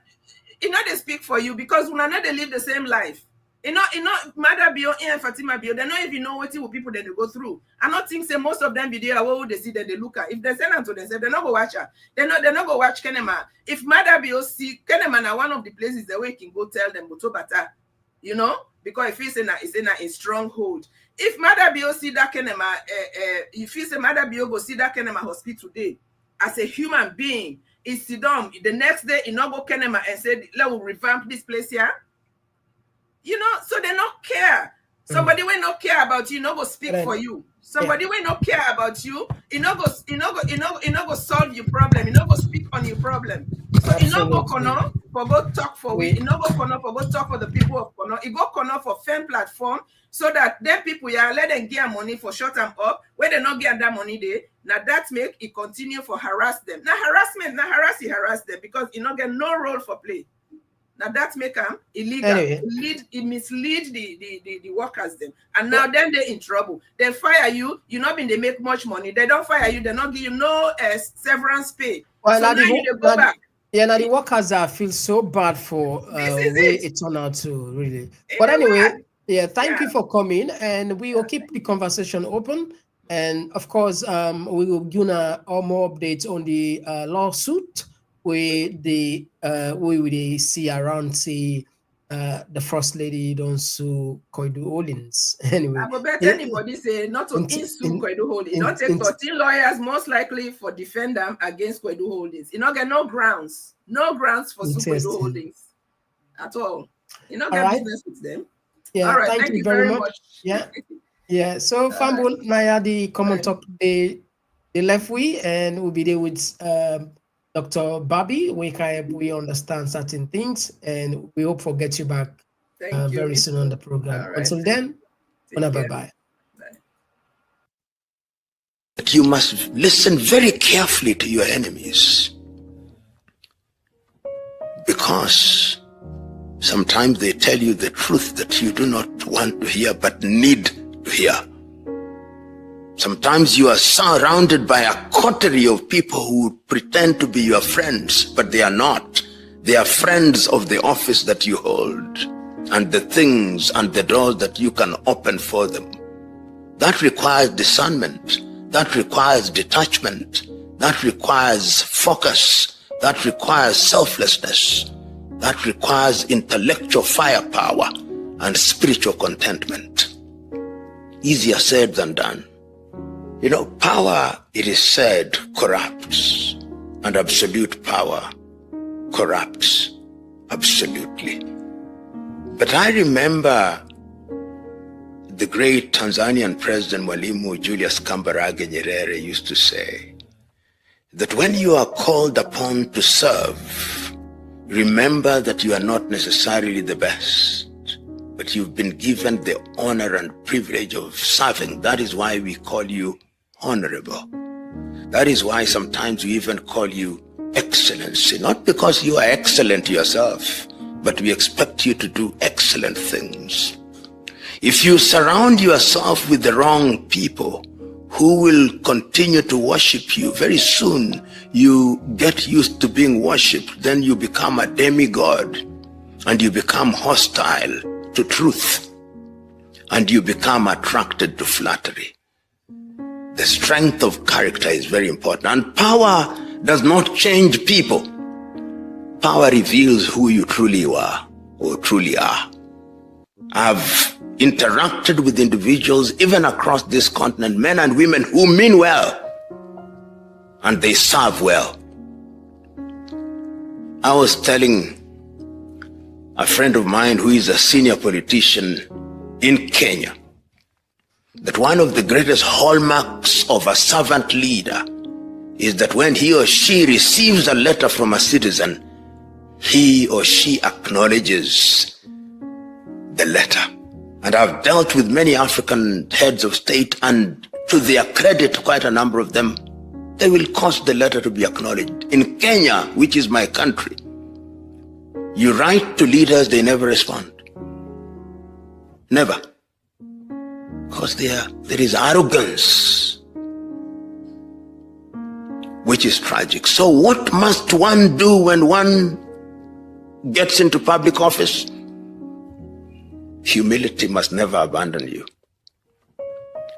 They speak for you because when they live the same life. Mother Bio and Fatima Bio, they don't even know what people that they go through. I don't think say most of them be there what they see that they look at. If they send them to themselves, they're not go watch her. They're not go watch Kenema. If Mother Bio see Kenema now one of the places that we can go tell them go to Bata, because if it's in a stronghold. If Mother Bio see that Kenema, if you say Mother Bio go see that Kenema hospital today as a human being. Is Sidom the next day in Ogo Kenema and said, let us revamp this place here? So they not care. Somebody will not care about you, go speak for you. Somebody will not care about you, go solve your problem, go speak on your problem. So go Kono for go talk for we no go corner for go talk for the people of corner. It go corner for firm platform so that then people let them get money for shut them up. Where they not get that money there. Now that make it continue for harass them. Now harassment, now harass them because it not get no role for play. Now that make them illegal. Anyway. It mislead the workers them. And now then they're in trouble. They fire you. You not been they make much money. They don't fire you. They not give you no severance pay. Well, so now you go back. Yeah, now the workers feel so bad for way it turned out to really. But anyway, thank you for coming, and we will keep the conversation open. And of course, we will give all more updates on the lawsuit with the we will see around the first lady don't sue Koidu Holdings. Anyway, I will bet anybody say not to sue Koidu Holdings. Not take 13 lawyers most likely for defend them against Koidu Holdings. You not get no grounds for sue Koidu Holdings at all. You not get business with them. Yeah, all right, thank you very much. Yeah. So Fambul Naya the Komon-Tok they left we and we'll be there with Dr. Bobby. We understand certain things and we hope to get you back very soon on the program. Right. Until then, bye-bye. You must listen very carefully to your enemies, because sometimes they tell you the truth that you do not want to hear but need to hear. Sometimes you are surrounded by a coterie of people who pretend to be your friends, but they are not. They are friends of the office that you hold and the things and the doors that you can open for them. That requires discernment. That requires detachment. That requires focus. That requires selflessness. That requires intellectual firepower and spiritual contentment. Easier said than done. You know, power, it is said, corrupts, and absolute power corrupts absolutely. But I remember the great Tanzanian president Mwalimu Julius Kambarage Nyerere used to say that when you are called upon to serve, remember that you are not necessarily the best, but you've been given the honor and privilege of serving. That is why we call you honorable. That is why sometimes we even call you excellency, not because you are excellent yourself, but we expect you to do excellent things. If you surround yourself with the wrong people who will continue to worship you, very soon you get used to being worshipped, then you become a demigod and you become hostile to truth and you become attracted to flattery. The strength of character is very important, and power does not change people. Power reveals who you truly are or truly are. I've interacted with individuals even across this continent, men and women who mean well and they serve well. I was telling a friend of mine who is a senior politician in Kenya that one of the greatest hallmarks of a servant leader is that when he or she receives a letter from a citizen, he or she acknowledges the letter. And I've dealt with many African heads of state, and to their credit, quite a number of them, they will cause the letter to be acknowledged. In Kenya, which is my country, you write to leaders, they never respond. Never. Because there is arrogance, which is tragic. So what must one do when one gets into public office? Humility must never abandon you.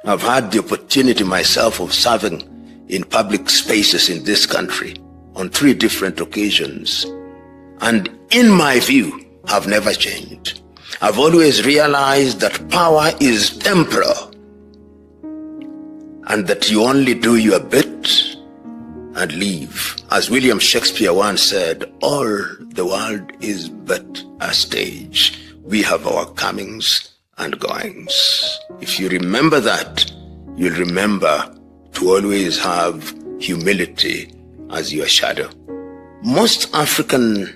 I've had the opportunity myself of serving in public spaces in this country on 3 different occasions. And in my view, have never changed. I've always realized that power is temporal and that you only do your bit and leave. As William Shakespeare once said, all the world is but a stage. We have our comings and goings. If you remember that, you'll remember to always have humility as your shadow. Most African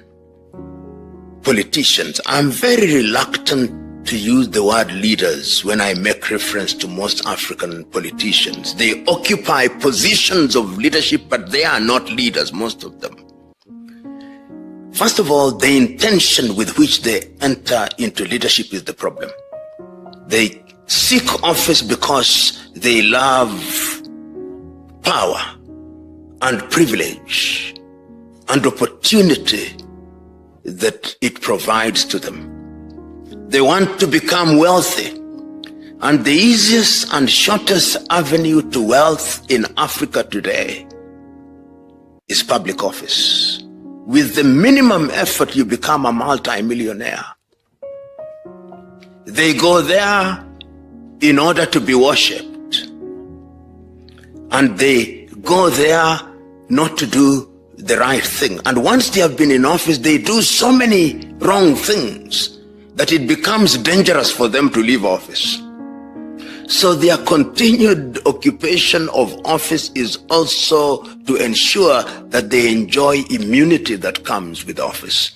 politicians. I'm very reluctant to use the word leaders when I make reference to most African politicians. They occupy positions of leadership, but they are not leaders, most of them. First of all, the intention with which they enter into leadership is the problem. They seek office because they love power and privilege and opportunity that it provides to them. They want to become wealthy, and the easiest and shortest avenue to wealth in Africa today is public office. With the minimum effort, you become a multi-millionaire. They go there in order to be worshipped, and they go there not to do the right thing. And once they have been in office, they do so many wrong things that it becomes dangerous for them to leave office. So their continued occupation of office is also to ensure that they enjoy immunity that comes with office.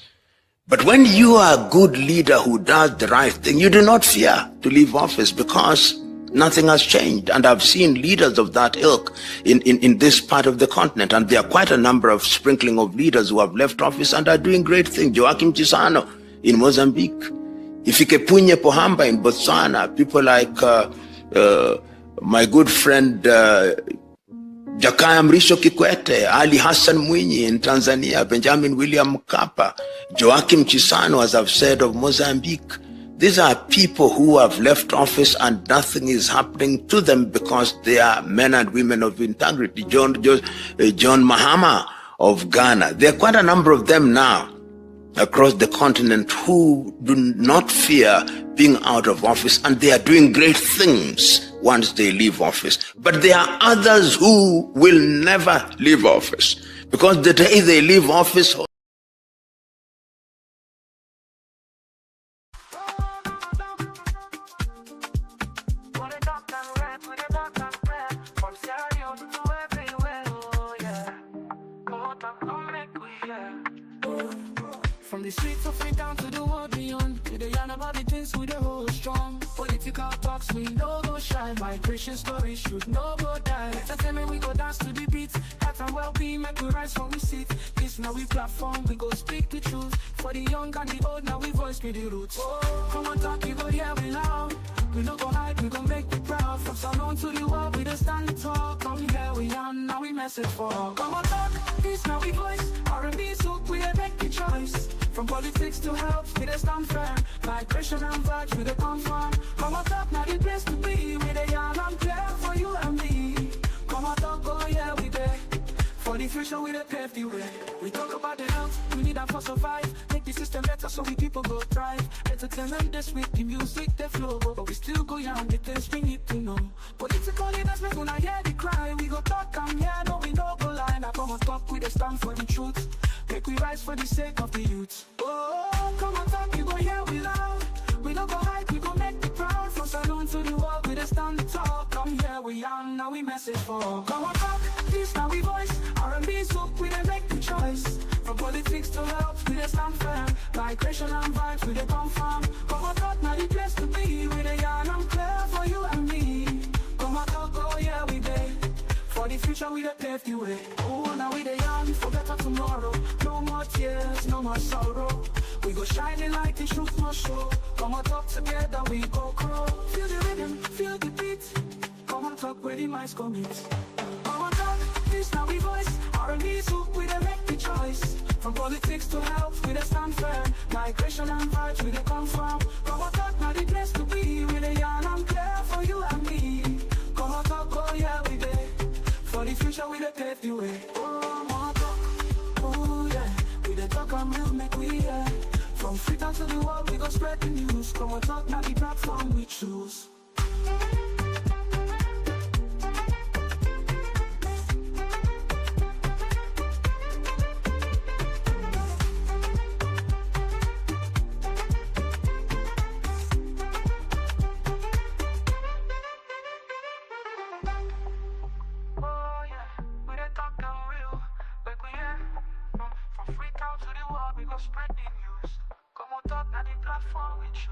But when you are a good leader who does the right thing, you do not fear to leave office because nothing has changed. And I've seen leaders of that ilk in this part of the continent. And there are quite a number of sprinkling of leaders who have left office and are doing great things. Joaquim Chissano in Mozambique. Ifikepunye Pohamba in Botswana. People like my good friend Jakaya Mrisho Kikwete, Ali Hassan Mwinyi in Tanzania, Benjamin William Mkapa, Joaquim Chissano, as I've said, of Mozambique. These are people who have left office and nothing is happening to them because they are men and women of integrity. John Mahama of Ghana. There are quite a number of them now across the continent who do not fear being out of office, and they are doing great things once they leave office. But there are others who will never leave office, because the day they leave office, from the streets of it down to the world beyond, we the yarn about the things we the hold strong. Political talks we no go shine, migration stories should no go die. Entertainment we go dance to the beat, health and well-being make we rise from we seat. This now we platform, we go speak the truth. For the young and the old, now we voice with the roots. Komon-Tok, we go here we loud. We no go hide, we go make you proud. From Salon to the world, we just stand tall. Come here we are, now we message for Komon-Tok, this now we voice. R&B soup, we make the choice. From politics to health, we just stand firm. Migration and vibes, we the confirm. Komon-Tok, now the place to be. We the young and clear for you and me. Komon-Tok, go yeah we there. For the future, we the pave the way. We talk about the health, we need that for survive. Make the system better so we people go thrive. Entertainment this week, the music, the flow. But we still go young, the things we need to know. Political leaders, we gonna hear the cry. We go talk and yeah, no, we no go lie. Now Komon-Tok, we the stand for the truth. Make we rise for the sake of the youth. Oh, Komon-Tok, you go here we loud. We don't go hide, we go make the proud. From Salon to the world, we just stand tall. Come here we young, now we message for Komon-Tok, this now we voice. R&B soup, we don't make the choice. From politics to health, we just stand firm. Migration and vibes, we don't confirm. Komon-Tok, now the place to be. We the young and clear for you and me. Komon-Tok, oh yeah we there. For the future, we don't pave the way. Oh, now we the young, for better tomorrow. No more tears, no more sorrow. We go shining like the truth must show. Komon-Tok together, we go grow. Feel the rhythm, feel the beat. Komon-Tok where the minds go meet. Komon-Tok, this now we voice. R&B soup, we the make the choice. From politics to health, we the stand firm. Migration and vibes, we the confirm. Komon-Tok now the place to be. We the young and clear for you and me. Komon-Tok, oh yeah we there. For the future, we the pave the way. Komon-Tok, oh yeah. We the talk and we'll make we yeah. From Freetown to the world, we go spread the news. Komon-Tok now the platform we choose. From Freetown to the world, we go spread the news. we choose.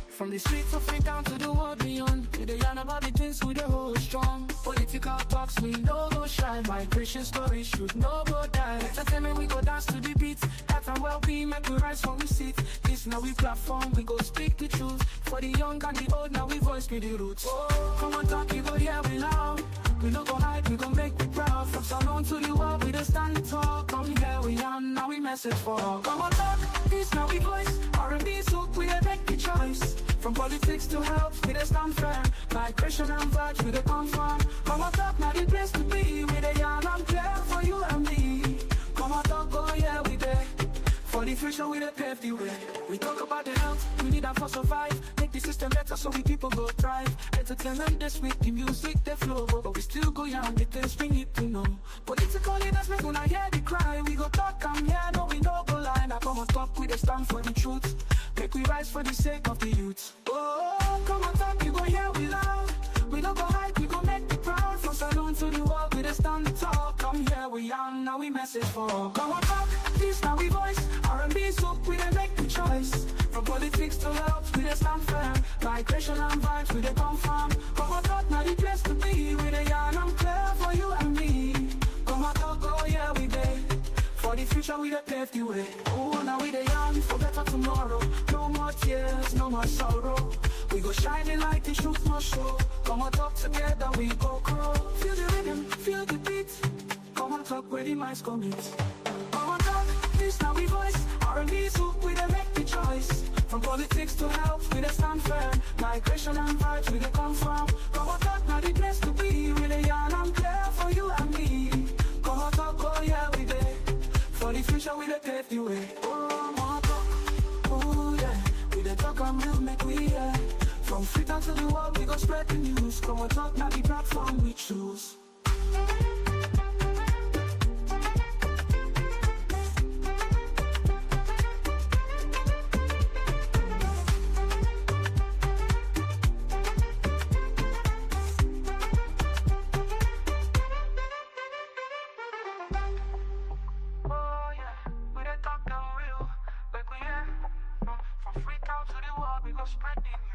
From the streets of Freetown to the world beyond, we dey yarn about the things we dey hold strong. Political talks, we no go shy. Migration stories should no go die. Entertainment, we go dance to the beat. Health and well-being, make we rise from we seat. This now we platform, we go speak the truth. For the young and the old, now we voice be the roots. Come on, talk, you go hear we loud. We no go hide, we go make we proud. From Salon to the world, we dey stand the talk. Come here we are, now we message for all. Come on, talk, this now we voice. R&B, so we dey make the choice. From politics to health, we dey stand firm. Migration and vibes, we dey confirm. Come on, talk, now the place to be. We dey yarn and clear for you and me. Come on, talk, oh yeah, we dey. For the future, we dey pave the way. We talk about the health, we need that for survive. Make the system better so we people go thrive. Entertainment this week, the music they flow, but we still go young, the things we need to know. Political leaders make una hear the cry. We go talk, I'm here, no we no go lie. Now come on, talk, we dey stand for the truth. Make we rise for the sake of the youth. Oh, come on, talk, you go hear we loud. We no go hide, we go make me proud. From Salon to the world, we dey stand the talk. Come here, we are, now we message for all. Come on, talk, this now we voice. R&B, so we dey make the choice. From politics to health, we dey stand firm. Migration and vibes, we dey confirm. Come on, talk, now the place to be. We dey yarn and clear for you and me. Come on, talk, oh yeah, we dey. For the future, we dey pave the way. Oh, now we dey yarn for better tomorrow. No more tears, no more sorrow. We go shining like the truth must show. Come on, talk together, we go grow. Feel the rhythm, feel the beat. Come on, talk where the minds commit. Come on, talk, this now we voice. R&B, so we dey make the choice. From politics to health, we dey stand firm. Migration and vibes, we dey confirm. Come on, talk, now the place to be. We dey yarn and clear for you and me. Come on, talk, oh yeah, we dey. For the future, we dey pave the way. Oh, more talk, oh yeah. We dey talk and we'll make we hear. From Freetown to the world, we go spread the news. Come on, talk, now the platform we choose. From Freetown to the world, we go spread the news.